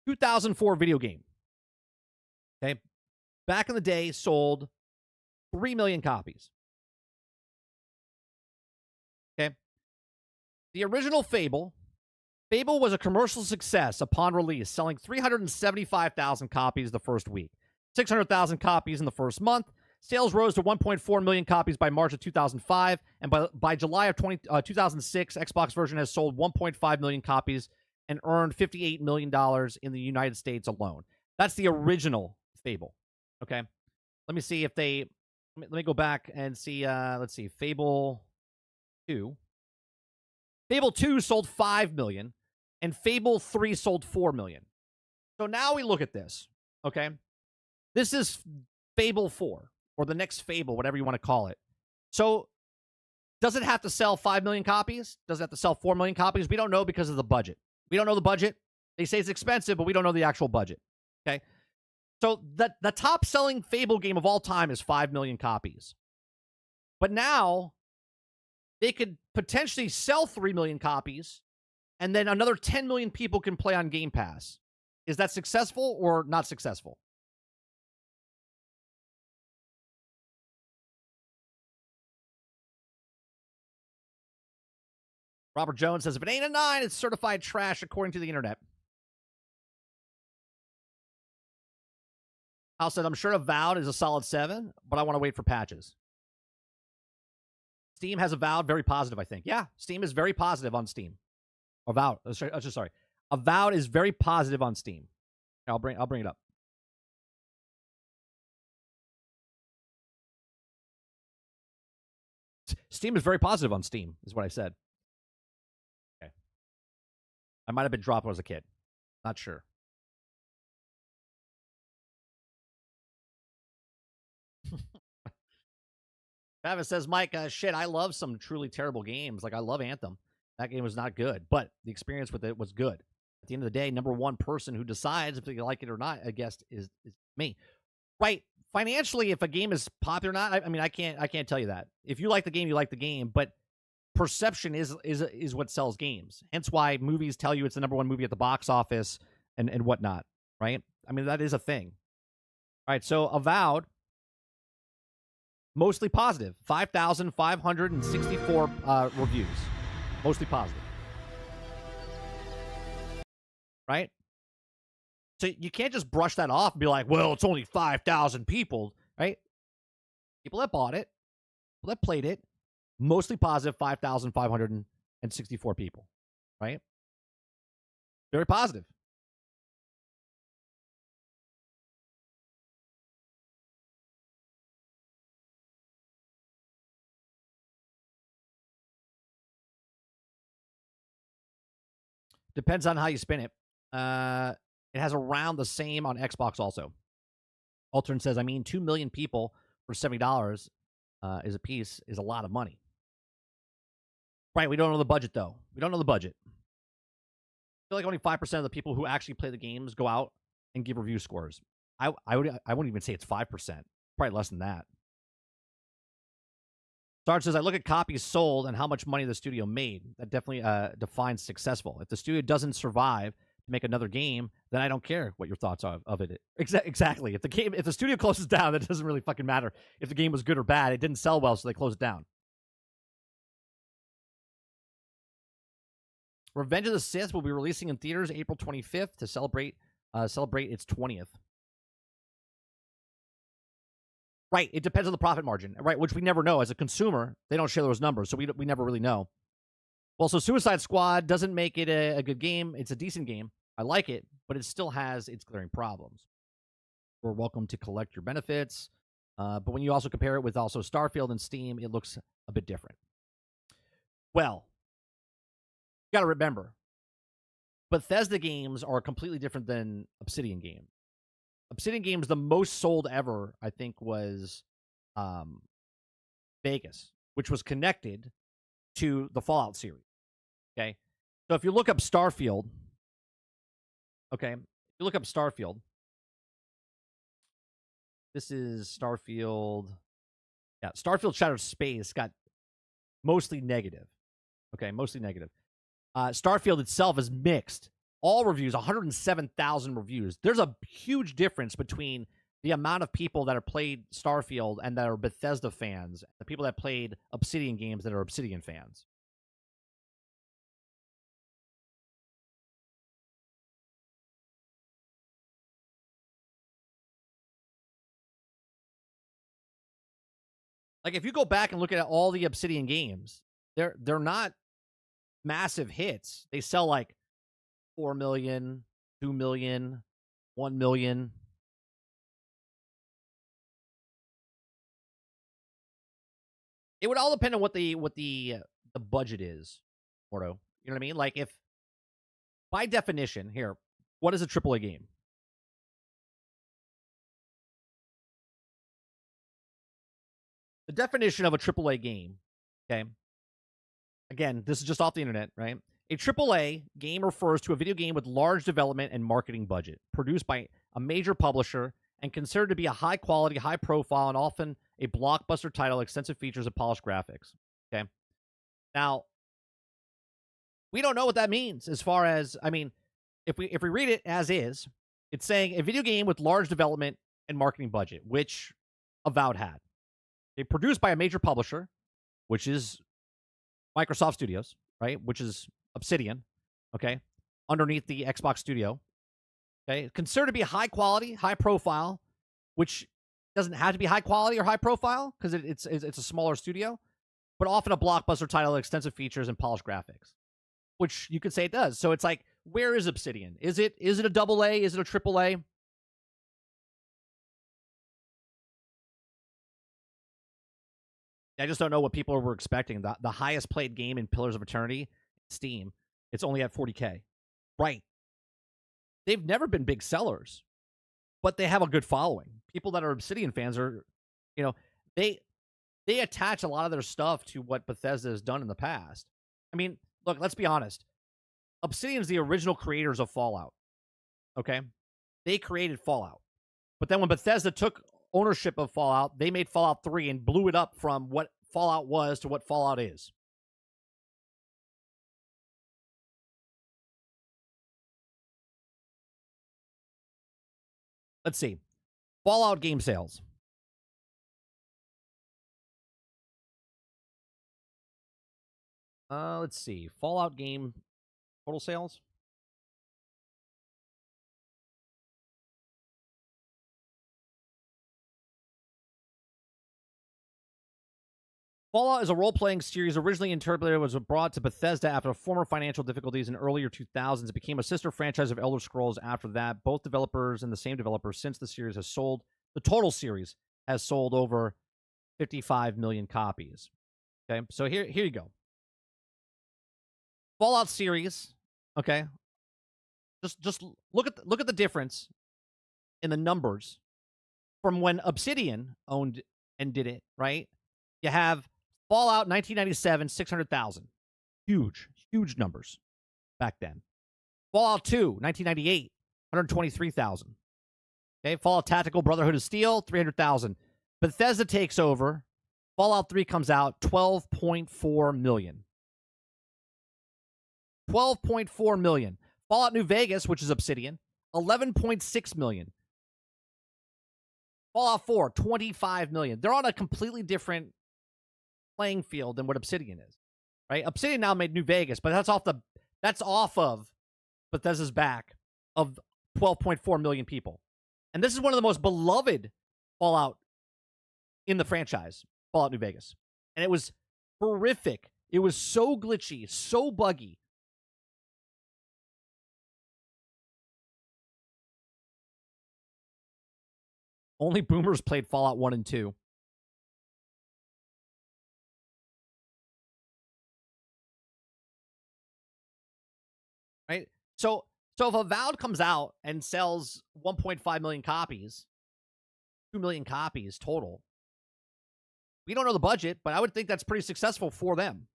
2004 video game. Okay, back in the day, sold 3 million copies. Okay. The original Fable was a commercial success upon release, selling 375,000 copies the first week, 600,000 copies in the first month. Sales rose to 1.4 million copies by March of 2005, and by July of 2006, Xbox version has sold 1.5 million copies and earned $58 million in the United States alone. That's the original Fable. Okay. Let me see if they... Let me go back and see. Let's see. Fable 2. Fable 2 sold 5 million, and Fable 3 sold 4 million. So now we look at this. Okay. This is Fable 4, or the next Fable, whatever you want to call it. So does it have to sell 5 million copies? Does it have to sell 4 million copies? We don't know because of the budget. We don't know the budget. They say it's expensive, but we don't know the actual budget. Okay. So the top selling Fable game of all time is 5 million copies. But now they could potentially sell 3 million copies, and then another 10 million people can play on Game Pass. Is that successful or not successful? Robert Jones says, if it ain't a 9, it's certified trash according to the internet. Al said, I'm sure Avowed is a solid 7, but I want to wait for patches. Steam has Avowed very positive, I think. Yeah, Steam is very positive on Steam. Avowed. Sorry. Avowed is very positive on Steam. I'll bring it up. Steam is very positive on Steam, is what I said. Okay. I might have been dropped when I was a kid. Not sure. Travis says, Mike, shit, I love some truly terrible games. Like, I love Anthem. That game was not good, but the experience with it was good. At the end of the day, number one person who decides if they like it or not, I guess, is me. Right? Financially, if a game is popular or not, I mean, I can't tell you that. If you like the game, you like the game, but perception is what sells games. Hence why movies tell you it's the number one movie at the box office and whatnot, right? I mean, that is a thing. All right, so Avowed, mostly positive. 5,564 reviews. Mostly positive. Right? So you can't just brush that off and be like, well, it's only 5,000 people, right? People that bought it, people that played it, mostly positive, 5,564 people, right? Very positive. Depends on how you spin it. It has around the same on Xbox also. Altern says, I mean, 2 million people for $70 is a piece is a lot of money. Right, we don't know the budget, though. We don't know the budget. I feel like only 5% of the people who actually play the games go out and give review scores. I wouldn't even say it's 5%. Probably less than that. Sarge says, I look at copies sold and how much money the studio made. That definitely defines successful. If the studio doesn't survive to make another game, then I don't care what your thoughts are of it. Exactly. If the studio closes down, that doesn't really fucking matter if the game was good or bad. It didn't sell well, so they closed it down. Revenge of the Sith will be releasing in theaters April 25th to celebrate its 20th. Right, it depends on the profit margin, right? Which we never know. As a consumer, they don't share those numbers, so we never really know. Well, so Suicide Squad doesn't make it a good game. It's a decent game. I like it, but it still has its glaring problems. We're welcome to collect your benefits, but when you also compare it with also Starfield and Steam, it looks a bit different. Well, you got to remember, Bethesda games are completely different than Obsidian games. Obsidian Games, the most sold ever, I think, was Vegas, which was connected to the Fallout series. Okay? So if you look up Starfield, this is Starfield. Yeah, Starfield Shattered Space got mostly negative. Okay, mostly negative. Starfield itself is mixed. All reviews, 107,000 reviews. There's a huge difference between the amount of people that have played Starfield and that are Bethesda fans, the people that played Obsidian games that are Obsidian fans. Like, if you go back and look at all the Obsidian games, they're not massive hits. They sell like 4 million, 2 million, 1 million. It would all depend on what the budget is, Mordo. You know what I mean? Like, if by definition, here, what is a AAA game? The definition of a AAA game, okay? Again, this is just off the internet, right? A AAA game refers to a video game with large development and marketing budget, produced by a major publisher and considered to be a high-quality, high-profile, and often a blockbuster title, extensive features, and polished graphics. Okay? Now, we don't know what that means as far as, I mean, if we read it as is, it's saying a video game with large development and marketing budget, which Avowed had. They produced by a major publisher, which is Microsoft Studios, right? Which is Obsidian, okay? Underneath the Xbox Studio. Okay? Considered to be high quality, high profile, which doesn't have to be high quality or high profile because it's a smaller studio, but often a blockbuster title, extensive features, and polished graphics, which you could say it does. So it's like, where is Obsidian? Is it a double A? Is it a triple A? I just don't know what people were expecting. The highest played game in Pillars of Eternity, Steam, it's only at 40K. Right. They've never been big sellers, but they have a good following. People that are Obsidian fans are, they attach a lot of their stuff to what Bethesda has done in the past. I mean, look, let's be honest. Obsidian's the original creators of Fallout. Okay? They created Fallout. But then when Bethesda took ownership of Fallout, they made Fallout 3 and blew it up from what Fallout was to what Fallout is. Let's see. Fallout game sales. Let's see. Fallout game total sales. Fallout is a role-playing series originally interpreted was brought to Bethesda after former financial difficulties in earlier 2000s. It became a sister franchise of Elder Scrolls after that. Both developers and the same developers since the series has sold. The total series has sold over 55 million copies. Okay, so here you go. Fallout series, okay? Just look at the difference in the numbers from when Obsidian owned and did it, right? You have Fallout 1997, 600,000. Huge numbers back then. Fallout 2, 1998, 123,000. Okay, Fallout Tactical Brotherhood of Steel, 300,000. Bethesda takes over. Fallout 3 comes out, 12.4 million. 12.4 million. Fallout New Vegas, which is Obsidian, 11.6 million. Fallout 4, 25 million. They're on a completely different playing field than what Obsidian is, right? Obsidian now made New Vegas, but that's off of Bethesda's back of 12.4 million people. And this is one of the most beloved Fallout in the franchise, Fallout New Vegas. And it was horrific. It was so glitchy, so buggy. Only boomers played Fallout 1 and 2. Right? So if Avowed comes out and sells 1.5 million copies, 2 million copies total, we don't know the budget, but I would think that's pretty successful for them.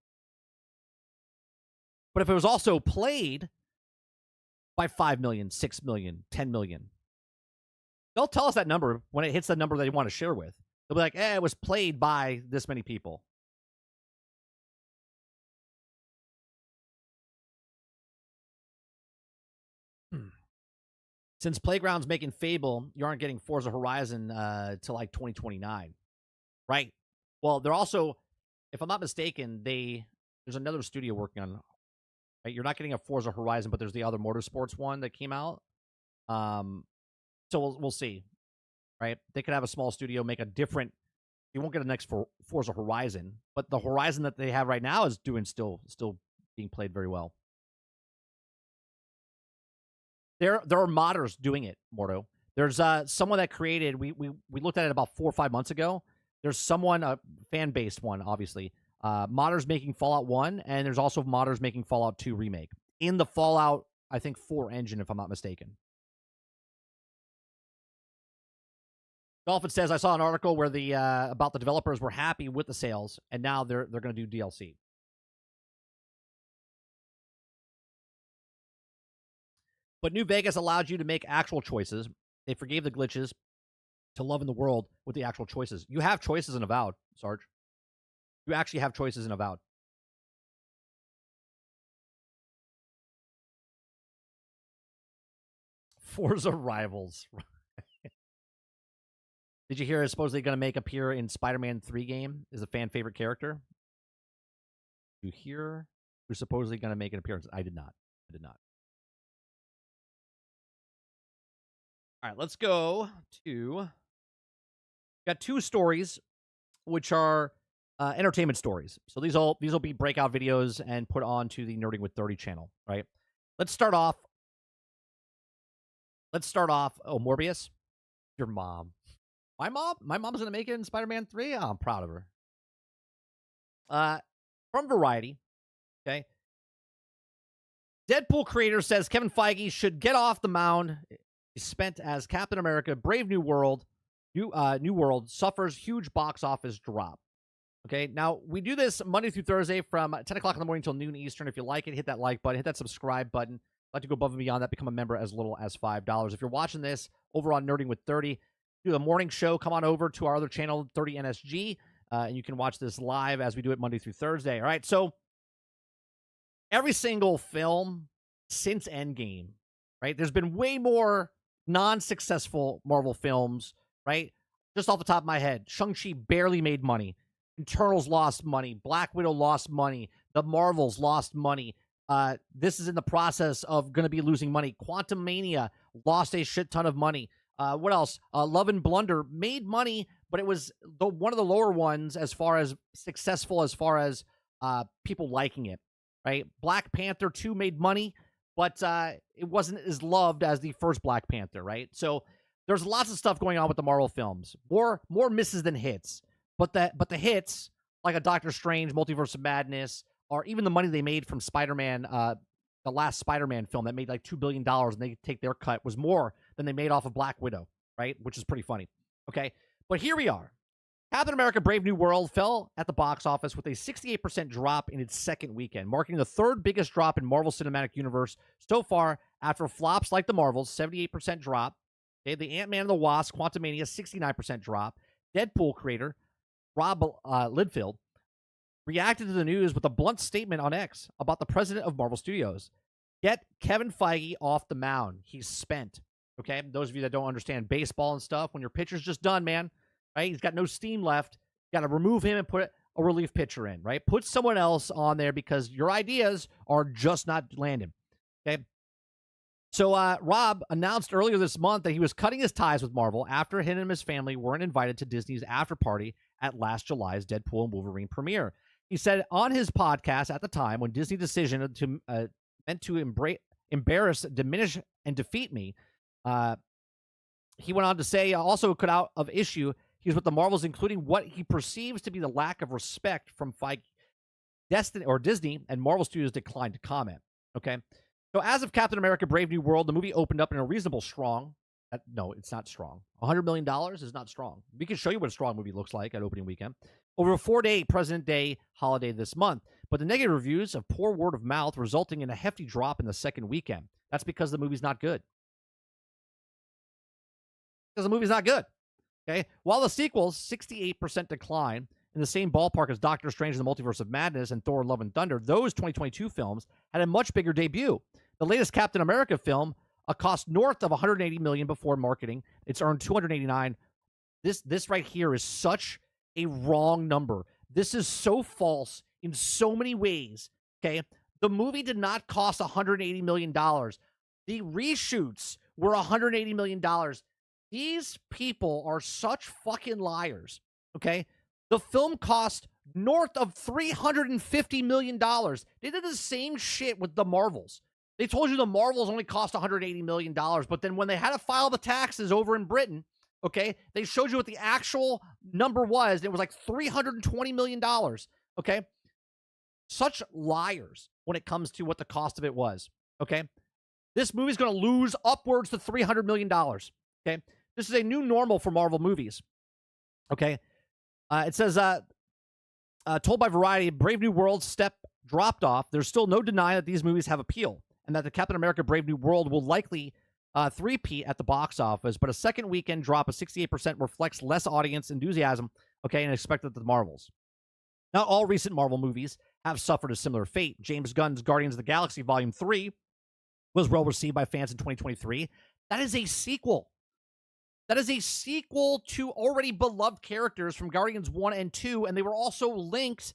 But if it was also played by 5 million, 6 million, 10 million, they'll tell us that number when it hits the number they want to share with. They'll be like, it was played by this many people. Since Playground's making Fable, you aren't getting Forza Horizon till like 2029. Right? Well, they're also, if I'm not mistaken, there's another studio working on, right? You're not getting a Forza Horizon, but there's the other motorsports one that came out. So we'll see, right? They could have a small studio make a different. You won't get a next Forza Horizon, but the Horizon that they have right now is doing still being played very well. There are modders doing it, Mordo. There's someone that created. We looked at it about 4 or 5 months ago. There's someone, a fan-based one, obviously. Modders making Fallout 1, and there's also modders making Fallout 2 remake in the Fallout, I think, 4 engine, if I'm not mistaken. Dolphin says, I saw an article where about the developers were happy with the sales, and now they're going to do DLC. But New Vegas allowed you to make actual choices. They forgave the glitches, to love in the world with the actual choices. You have choices in Avowed, Sarge. You actually have choices in Avowed. Forza Rivals. Did you hear it's supposedly going to appear in Spider-Man 3 game? Is a fan favorite character? You hear who's supposedly going to make an appearance? I did not. All right, let's go to. Got two stories, which are entertainment stories. So these will be breakout videos and put onto the Nerding with 30 channel. Right. Let's start off. Oh, Morbius, your mom. My mom's gonna make it in Spider-Man 3. Oh, I'm proud of her. From Variety, okay. Deadpool creator says Kevin Feige should get off the mound. He's spent as Captain America, Brave New World. New World suffers huge box office drop. Okay, now we do this Monday through Thursday from 10 o'clock in the morning till noon Eastern. If you like it, hit that like button, hit that subscribe button. If you'd like to go above and beyond that, become a member as little as $5. If you're watching this over on Nerding with 30, do the morning show, come on over to our other channel, 30 NSG, and you can watch this live as we do it Monday through Thursday. All right, so every single film since Endgame, right? There's been way more non-successful Marvel films, right? Just off the top of my head, Shang-Chi barely made money. Eternals lost money. Black Widow lost money. The Marvels lost money. This is in the process of going to be losing money. Quantumania lost a shit ton of money. What else? Love and Blunder made money, but it was one of the lower ones as far as successful, as far as people liking it, right? Black Panther 2 made money, but it wasn't as loved as the first Black Panther, right? So there's lots of stuff going on with the Marvel films. More misses than hits. But the hits, like a Doctor Strange, Multiverse of Madness, or even the money they made from Spider-Man, the last Spider-Man film that made like $2 billion and they take their cut, was more than they made off of Black Widow, right? Which is pretty funny. Okay, but here we are. Captain America Brave New World fell at the box office with a 68% drop in its second weekend, marking the third biggest drop in Marvel Cinematic Universe so far after flops like the Marvels, 78% drop. Okay, the Ant-Man and the Wasp, Quantumania, 69% drop. Deadpool creator Rob Liefeld reacted to the news with a blunt statement on X about the president of Marvel Studios. Get Kevin Feige off the mound. He's spent. Okay, those of you that don't understand baseball and stuff, when your pitcher's just done, man, right? He's got no steam left. You got to remove him and put a relief pitcher in, right? Put someone else on there because your ideas are just not landing. Okay. So Rob announced earlier this month that he was cutting his ties with Marvel after him and his family weren't invited to Disney's after party at last July's Deadpool and Wolverine premiere. He said on his podcast at the time, when Disney's decision to meant to embarrass, diminish, and defeat me, he went on to say also cut out of issue he's with the Marvels, including what he perceives to be the lack of respect from Feige, Disney, and Marvel Studios declined to comment. Okay. So as of Captain America Brave New World, the movie opened up in a reasonable strong. No, it's not strong. $100 million is not strong. We can show you what a strong movie looks like at opening weekend. Over a 4-day President Day holiday this month. But the negative reviews of poor word of mouth resulting in a hefty drop in the second weekend. That's because the movie's not good. Because the movie's not good. Okay. While the sequels, 68% decline, in the same ballpark as Doctor Strange and the Multiverse of Madness and Thor: Love and Thunder, those 2022 films had a much bigger debut. The latest Captain America film cost north of $180 million before marketing. It's earned $289. This right here is such a wrong number. This is so false in so many ways. Okay, the movie did not cost $180 million. The reshoots were $180 million. These people are such fucking liars. Okay. The film cost north of $350 million. They did the same shit with the Marvels. They told you the Marvels only cost $180 million, but then when they had to file the taxes over in Britain, okay, they showed you what the actual number was, and it was like $320 million, okay? Such liars when it comes to what the cost of it was, okay? This movie's going to lose upwards to $300 million, okay? This is a new normal for Marvel movies, okay? It says, told by Variety, Brave New World step dropped off. There's still no denying that these movies have appeal and that the Captain America Brave New World will likely three-peat at the box office, but a second weekend drop of 68% reflects less audience enthusiasm, okay, and expected than the Marvels. Not all recent Marvel movies have suffered a similar fate. James Gunn's Guardians of the Galaxy Volume 3 was well received by fans in 2023. That is a sequel. That is a sequel to already beloved characters from Guardians 1 and 2, and they were also linked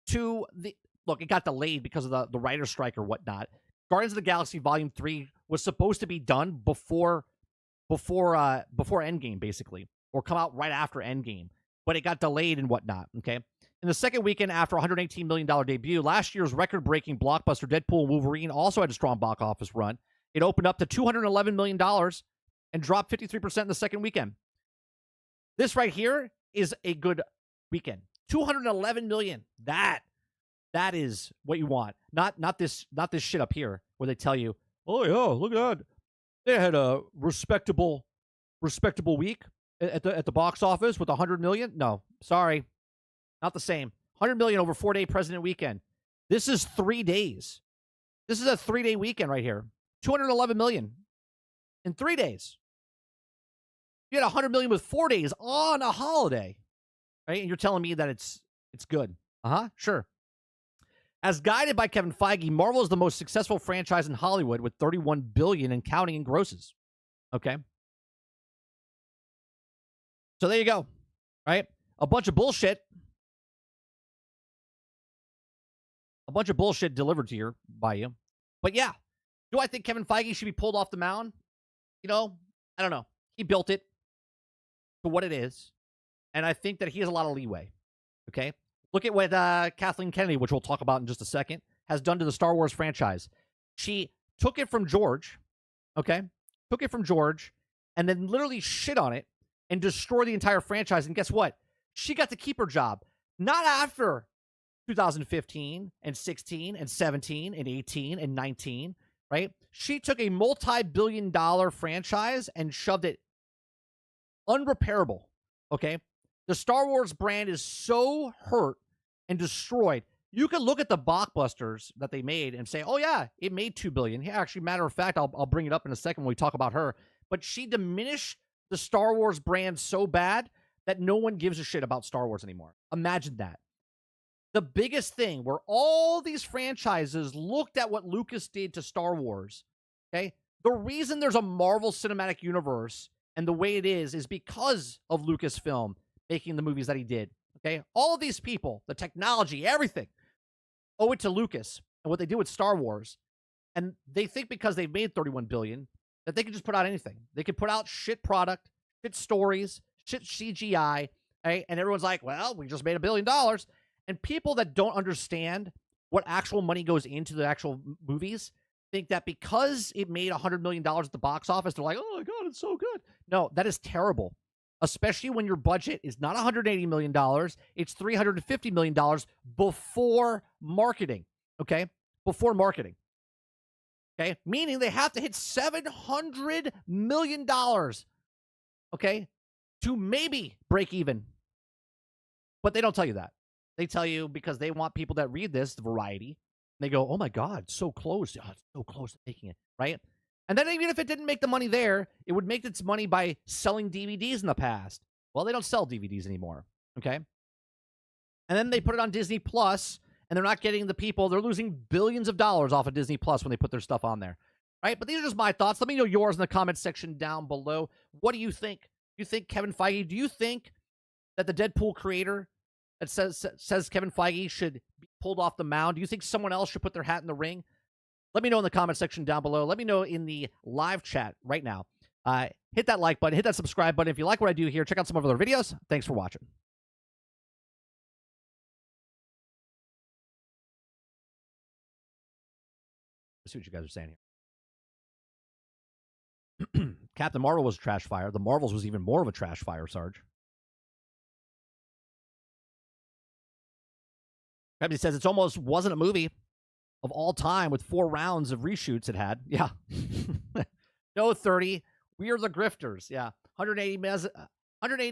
to the... Look, it got delayed because of the writer's strike or whatnot. Guardians of the Galaxy Volume 3 was supposed to be done before Endgame, basically, or come out right after Endgame, but it got delayed and whatnot, okay? In the second weekend after a $118 million debut, last year's record-breaking blockbuster Deadpool and Wolverine also had a strong box office run. It opened up to $211 million and dropped 53% in the second weekend. This right here is a good weekend. $211 million. That is what you want. Not this shit up here where they tell you, oh yeah, look at that. They had a respectable week at the box office with $100 million. No, sorry. Not the same. $100 million over 4-day President weekend. This is 3 days. This is a 3-day weekend right here. $211 million in 3 days. You had $100 million with 4 days on a holiday, right? And you're telling me that it's good. Sure. As guided by Kevin Feige, Marvel is the most successful franchise in Hollywood with $31 billion and counting in grosses. Okay. So there you go. Right? A bunch of bullshit. A bunch of bullshit delivered to you by you. But yeah, do I think Kevin Feige should be pulled off the mound? You know, I don't know. He built it for what it is. And I think that he has a lot of leeway. Okay? Look at what Kathleen Kennedy, which we'll talk about in just a second, has done to the Star Wars franchise. She took it from George, okay? Took it from George, and then literally shit on it and destroyed the entire franchise. And guess what? She got to keep her job. Not after 2015 and 16 and 17 and 18 and 19, right? She took a multi-billion-dollar franchise and shoved it unrepairable, okay? The Star Wars brand is so hurt and destroyed. You can look at the blockbusters that they made and say, oh, yeah, it made $2 billion. Yeah, actually, matter of fact, I'll bring it up in a second when we talk about her. But she diminished the Star Wars brand so bad that no one gives a shit about Star Wars anymore. Imagine that. The biggest thing where all these franchises looked at what Lucas did to Star Wars, okay? The reason there's a Marvel Cinematic Universe and the way it is because of Lucasfilm making the movies that he did, okay? All of these people, the technology, everything, owe it to Lucas and what they did with Star Wars. And they think because they've made $31 billion that they can just put out anything. They can put out shit product, shit stories, shit CGI, right? And everyone's like, well, we just made $1 billion. And people that don't understand what actual money goes into the actual movies think that because it made $100 million at the box office, they're like, oh my God, it's so good. No, that is terrible. Especially when your budget is not $180 million, it's $350 million before marketing, okay? Before marketing, okay? Meaning they have to hit $700 million, okay, to maybe break even. But they don't tell you that. They tell you because they want people that read this, the Variety, they go, oh my God, so close. Oh, it's so close to making it, right? And then even if it didn't make the money there, it would make its money by selling DVDs in the past. Well, they don't sell DVDs anymore, okay? And then they put it on Disney Plus, and they're not getting the people. They're losing billions of dollars off of Disney Plus when they put their stuff on there, right? But these are just my thoughts. Let me know yours in the comment section down below. What do you think? Do you think Kevin Feige, do you think that the Deadpool creator that says Kevin Feige should be pulled off the mound? Do you think someone else should put their hat in the ring? Let me know in the comment section down below. Let me know in the live chat right now. Hit that like button. Hit that subscribe button. If you like what I do here, check out some of our other videos. Thanks for watching. Let's see what you guys are saying here. Captain Marvel was a trash fire. The Marvels was even more of a trash fire, Sarge. Captain says it's almost wasn't a movie of all time with 4 rounds of reshoots it had. Yeah. No 30. We are the grifters. Yeah. 180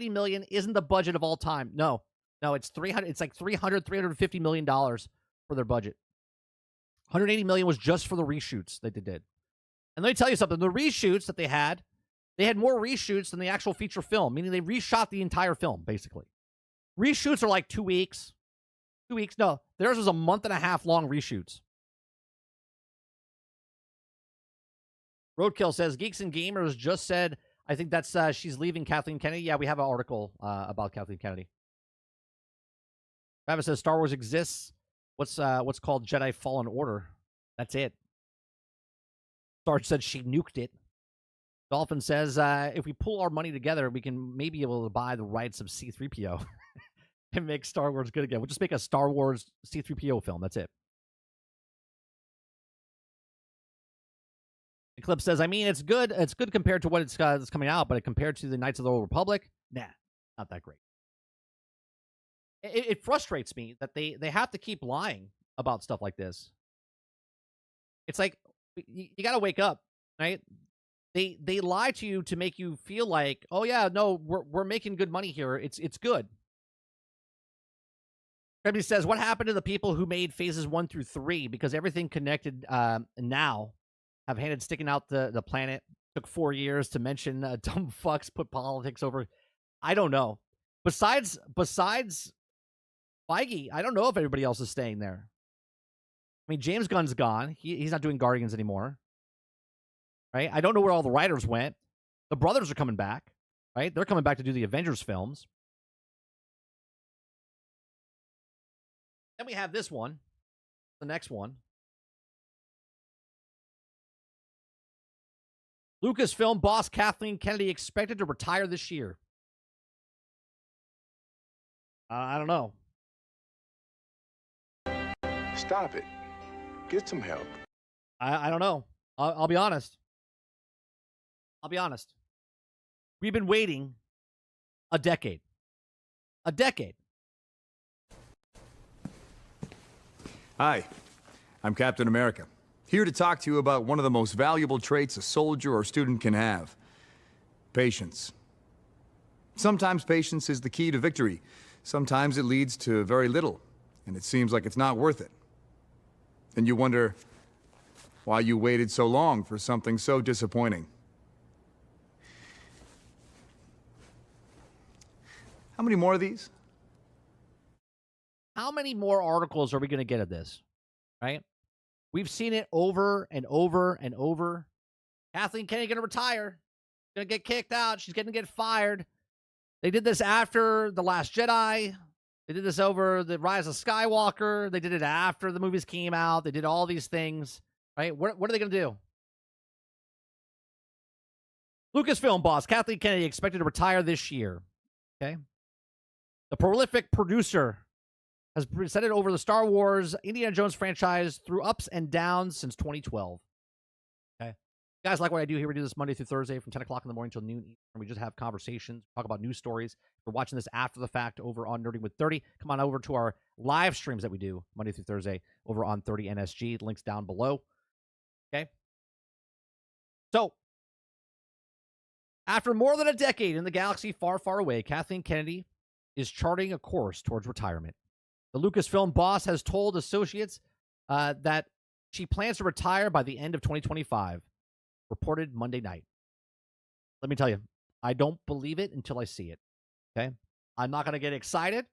million isn't the budget of all time. No, it's 300. It's like $350 million for their budget. 180 million was just for the reshoots that they did. And let me tell you something. The reshoots that they had more reshoots than the actual feature film, meaning they reshot the entire film, basically. Reshoots are like 2 weeks. 2 weeks. No, theirs was a month and a half long reshoots. Roadkill says, Geeks and Gamers just said, I think that's she's leaving Kathleen Kennedy. Yeah, we have an article about Kathleen Kennedy. Travis says, Star Wars exists. What's called Jedi Fallen Order. That's it. Sarge said she nuked it. Dolphin says, if we pull our money together, we can maybe be able to buy the rights of C-3PO and make Star Wars good again. We'll just make a Star Wars C-3PO film. That's it. Eclipse says, I mean, it's good. It's good compared to what it's coming out, but compared to the Knights of the Old Republic, nah, not that great. It frustrates me that they have to keep lying about stuff like this. It's like, you got to wake up, right? They lie to you to make you feel like, oh yeah, no, we're making good money here. It's good. Everybody says, what happened to the people who made phases 1 through 3? Because everything connected now have handed sticking out the planet. Took 4 years to mention dumb fucks put politics over. I don't know. Besides Feige, I don't know if everybody else is staying there. I mean, James Gunn's gone. He's not doing Guardians anymore. Right? I don't know where all the writers went. The brothers are coming back. Right? They're coming back to do the Avengers films. Then we have this one. The next one. Lucasfilm boss Kathleen Kennedy expected to retire this year. I don't know.
Stop it. Get some help.
I don't know. I'll be honest. I'll be honest. We've been waiting a decade. A decade.
Hi, I'm Captain America. Here to talk to you about one of the most valuable traits a soldier or student can have. Patience. Sometimes patience is the key to victory. Sometimes it leads to very little, and it seems like it's not worth it. And you wonder why you waited so long for something so disappointing. How many more of these?
How many more articles are we going to get of this? Right? We've seen it over and over and over. Kathleen Kennedy going to retire. Going to get kicked out. She's going to get fired. They did this after The Last Jedi. They did this over The Rise of Skywalker. They did it after the movies came out. They did all these things. Right? What are they going to do? Lucasfilm boss Kathleen Kennedy expected to retire this year. Okay. The prolific producer has presented over the Star Wars Indiana Jones franchise through ups and downs since 2012. Okay. You guys like what I do here? We do this Monday through Thursday from 10 o'clock in the morning till noon. And we just have conversations, talk about news stories. If you're watching this after the fact over on Nerding with 30, come on over to our live streams that we do Monday through Thursday over on 30 NSG. Links down below. Okay. So, after more than a decade in the galaxy far, far away, Kathleen Kennedy is charting a course towards retirement. The Lucasfilm boss has told associates that she plans to retire by the end of 2025, reported Monday night. Let me tell you, I don't believe it until I see it, okay? I'm not going to get excited.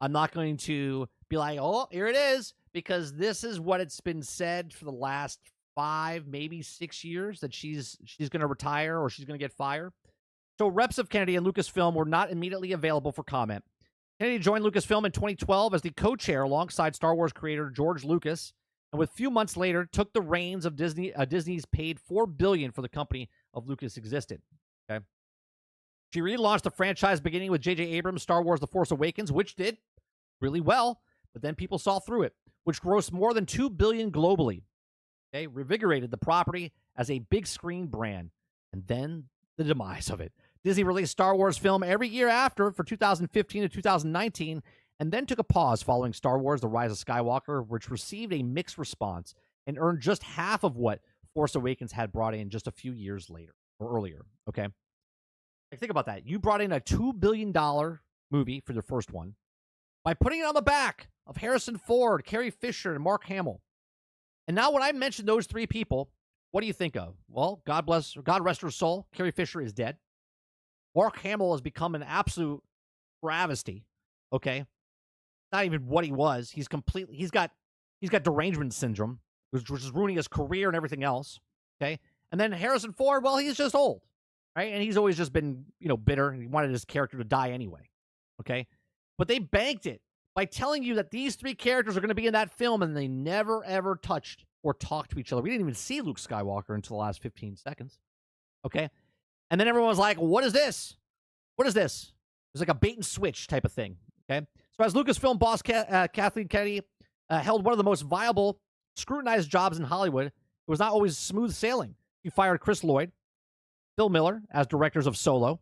I'm not going to be like, oh, here it is, because this is what it's been said for the last 5, maybe 6 years, that she's going to retire or she's going to get fired. So reps of Kennedy and Lucasfilm were not immediately available for comment. Kennedy joined Lucasfilm in 2012 as the co-chair alongside Star Wars creator George Lucas, and with a few months later took the reins of Disney. Disney's paid $4 billion for the company of Lucas existed. Okay, she relaunched the franchise beginning with J.J. Abrams' Star Wars: The Force Awakens, which did really well, but then people saw through it, which grossed more than $2 billion globally. Okay, revigorated the property as a big screen brand, and then the demise of it. Disney released Star Wars film every year after for 2015 to 2019, and then took a pause following Star Wars The Rise of Skywalker, which received a mixed response and earned just half of what Force Awakens had brought in just a few years later or earlier. Okay, like, think about that. You brought in a $2 billion movie for the first one by putting it on the back of Harrison Ford, Carrie Fisher, and Mark Hamill. And now when I mention those three people, what do you think of? Well, God rest her soul. Carrie Fisher is dead. Mark Hamill has become an absolute travesty. Okay, not even what he was. He's got derangement syndrome, which is ruining his career and everything else. Okay, and then Harrison Ford, well, he's just old, right? And he's always just been, bitter, and he wanted his character to die anyway. Okay, but they banked it by telling you that these three characters are going to be in that film, and they never ever touched or talked to each other. We didn't even see Luke Skywalker until the last 15 seconds. Okay, and then everyone was like, "What is this? What is this?" It was like a bait and switch type of thing. Okay, so as Lucasfilm boss Kathleen Kennedy held one of the most viable, scrutinized jobs in Hollywood, it was not always smooth sailing. He fired Chris Lloyd, Phil Miller as directors of Solo,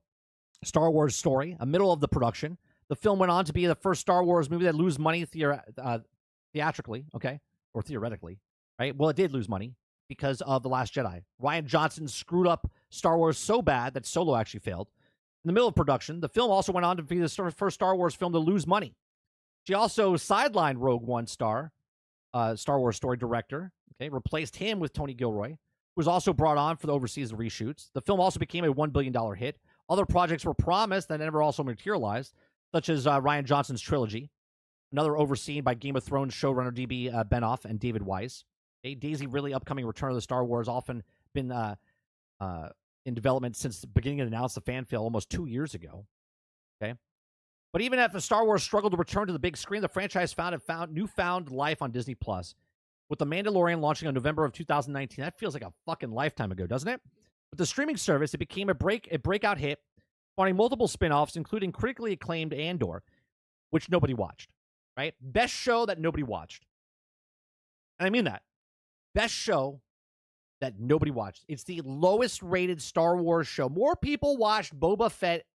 Star Wars Story, a middle of the production. The film went on to be the first Star Wars movie that lose money theatrically, okay, or theoretically, right? Well, it did lose money because of The Last Jedi. Rian Johnson screwed up Star Wars so bad that Solo actually failed. In the middle of production, the film also went on to be the first Star Wars film to lose money. She also sidelined Rogue One Star Wars Story director, okay, replaced him with Tony Gilroy, who was also brought on for the overseas reshoots. The film also became a $1 billion hit. Other projects were promised that never also materialized, such as Rian Johnson's trilogy, another overseen by Game of Thrones showrunner D.B. Benoff and David Weiss. A Daisy Ridley upcoming Return of the Star Wars, often been in development since the beginning of the announced the fan film almost 2 years ago. Okay, but even after Star Wars struggled to return to the big screen, the franchise found newfound life on Disney Plus, with The Mandalorian launching in November of 2019. That feels like a fucking lifetime ago, doesn't it? With the streaming service, it became a breakout hit, spawning multiple spin-offs, including critically acclaimed Andor, which nobody watched. Right, best show that nobody watched, and I mean that. Best show that nobody watched. It's the lowest rated Star Wars show. More people watched Boba Fett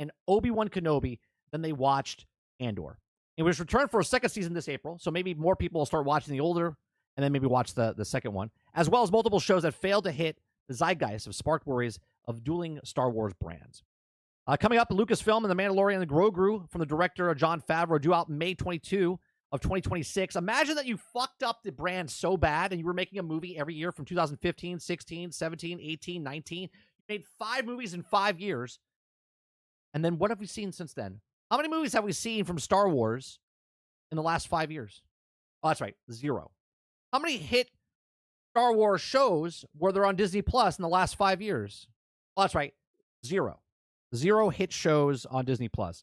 and Obi-Wan Kenobi than they watched Andor. It was returned for a second season this April, so maybe more people will start watching the older and then maybe watch the second one, as well as multiple shows that failed to hit the zeitgeist of sparked worries of dueling Star Wars brands. Coming up, Lucasfilm and The Mandalorian and Grogu from the director Jon Favreau due out May 22 of 2026. Imagine that you fucked up the brand so bad and you were making a movie every year from 2015, 16, 17, 18, 19. You made 5 movies in 5 years. And then what have we seen since then? How many movies have we seen from Star Wars in the last 5 years? Oh, that's right, 0. How many hit Star Wars shows were there on Disney Plus in the last 5 years? Oh, that's right, 0. 0 hit shows on Disney Plus.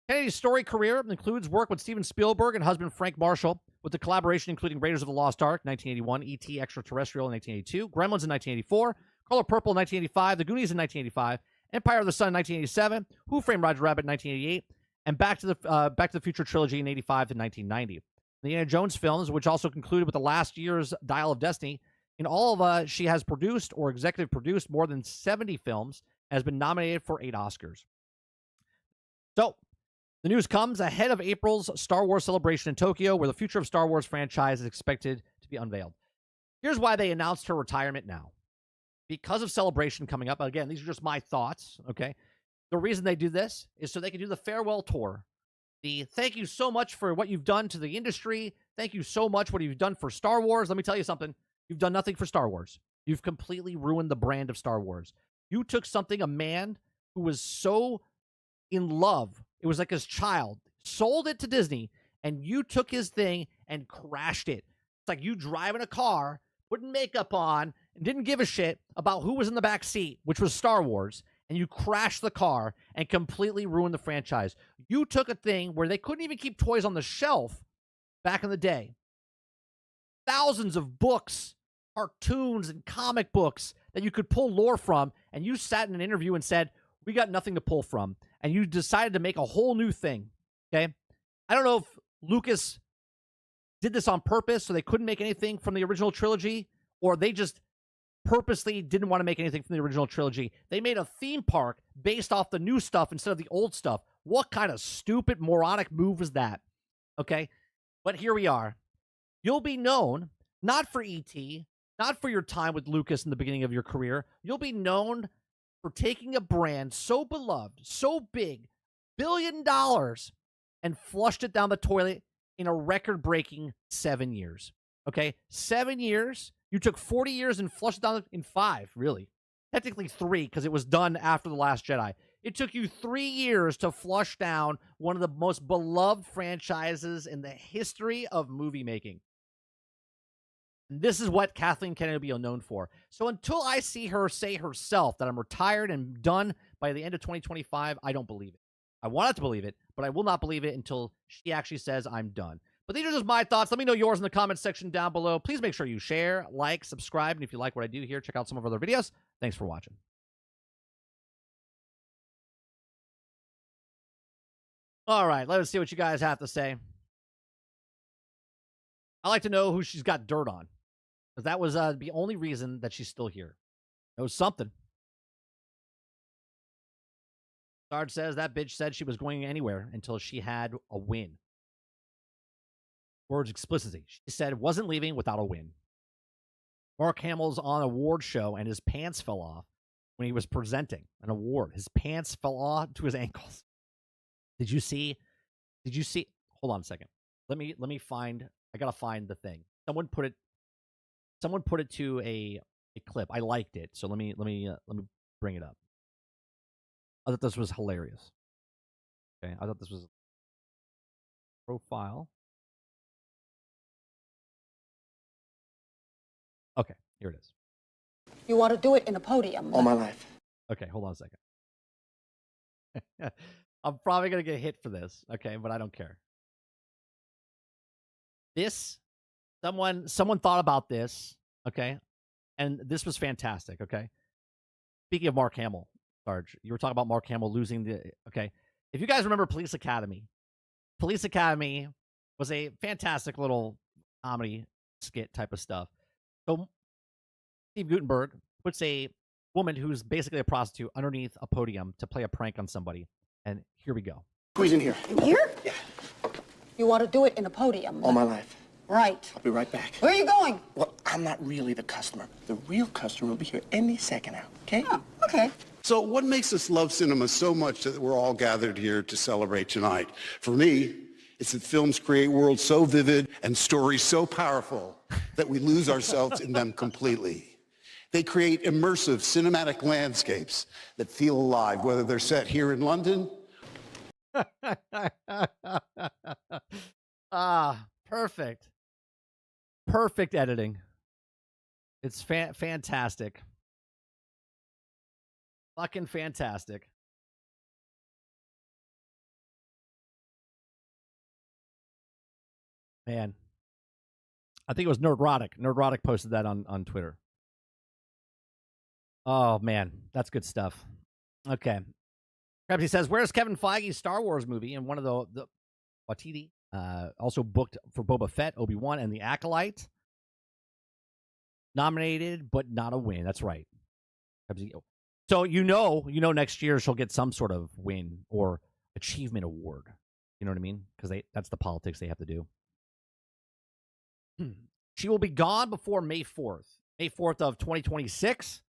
Kennedy's story career includes work with Steven Spielberg and husband Frank Marshall, with the collaboration including Raiders of the Lost Ark, 1981, E.T. Extraterrestrial in 1982, Gremlins in 1984, Color Purple in 1985, The Goonies in 1985, Empire of the Sun in 1987, Who Framed Roger Rabbit in 1988, and Back to the Future trilogy in 85 to 1990. The Indiana Jones films, which also concluded with the last year's Dial of Destiny, in all of she has produced or executive produced more than 70 films and has been nominated for 8 Oscars. So, the news comes ahead of April's Star Wars celebration in Tokyo, where the future of Star Wars franchise is expected to be unveiled. Here's why they announced her retirement now. Because of Celebration coming up, again, these are just my thoughts, okay? The reason they do this is so they can do the farewell tour. The thank you so much for what you've done to the industry. Thank you so much what you've done for Star Wars. Let me tell you something. You've done nothing for Star Wars. You've completely ruined the brand of Star Wars. You took something, a man who was so in love, it was like his child, sold it to Disney, and you took his thing and crashed it. It's like you driving a car, putting makeup on, and didn't give a shit about who was in the back seat, which was Star Wars, and you crashed the car and completely ruined the franchise. You took a thing where they couldn't even keep toys on the shelf back in the day. Thousands of books, cartoons, and comic books that you could pull lore from, and you sat in an interview and said, we got nothing to pull from. And you decided to make a whole new thing, okay? I don't know if Lucas did this on purpose so they couldn't make anything from the original trilogy, or they just purposely didn't want to make anything from the original trilogy. They made a theme park based off the new stuff instead of the old stuff. What kind of stupid, moronic move was that? Okay? But here we are. You'll be known, not for E.T., not for your time with Lucas in the beginning of your career. You'll be known for taking a brand so beloved, so big, $1 billion, and flushed it down the toilet in a record-breaking 7 years. Okay? 7 years, You took 40 years and flushed it down in 5, really. Technically 3, because it was done after The Last Jedi. It took you 3 years to flush down one of the most beloved franchises in the history of movie making. And this is what Kathleen Kennedy will be known for. So until I see her say herself that I'm retired and done by the end of 2025, I don't believe it. I wanted to believe it, but I will not believe it until she actually says I'm done. But these are just my thoughts. Let me know yours in the comments section down below. Please make sure you share, like, subscribe, and if you like what I do here, check out some of our other videos. Thanks for watching. All right, let us see what you guys have to say. I like to know who she's got dirt on, because that was the only reason that she's still here. It was something. Sarge says that bitch said she was going anywhere until she had a win. Words explicitly. She said wasn't leaving without a win. Mark Hamill's on an award show and his pants fell off when he was presenting an award. His pants fell off to his ankles. Did you see? Hold on a second. Let me find. I gotta find the thing. Someone put it to a clip. I liked it, so let me bring it up. I thought this was hilarious. Okay, I thought this was profile. Okay, here it is.
You want to do it in a podium?
All my life.
Okay, hold on a second. I'm probably gonna get hit for this, okay, but I don't care. Someone thought about this, okay, and this was fantastic, okay. Speaking of Mark Hamill, Sarge, you were talking about Mark Hamill losing okay. If you guys remember Police Academy was a fantastic little comedy skit type of stuff. So Steve Guttenberg puts a woman who's basically a prostitute underneath a podium to play a prank on somebody. And here we go.
Squeeze in here.
In here?
Yeah.
You want to do it in a podium?
All my life.
Right.
I'll be right back.
Where are you going?
Well, I'm not really the customer. The real customer will be here any second now, okay?
Oh, okay.
So what makes us love cinema so much that we're all gathered here to celebrate tonight? For me, it's that films create worlds so vivid and stories so powerful that we lose ourselves in them completely. They create immersive cinematic landscapes that feel alive, whether they're set here in London.
Perfect. Perfect editing. It's fantastic. Fucking fantastic. Man. I think it was Nerdrotic. Nerdrotic posted that on Twitter. Oh, man. That's good stuff. Okay. Krabsy says, where's Kevin Feige's Star Wars movie? And one of the Watiti also booked for Boba Fett, Obi-Wan, and The Acolyte. Nominated, but not a win. That's right. Krabsy. So you know next year she'll get some sort of win or achievement award. You know what I mean? Because that's the politics they have to do. She will be gone before May 4th. May 4th of 2026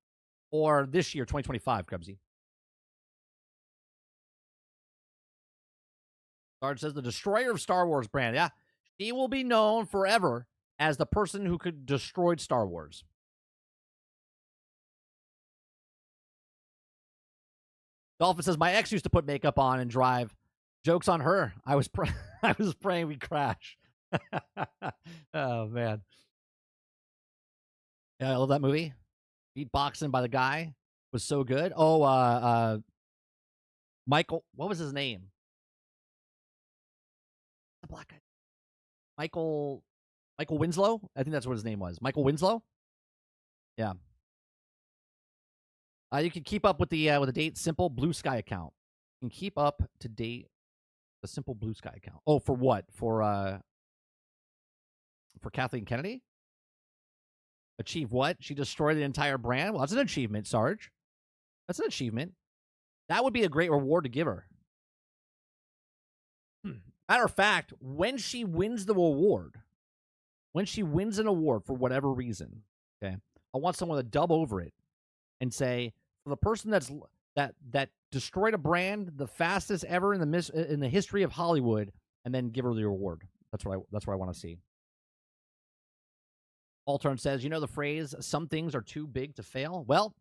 or this year, 2025, Krebsy. Sarge says the destroyer of Star Wars brand. Yeah, she will be known forever as the person who could destroy Star Wars. Dolphin says, my ex used to put makeup on and drive. Joke's on her. I was praying we'd crash. Oh, man. Yeah, I love that movie. Beatboxing by the guy was so good. Oh, Michael, what was his name? The black guy. Michael Winslow? I think that's what his name was. Michael Winslow? Yeah. You can keep up with the date Simple Blue Sky account. You can keep up to date the Simple Blue Sky account. Oh, for what? For Kathleen Kennedy? Achieve what? She destroyed the entire brand? Well, that's an achievement, Sarge. That's an achievement. That would be a great reward to give her. Matter of fact, when she wins the award, when she wins an award for whatever reason, okay, I want someone to dub over it and say, for the person that destroyed a brand the fastest ever in the history of Hollywood, and then give her the award. That's what I want to see. Altern says, you know the phrase, some things are too big to fail? Well,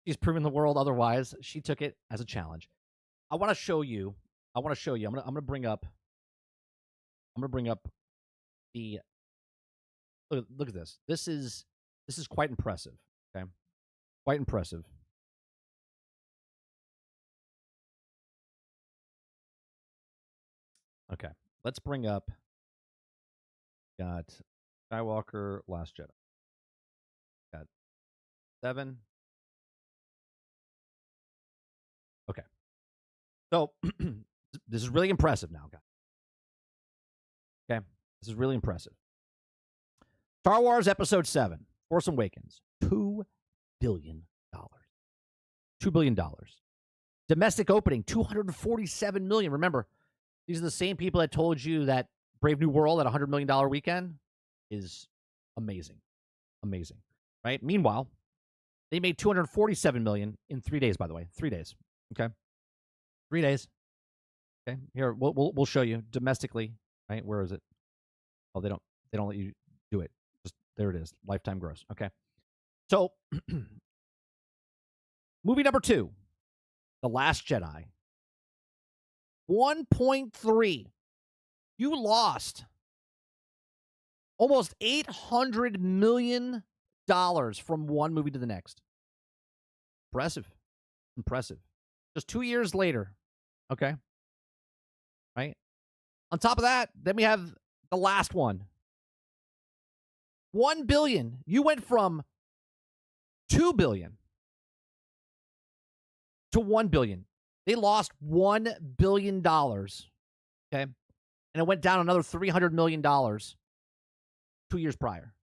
she's proven the world otherwise. She took it as a challenge. I want to show you. I'm going to bring up the look at this. This is quite impressive, okay? Quite impressive. Okay. Let's bring up got Skywalker Last Jedi. Got 7. Okay. So, this is really impressive now, guys. Okay? This is really impressive. Star Wars Episode 7, Force Awakens, $2 billion. $2 billion. Domestic opening, $247 million. Remember, these are the same people that told you that Brave New World at $100 million weekend is amazing. Amazing. Right? Meanwhile, they made $247 million in 3 days, by the way. 3 days. Okay? 3 days. Okay? Here, we'll show you domestically. Right? Where is it? Oh, they don't let you do it. Just there it is. Lifetime gross. Okay. So movie number 2, The Last Jedi. 1.3. You lost almost $800 million from one movie to the next. Impressive. Just 2 years later. Okay. Right? On top of that, then we have the last one. $1 billion. You went from $2 billion to $1 billion. They lost $1 billion. Okay. And it went down another $300 million 2 years prior.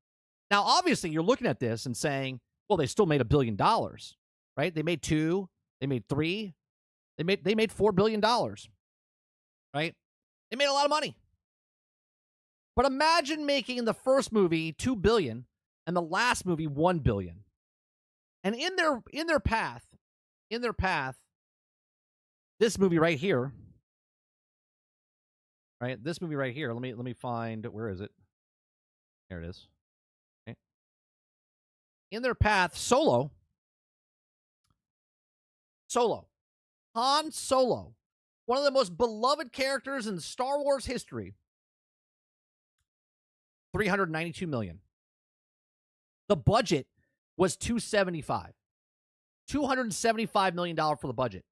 Now, obviously, you're looking at this and saying, well, they still made $1 billion, right? They made 2, they made 3, they made $4 billion, right? They made a lot of money. But imagine making the first movie $2 billion and the last movie $1 billion. And in their path, this movie right here, right? This movie right here. Let me find, where is it? There it is. Okay. In their path, Solo, Han Solo, one of the most beloved characters in Star Wars history, $392 million. The budget was $275 million for the budget.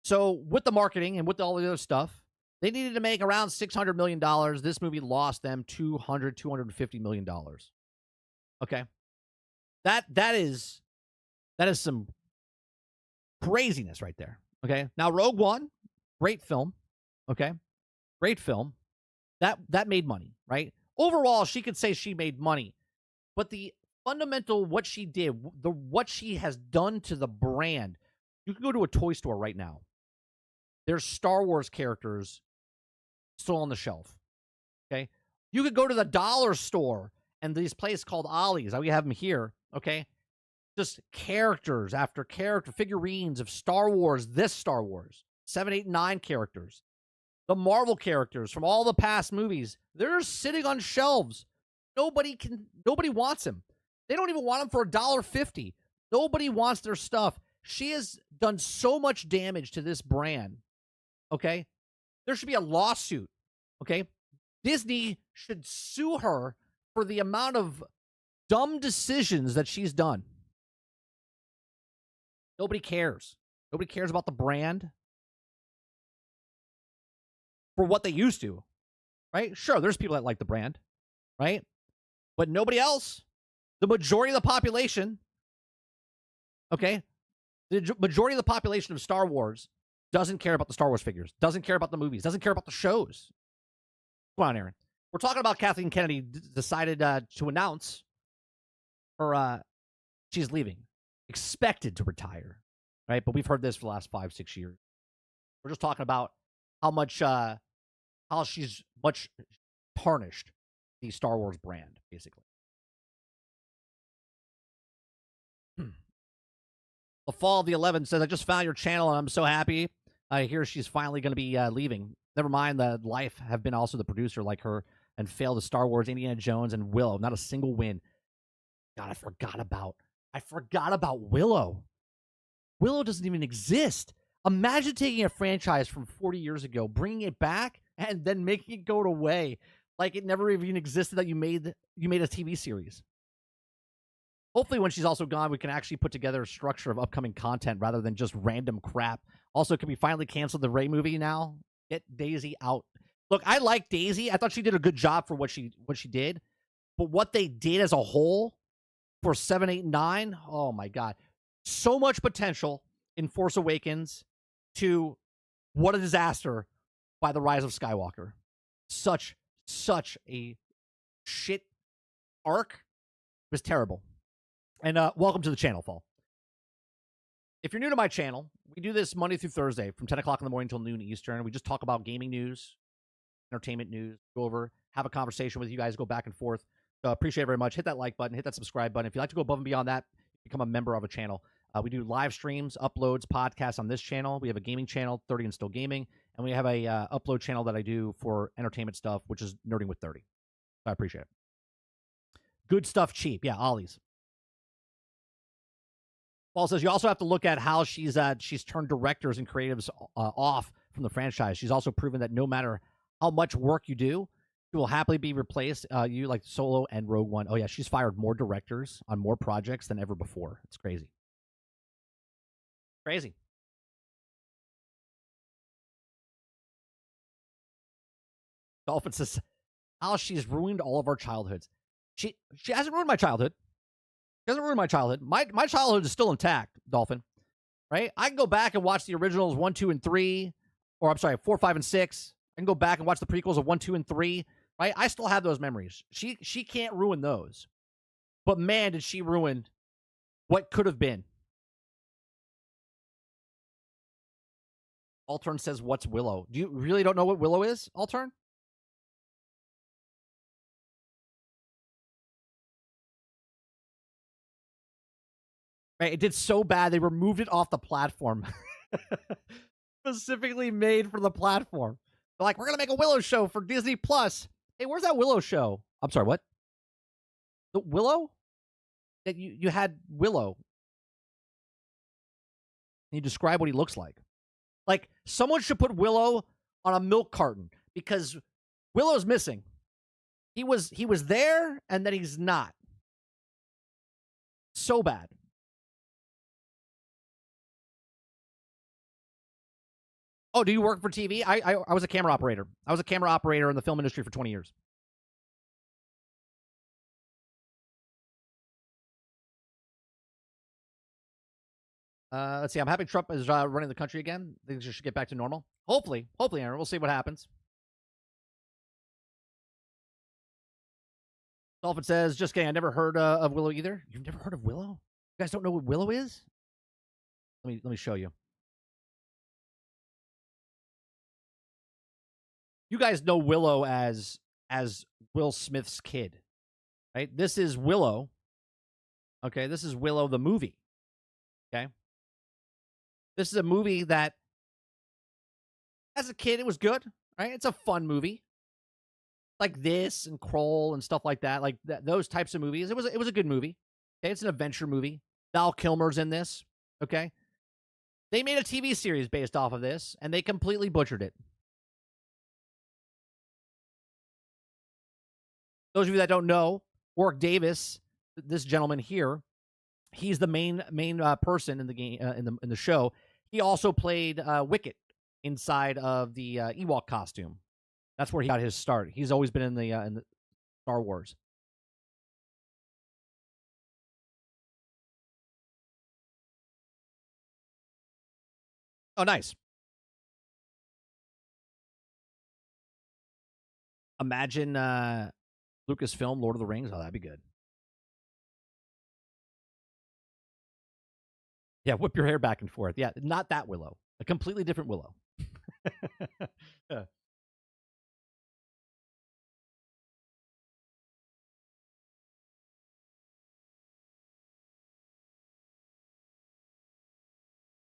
So with the marketing and with all the other stuff, they needed to make around $600 million. This movie lost them $250 million. Okay. That is some craziness right there. Okay. Now, Rogue One, great film. Okay. Great film. That made money, right? Overall, she could say she made money. But the fundamental, what she did, what she has done to the brand, you can go to a toy store right now. There's Star Wars characters still on the shelf. Okay. You could go to the dollar store and this place called Ollie's. We have them here. Okay. Just characters after character, figurines of Star Wars, this Star Wars, 7, 8, 9 characters. The Marvel characters from all the past movies, they're sitting on shelves. Nobody wants them. They don't even want them for $1.50. Nobody wants their stuff. She has done so much damage to this brand. Okay? There should be a lawsuit. Okay? Disney should sue her for the amount of dumb decisions that she's done. Nobody cares. Nobody cares about the brand for what they used to, right? Sure, there's people that like the brand, right? But nobody else. The majority of the population, okay? The majority of the population of Star Wars doesn't care about the Star Wars figures, doesn't care about the movies, doesn't care about the shows. Come on, Aaron. We're talking about Kathleen Kennedy decided to announce she's leaving. Expected to retire, right? But we've heard this for the last 5-6 years. We're just talking about how she's much tarnished the Star Wars brand, basically. The Fall of the 11 says, I just found your channel and I'm so happy. I hear she's finally going to be leaving. Never mind, the Life have been also the producer like her. and failed to Star Wars, Indiana Jones, and Willow. Not a single win. God, I forgot about Willow. Willow doesn't even exist. Imagine taking a franchise from 40 years ago, bringing it back, and then making it go away like it never even existed, that you made a TV series. Hopefully when she's also gone, we can actually put together a structure of upcoming content rather than just random crap. Also, can we finally cancel the Rey movie now? Get Daisy out. Look, I like Daisy. I thought she did a good job for what she did. But what they did as a whole for 7, 8, 9, oh my God. So much potential in Force Awakens to what a disaster by The Rise of Skywalker. Such a shit arc. It was terrible. And welcome to the channel, Fall. If you're new to my channel, we do this Monday through Thursday from 10 o'clock in the morning until noon Eastern. We just talk about gaming news, entertainment news, go over, have a conversation with you guys, go back and forth. So appreciate it very much. Hit that like button, hit that subscribe button. If you'd like to go above and beyond that, become a member of a channel. We do live streams, uploads, podcasts on this channel. We have a gaming channel, 30 and Still Gaming, and we have a upload channel that I do for entertainment stuff, which is Nerding with 30. So I appreciate it. Good stuff, cheap. Yeah, Ollie's. Paul says you also have to look at how she's turned directors and creatives off from the franchise. She's also proven that no matter how much work you do, she will happily be replaced. You like Solo and Rogue One. Oh yeah, she's fired more directors on more projects than ever before. It's crazy. Crazy. Dolphin says how she's ruined all of our childhoods. She hasn't ruined my childhood. She hasn't ruined my childhood. My childhood is still intact, Dolphin. Right? I can go back and watch the originals 1, 2, and 3, or I'm sorry, 4, 5, and 6. I can go back and watch the prequels of 1, 2, and 3. Right? I still have those memories. She can't ruin those. But man, did she ruin what could have been. Altern says, what's Willow? Do you really don't know what Willow is, Altern? Right, it did so bad, they removed it off the platform. Specifically made for the platform. They're like, we're going to make a Willow show for Disney+. Hey, where's that Willow show? I'm sorry, what? The Willow? That you had Willow. Can you describe what he looks like? Like, someone should put Willow on a milk carton because Willow's missing. He was there, and then he's not. So bad. Oh, do you work for TV? I was a camera operator. I was a camera operator in the film industry for 20 years. Let's see. I'm happy Trump is running the country again. Things should get back to normal. Hopefully, Aaron. We'll see what happens. Dolphin says, just kidding. I never heard of Willow either. You've never heard of Willow? You guys don't know what Willow is? Let me show you. You guys know Willow as Will Smith's kid, right? This is Willow. Okay, this is Willow the movie. Okay. This is a movie that, as a kid, it was good, right? It's a fun movie. Like this and Kroll and stuff like that. Like those types of movies. It was a good movie. Okay, it's an adventure movie. Val Kilmer's in this. Okay. They made a TV series based off of this, and they completely butchered it. Those of you that don't know, Warwick Davis, this gentleman here, he's the main person in the game in the show. He also played Wicket inside of the Ewok costume. That's where he got his start. He's always been in the Star Wars. Oh, nice. Imagine Lucasfilm, Lord of the Rings. Oh, that'd be good. Yeah, whip your hair back and forth. Yeah, not that Willow. A completely different Willow.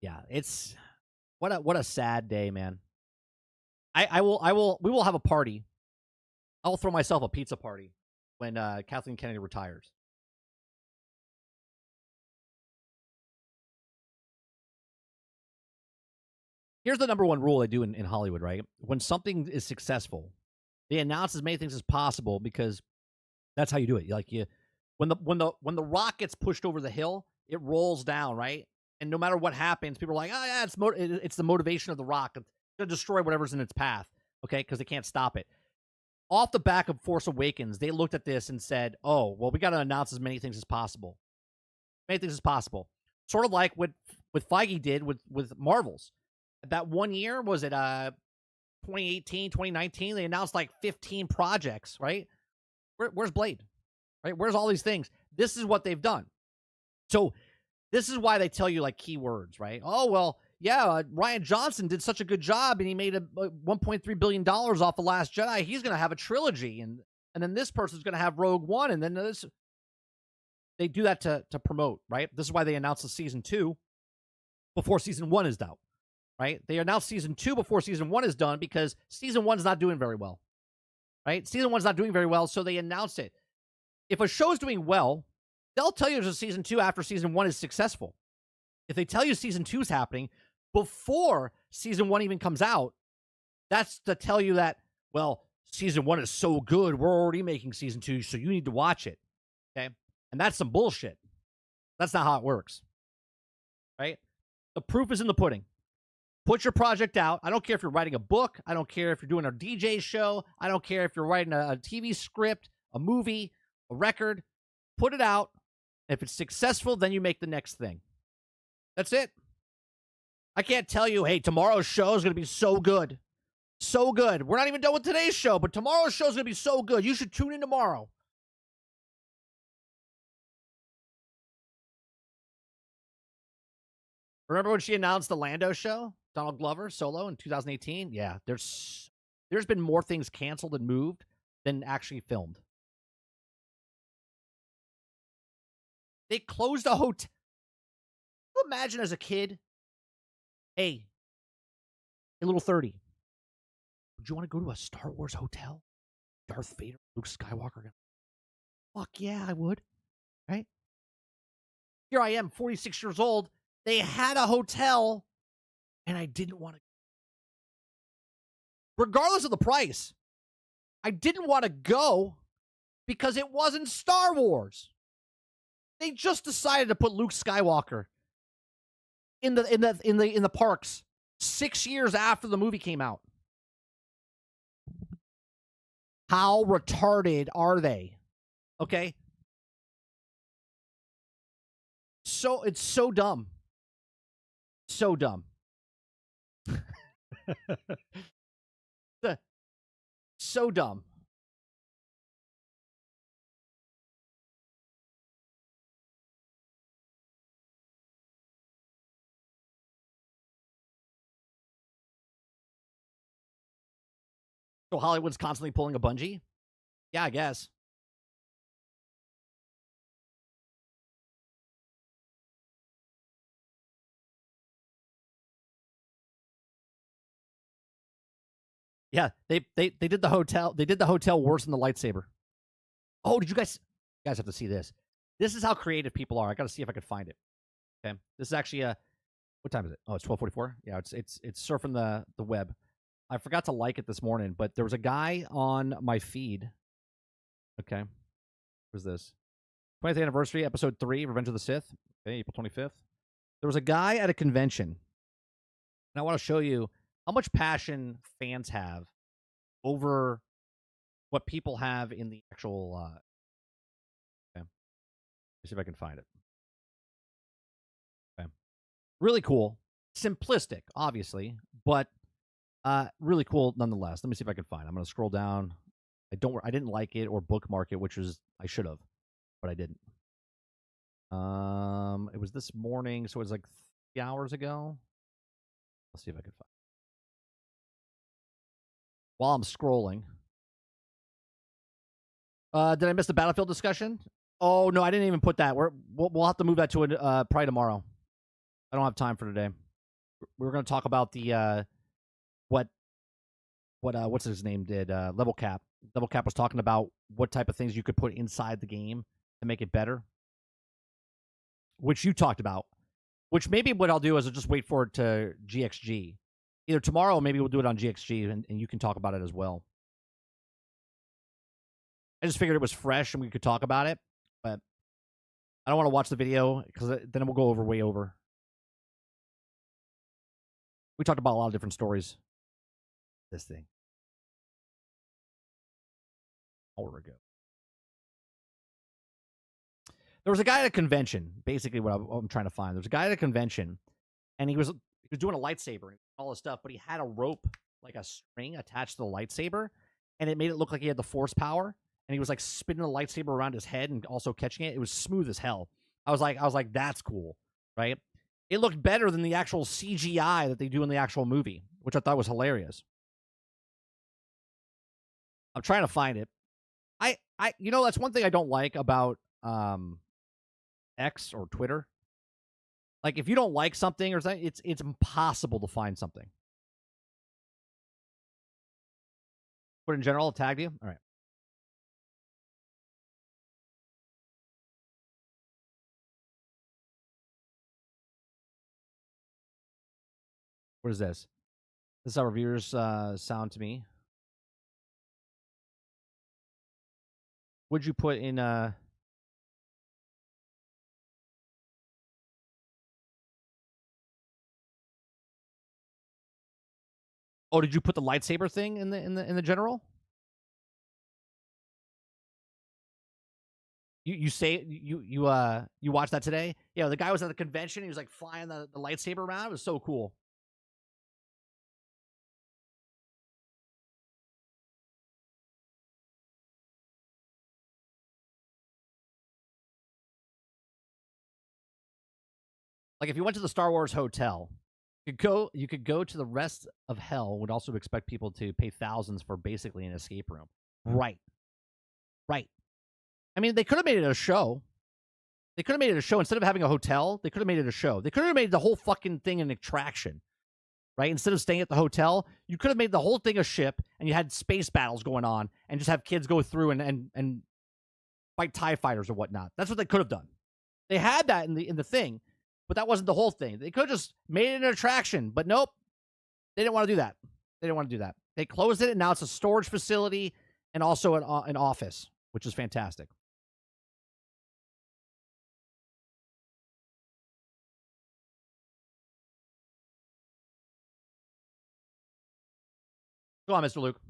Yeah, it's what a sad day, man. We will have a party I'll throw myself a pizza party when Kathleen Kennedy retires. Here's the number one rule I do in Hollywood, right? When something is successful, they announce as many things as possible because that's how you do it. Like when the rock gets pushed over the hill, it rolls down, right? And no matter what happens, people are like, "Oh yeah, it's the motivation of the rock. It's gonna destroy whatever's in its path." Okay, because they can't stop it. Off the back of Force Awakens, they looked at this and said, "Oh, well, we got to announce as many things as possible. Many things as possible." Sort of like what Feige did with Marvels. That 1 year, was it 2018, 2019? They announced like 15 projects, right? Where's Blade? Right? Where's all these things? This is what they've done. So this is why they tell you like keywords, right? Oh, well, yeah, Rian Johnson did such a good job and he made $1.3 billion off The Last Jedi. He's going to have a trilogy. And then this person's going to have Rogue One. And then this. They do that to promote, right? This is why they announced the season 2 before season 1 is out. Right? They announced season 2 before season 1 is done because season 1's not doing very well. Right? Season 1's not doing very well, so they announced it. If a show's doing well, they'll tell you there's a season 2 after season 1 is successful. If they tell you season 2 is happening before season 1 even comes out, that's to tell you that, well, season 1 is so good, we're already making season 2, so you need to watch it. Okay? And that's some bullshit. That's not how it works. Right? The proof is in the pudding. Put your project out. I don't care if you're writing a book. I don't care if you're doing a DJ show. I don't care if you're writing a TV script, a movie, a record. Put it out. If it's successful, then you make the next thing. That's it. I can't tell you, hey, tomorrow's show is going to be so good. So good. We're not even done with today's show, but tomorrow's show is going to be so good. You should tune in tomorrow. Remember when she announced the Lando show? Donald Glover solo in 2018? Yeah, there's been more things canceled and moved than actually filmed. They closed a hotel. Can you imagine as a kid, hey, little 30, would you want to go to a Star Wars hotel? Darth Vader, Luke Skywalker. Fuck yeah, I would. Right? Here I am, 46 years old. They had a hotel, and I didn't want to. Regardless of the price, I didn't want to go because it wasn't Star Wars. They just decided to put Luke Skywalker in the parks 6 years after the movie came out. How retarded are they? Okay? So it's so dumb. So dumb. So dumb. So Hollywood's constantly pulling a bungee? Yeah, I guess. Yeah, they did the hotel. They did the hotel worse than the lightsaber. Oh, did you guys have to see this? This is how creative people are. I got to see if I could find it. Okay, this is actually what time is it? Oh, it's 12:44. Yeah, it's surfing the web. I forgot to like it this morning, but there was a guy on my feed. Okay, who's this? 20th anniversary, episode 3, Revenge of the Sith. Okay, April 25th. There was a guy at a convention, and I want to show you how much passion fans have over what people have in the actual. Okay, let's see if I can find it. Okay, really cool, simplistic, obviously, but really cool nonetheless. Let me see if I can find it. I'm going to scroll down. I didn't like it or bookmark it, which was I should have, but I didn't. It was this morning, so it was like 3 hours ago. Let's see if I can find it. While I'm scrolling. Did I miss the Battlefield discussion? Oh, no, I didn't even put that. We'll have to move that to probably tomorrow. I don't have time for today. We're going to talk about the what what's his name did, Level Cap. Level Cap was talking about what type of things you could put inside the game to make it better, which you talked about. Which maybe what I'll do is I'll just wait for it to GXG. Either tomorrow or maybe we'll do it on GXG, and you can talk about it as well. I just figured it was fresh and we could talk about it, but I don't want to watch the video because then it will go way over. We talked about a lot of different stories. This thing. An hour ago. There was a guy at a convention, basically what I'm trying to find. There's a guy at a convention, and he was doing a lightsaber and all this stuff, but he had a rope, like a string attached to the lightsaber, and it made it look like he had the force power, and he was like spinning the lightsaber around his head and also catching it. It was smooth as hell. I was like, that's cool, right? It looked better than the actual CGI that they do in the actual movie, which I thought was hilarious. I'm trying to find it. That's one thing I don't like about X or Twitter. Like, if you don't like something or something, it's impossible to find something. But in general, I'll tag you. All right. What is this? This is how reviewers sound to me. What'd you put in Oh, did you put the lightsaber thing in the general? You watched that today? Yeah, the guy was at the convention. He was like flying the lightsaber around. It was so cool. Like, if you went to the Star Wars hotel, you could go to the rest of hell. Would also expect people to pay thousands for basically an escape room. Right. I mean, they could have made it a show. They could have made it a show instead of having a hotel. They could have made it a show. They could have made the whole fucking thing an attraction, right? Instead of staying at the hotel, you could have made the whole thing a ship, and you had space battles going on, and just have kids go through and fight TIE fighters or whatnot. That's what they could have done. They had that in the thing. But that wasn't the whole thing. They could have just made it an attraction, but nope. They didn't want to do that. They closed it, and now it's a storage facility and also an office, which is fantastic. Go on, Mr. Luke.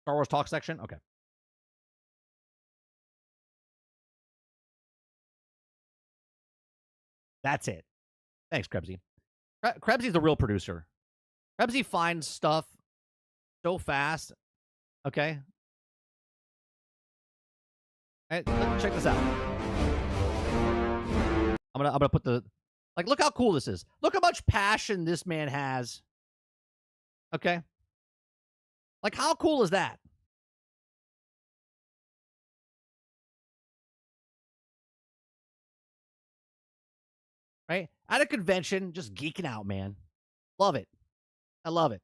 Star Wars Talk section? Okay. That's it. Thanks, Krebsy. Krebsy's the real producer. Krebsy finds stuff so fast. Okay. Hey, check this out. I'm gonna put the look how cool this is. Look how much passion this man has. Okay. Like, how cool is that? Right? At a convention, just geeking out, man. Love it. I love it.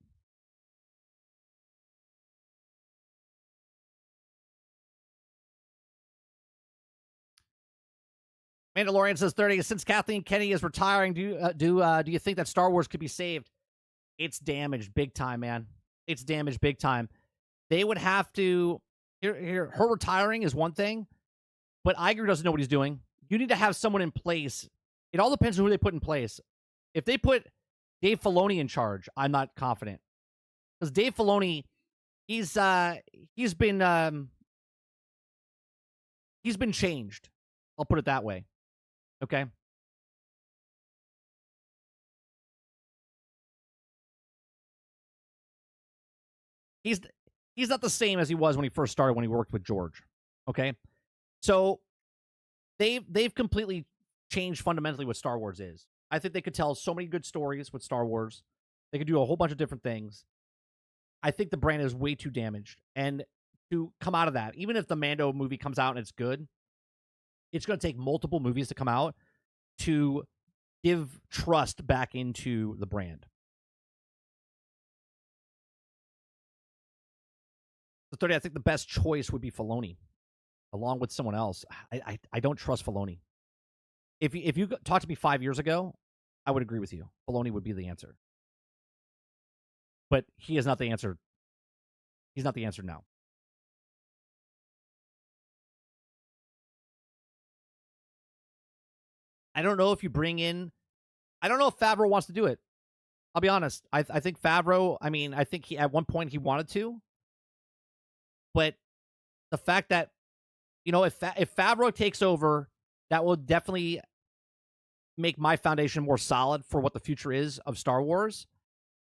Mandalorian says 30. Since Kathleen Kennedy is retiring, do you think that Star Wars could be saved? It's damaged big time, man. It's damaged big time. They would have to. Her retiring is one thing, but Iger doesn't know what he's doing. You need to have someone in place. It all depends on who they put in place. If they put Dave Filoni in charge, I'm not confident. Because Dave Filoni, he's been changed. I'll put it that way. Okay? He's not the same as he was when he first started when he worked with George. Okay? So they've completely changed fundamentally what Star Wars is. I think they could tell so many good stories with Star Wars. They could do a whole bunch of different things. I think the brand is way too damaged. And to come out of that, even if the Mando movie comes out and it's good, it's going to take multiple movies to come out to give trust back into the brand. 30, I think the best choice would be Filoni, along with someone else. I don't trust Filoni. If you talked to me 5 years ago, I would agree with you. Filoni would be the answer. But he is not the answer. He's not the answer now. I don't know if you bring in... I don't know if Favreau wants to do it. I'll be honest. I think Favreau, I mean, I think at one point he wanted to. But the fact that, you know, if Favreau takes over, that will definitely make my foundation more solid for what the future is of Star Wars.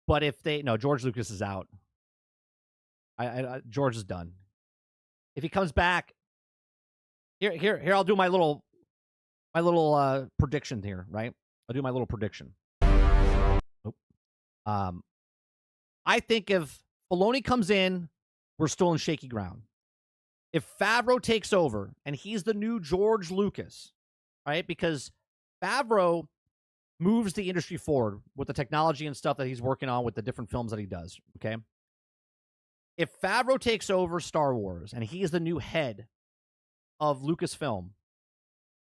But if they... No, George Lucas is out. George is done. If he comes back... Here, I'll do my little prediction here, right? I'll do my little prediction. I think if Filoni comes in, we're still in shaky ground. If Favreau takes over and he's the new George Lucas, right? Because Favreau moves the industry forward with the technology and stuff that he's working on with the different films that he does, okay? If Favreau takes over Star Wars and he is the new head of Lucasfilm,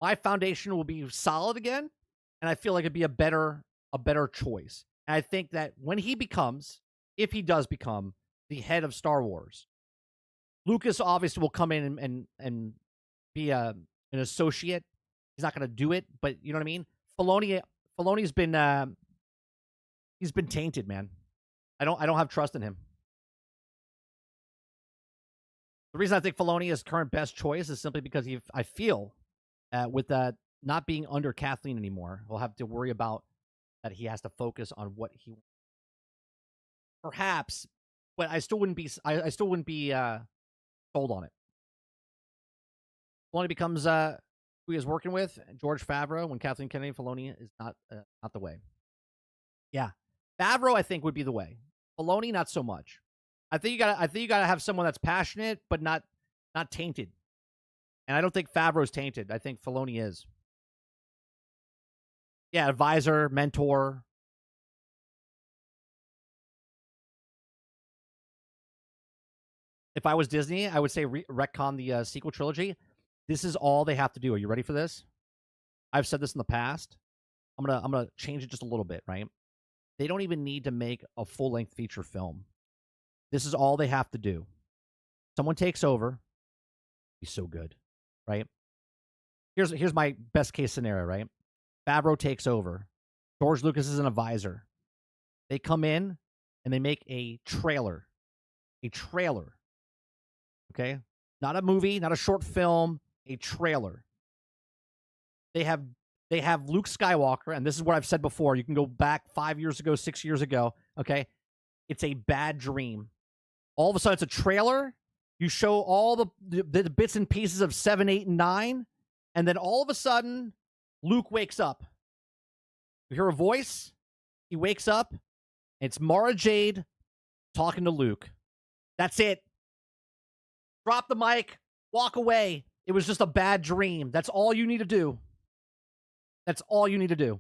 my foundation will be solid again, and I feel like it'd be a better choice. And I think that when he becomes, if he does become the head of Star Wars, Lucas obviously will come in and be an associate. He's not going to do it, but you know what I mean? Filoni's been he's been tainted, man. I don't have trust in him. The reason I think Filoni is current best choice is simply because I feel with that not being under Kathleen anymore, we'll have to worry about that he has to focus on what he perhaps, but I still wouldn't be sold on it. Filoni becomes who he is working with, George Favreau, when Kathleen Kennedy, Filoni is not the way. Yeah, Favreau I think would be the way. Filoni not so much. I think you gotta have someone that's passionate but not tainted. And I don't think Favreau's tainted. I think Filoni is. Yeah, advisor, mentor. If I was Disney, I would say retcon the sequel trilogy. This is all they have to do. Are you ready for this? I've said this in the past. I'm gonna change it just a little bit, right? They don't even need to make a full-length feature film. This is all they have to do. Someone takes over. He's so good, right? Here's my best case scenario, right? Favreau takes over. George Lucas is an advisor. They come in and they make a trailer. A trailer. Okay? Not a movie, not a short film, a trailer. They have Luke Skywalker, and this is what I've said before. You can go back 5 years ago, 6 years ago, okay? It's a bad dream. All of a sudden, it's a trailer. You show all the bits and pieces of 7, 8, and 9, and then all of a sudden, Luke wakes up. You hear a voice. He wakes up. It's Mara Jade talking to Luke. That's it. Drop the mic. Walk away. It was just a bad dream. That's all you need to do. That's all you need to do.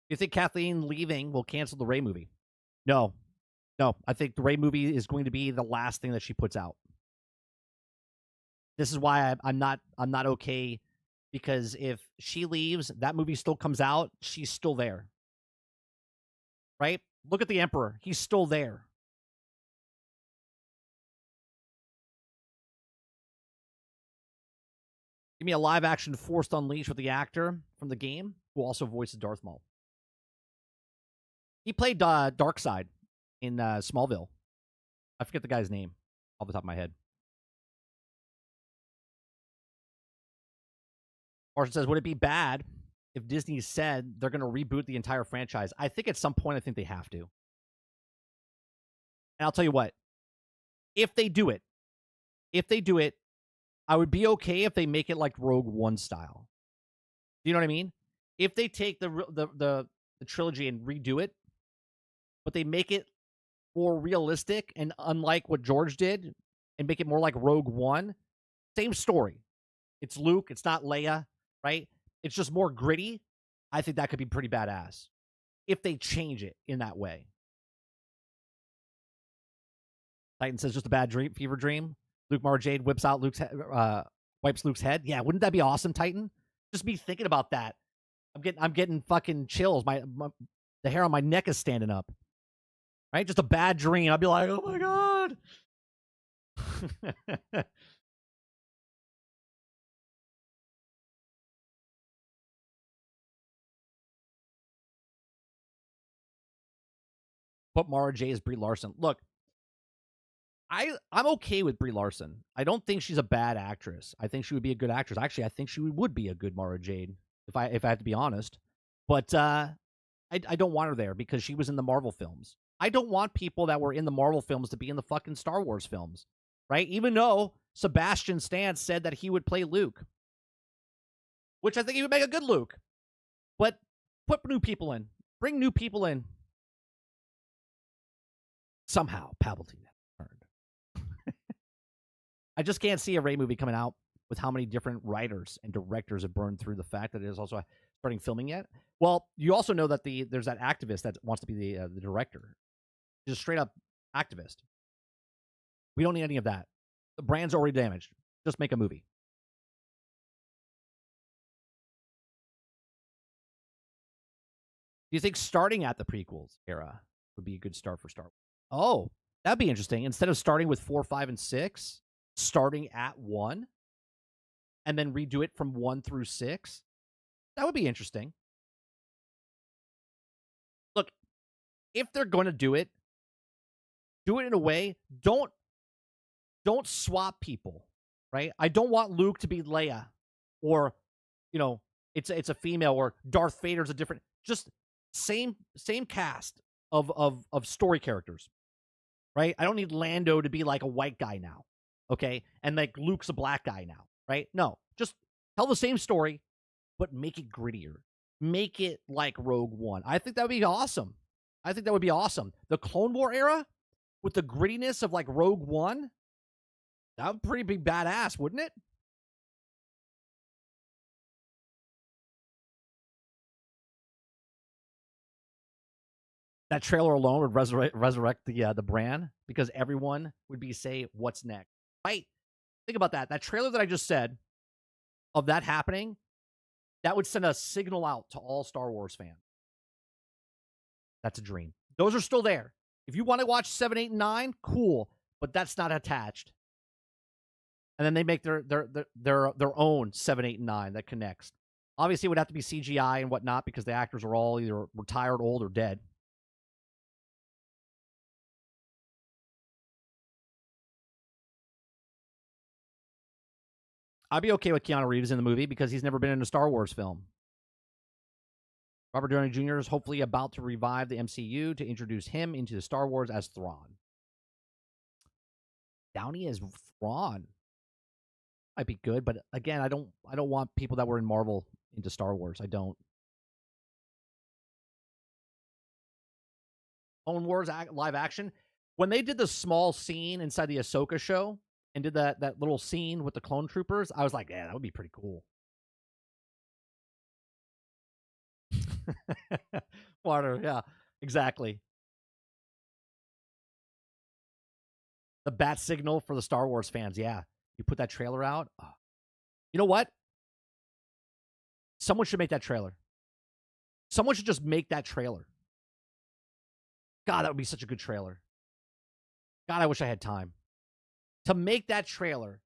You think Kathleen leaving will cancel the Rey movie? No. No, I think the Rey movie is going to be the last thing that she puts out. This is why I'm not okay, because if she leaves, that movie still comes out, she's still there. Right? Look at the Emperor. He's still there. Give me a live-action Force Unleashed with the actor from the game who also voices Darth Maul. He played Darkseid in Smallville. I forget the guy's name off the top of my head. Marshall says, would it be bad if Disney said they're going to reboot the entire franchise? I think at some point, I think they have to. And I'll tell you what. If they do it, I would be okay if they make it like Rogue One style. Do you know what I mean? If they take the trilogy and redo it, but they make it more realistic and unlike what George did and make it more like Rogue One, same story. It's Luke. It's not Leia, right? It's just more gritty. I think that could be pretty badass. if they change it in that way. Titan says just a bad dream, fever dream. Luke Mara Jade whips out wipes Luke's head. Yeah, wouldn't that be awesome, Titan? Just me thinking about that. I'm getting fucking chills. The hair on my neck is standing up. Right? Just a bad dream. I'll be like, oh my God. Put Mara J as Brie Larson. Look, I'm okay with Brie Larson. I don't think she's a bad actress. I think she would be a good actress. Actually, I think she would be a good Mara Jade, if I have to be honest. But I don't want her there because she was in the Marvel films. I don't want people that were in the Marvel films to be in the fucking Star Wars films, right? Even though Sebastian Stan said that he would play Luke, which I think he would make a good Luke. But put new people in. Bring new people in. Somehow, Palpatine turned. I just can't see a Rey movie coming out with how many different writers and directors have burned through the fact that it is also starting filming yet. Well, you also know that there's that activist that wants to be the director. He's a straight up activist. We don't need any of that. The brand's already damaged. Just make a movie. Do you think starting at the prequels era would be a good start for Star Wars? Oh, that'd be interesting. Instead of starting with 4, 5, and 6, starting at 1, and then redo it from 1 through 6. That would be interesting. Look, if they're going to do it in a way, don't swap people, right? I don't want Luke to be Leia, or it's a female, or Darth Vader's a different. Just same cast of story characters, right? I don't need Lando to be like a white guy now, okay? And like Luke's a black guy now, right? No, just tell the same story, but make it grittier. Make it like Rogue One. I think that would be awesome. The Clone War era with the grittiness of like Rogue One, that would pretty be badass, wouldn't it? That trailer alone would resurrect the brand, because everyone would be say, what's next? Right? Think about that. That trailer that I just said of that happening, that would send a signal out to all Star Wars fans. That's a dream. Those are still there. If you want to watch 7, 8, and 9, cool, but that's not attached. And then they make their own 7, 8, and 9 that connects. Obviously, it would have to be CGI and whatnot because the actors are all either retired, old, or dead. I'd be okay with Keanu Reeves in the movie because he's never been in a Star Wars film. Robert Downey Jr. is hopefully about to revive the MCU to introduce him into the Star Wars as Thrawn. Downey as Thrawn might be good, but again, I don't want people that were in Marvel into Star Wars. I don't. Clone Wars live action. When they did the small scene inside the Ahsoka show and did that little scene with the clone troopers, I was like, yeah, that would be pretty cool. Water, yeah, exactly. The bat signal for the Star Wars fans, yeah. You put that trailer out. Oh. You know what? Someone should make that trailer. Someone should just make that trailer. God, that would be such a good trailer. God, I wish I had time to make that trailer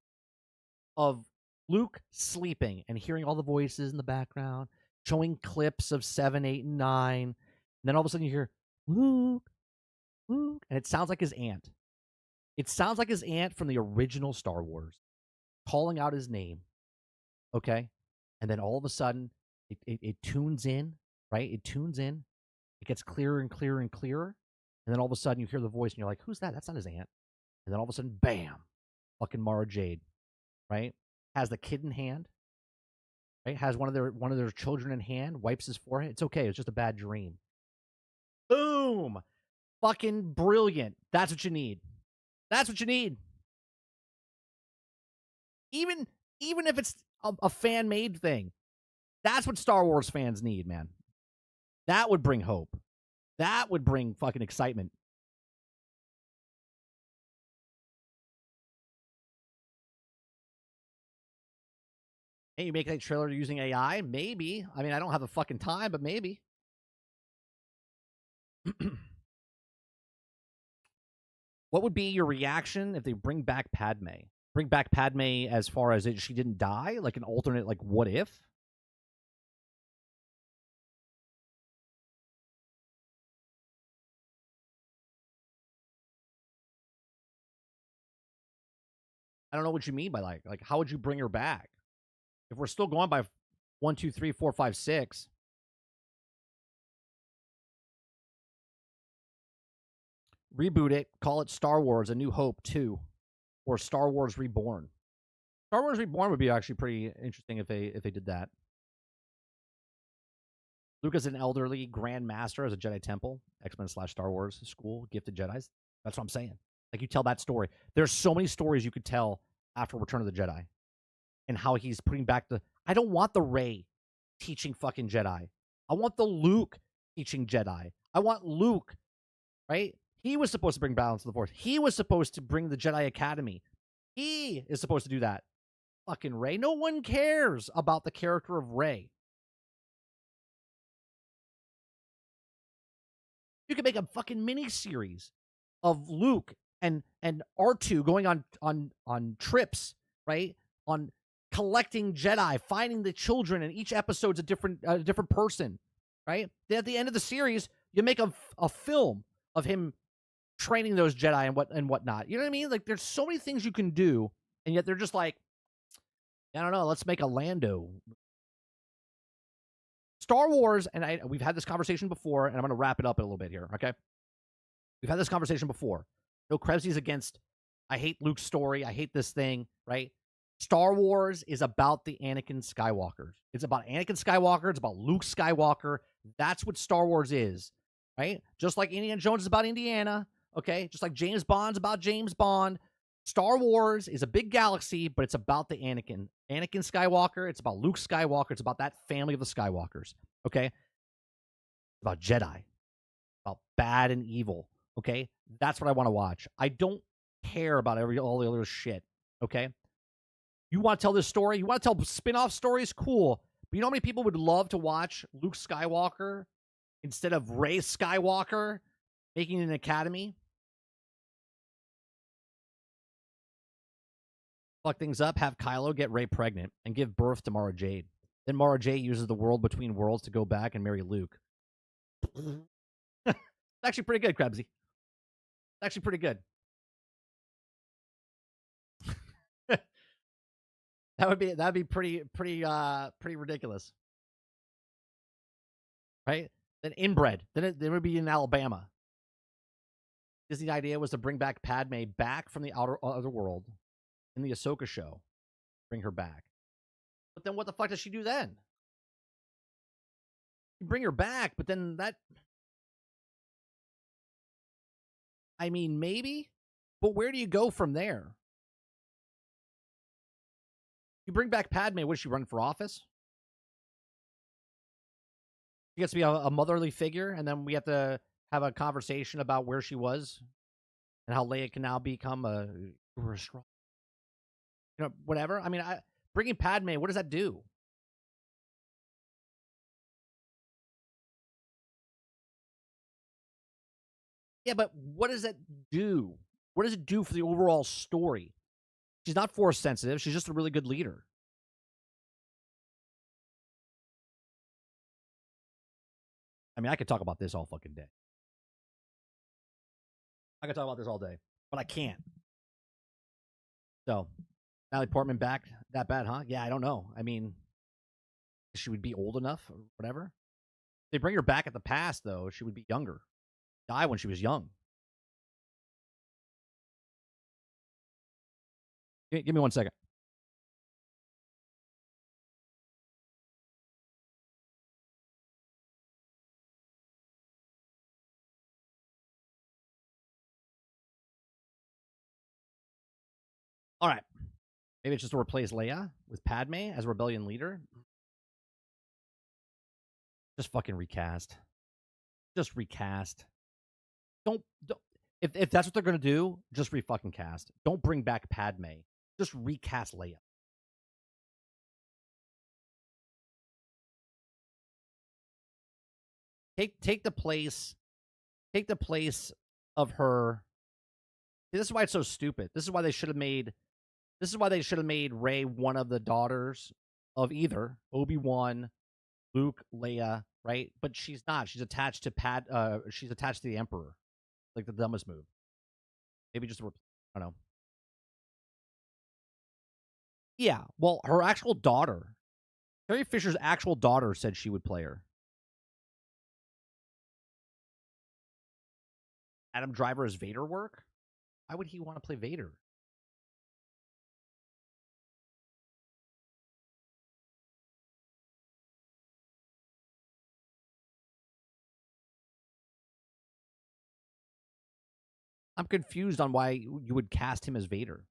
of Luke sleeping and hearing all the voices in the background, showing clips of 7, 8, and 9. And then all of a sudden you hear, Luke, Luke. And it sounds like his aunt. It sounds like his aunt from the original Star Wars calling out his name. Okay? And then all of a sudden, it tunes in, right? It tunes in. It gets clearer and clearer and clearer. And then all of a sudden you hear the voice and you're like, who's that? That's not his aunt. And then all of a sudden, bam, fucking Mara Jade, right? Has the kid in hand, right? Has one of their children in hand, wipes his forehead. It's okay. It's just a bad dream. Boom. Fucking brilliant. That's what you need. That's what you need. Even if it's a fan-made thing, that's what Star Wars fans need, man. That would bring hope. That would bring fucking excitement. Hey, you make that trailer using AI? Maybe. I mean, I don't have the fucking time, but maybe. What would be your reaction if they bring back Padme? Bring back Padme as far as she didn't die? Like an alternate, like, what if? I don't know what you mean by like how would you bring her back? If we're still going by 1, 2, 3, 4, 5, 6. Reboot it, call it Star Wars A New Hope 2 or Star Wars Reborn. Star Wars Reborn would be actually pretty interesting if they did that. Luke is an elderly Grand Master as a Jedi Temple, X-Men / Star Wars school, gifted Jedis. That's what I'm saying. Like, you tell that story. There's so many stories you could tell after Return of the Jedi and how he's putting back the... I don't want the Rey teaching fucking Jedi. I want the Luke teaching Jedi. I want Luke, right? He was supposed to bring balance to the Force. He was supposed to bring the Jedi Academy. He is supposed to do that. Fucking Rey. No one cares about the character of Rey. You could make a fucking mini-series of Luke and R2 going on trips, right? On collecting Jedi, finding the children, and each episode's a different person, right? Then at the end of the series, you make a film of him training those Jedi and whatnot. You know what I mean? Like, there's so many things you can do, and yet they're just like, I don't know, let's make a Lando. Star Wars, and we've had this conversation before, and I'm going to wrap it up in a little bit here, okay? We've had this conversation before. No, Krebsy's against, I hate Luke's story, I hate this thing, right? Star Wars is about the Anakin Skywalkers. It's about Anakin Skywalker. It's about Luke Skywalker. That's what Star Wars is, right? Just like Indiana Jones is about Indiana, okay? Just like James Bond's about James Bond. Star Wars is a big galaxy, but it's about the Anakin Skywalker. It's about Luke Skywalker. It's about that family of the Skywalkers, okay? It's about Jedi, about bad and evil, okay? That's what I want to watch. I don't care about all the other shit, okay? You want to tell this story? You want to tell spin-off stories? Cool. But you know how many people would love to watch Luke Skywalker instead of Rey Skywalker making an academy? Fuck things up, have Kylo get Rey pregnant, and give birth to Mara Jade. Then Mara Jade uses the world between worlds to go back and marry Luke. It's actually pretty good, Krebsy. It's actually pretty good. That'd be pretty ridiculous, right? Then inbred. Then it would be in Alabama. Disney's idea was to bring back Padme back from the other world in the Ahsoka show, bring her back. But then what the fuck does she do then? You bring her back, but then that... I mean, maybe, but where do you go from there? You bring back Padme, what does she run for office? She gets to be a motherly figure, and then we have to have a conversation about where she was and how Leia can now become a strong, whatever. I mean, bringing Padme, what does that do? Yeah, but what does that do? What does it do for the overall story? She's not force sensitive. She's just a really good leader. I mean, I could talk about this all fucking day. I could talk about this all day, but I can't. So, Natalie Portman back that bad, huh? Yeah, I don't know. I mean, she would be old enough or whatever. If they bring her back at the past, though, she would be younger. Die when she was young. Give me 1 second. All right. Maybe it's just to replace Leia with Padme as rebellion leader. Just fucking recast. Just recast. Don't if that's what they're gonna do, just re-fucking cast. Don't bring back Padme. Just recast Leia. Take the place of her. See, this is why it's so stupid. This is why they should have made Rey one of the daughters of either Obi-Wan, Luke, Leia, right? But she's not. She's attached to she's attached to the Emperor. Like the dumbest move. Maybe just I don't know. Yeah, well, her actual daughter, Carrie Fisher's actual daughter, said she would play her. Adam Driver as Vader work? Why would he want to play Vader? I'm confused on why you would cast him as Vader.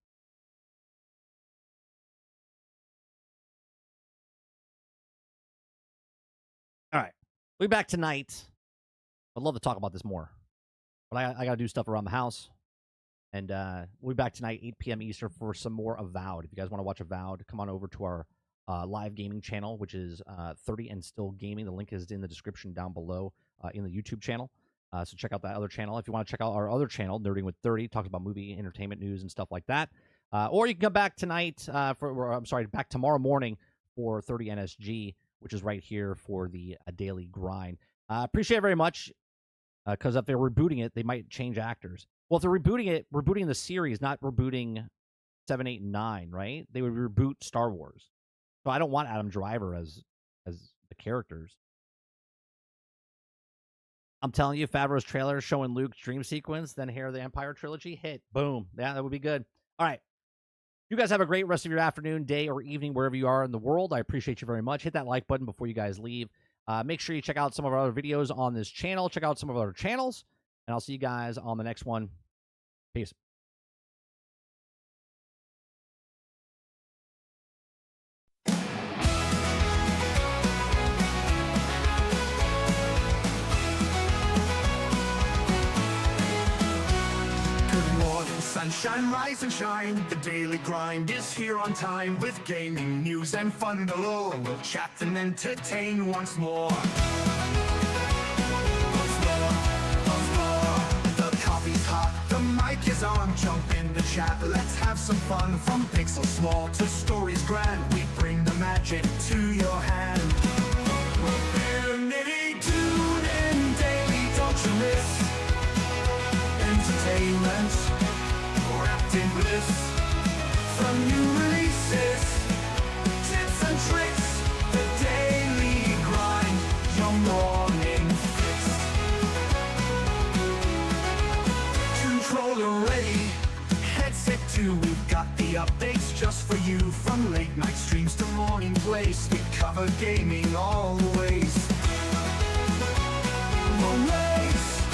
All right. We'll be back tonight. I'd love to talk about this more. But I got to do stuff around the house. And we'll be back tonight, 8 p.m. Eastern, for some more Avowed. If you guys want to watch Avowed, come on over to our live gaming channel, which is 30 and Still Gaming. The link is in the description down below in the YouTube channel. So check out that other channel. If you want to check out our other channel, Nerding with 30, talks about movie, entertainment news, and stuff like that. Or you can come back tonight back tomorrow morning for 30 NSG, which is right here for the daily grind. Appreciate it very much, because if they're rebooting it, they might change actors. Well, if they're rebooting the series, not rebooting 7, 8, and 9, right? They would reboot Star Wars. So I don't want Adam Driver as the characters. I'm telling you, Favreau's trailer showing Luke's dream sequence, then Heir of the Empire trilogy hit. Boom. Yeah, that would be good. All right. You guys have a great rest of your afternoon, day, or evening, wherever you are in the world. I appreciate you very much. Hit that like button before you guys leave. Make sure you check out some of our other videos on this channel. Check out some of our other channels. And I'll see you guys on the next one. Peace.
Sunshine, rise and shine. The daily grind is here on time with gaming news and fun galore. We'll chat and entertain once more. The coffee's hot, the mic is on. Jump in the chat, let's have some fun. From pixels small to stories grand, we bring the magic to your hand. We're nitty, tune in daily, don't you miss entertainment wrapped in bliss. From new releases, tips and tricks, the daily grind, your morning fix. Controller ready, headset too, we've got the updates just for you. From late night streams to morning plays, we cover gaming always.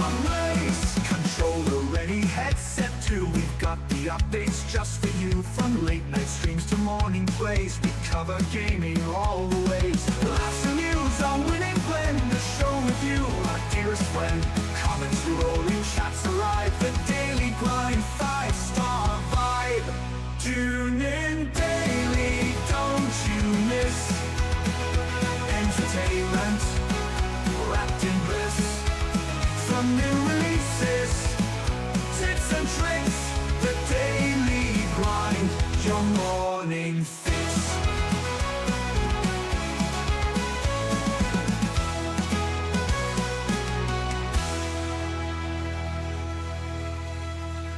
Amaze, controller ready, headset too, we've got the updates just for you. From late night streams to morning plays, we cover gaming always. Laughs and news, our winning blend, the show with you, our dearest friend. Comments rolling, chats arrive, the daily grind, 5-star vibe. Tune in daily, don't you miss entertainment wrapped in bliss. From new releases, tips and tricks, the daily grind, your morning fix.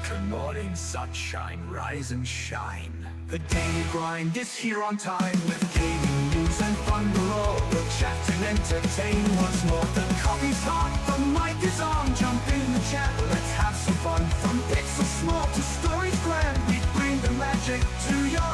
Good morning, sunshine, rise and shine. The daily grind is here on time with gaming news and fun galore. We'll chat and entertain once more. The coffee's hot, the mic is on. Jump in the chat, let's have some fun. From pixels small to stories grand, we bring the magic to your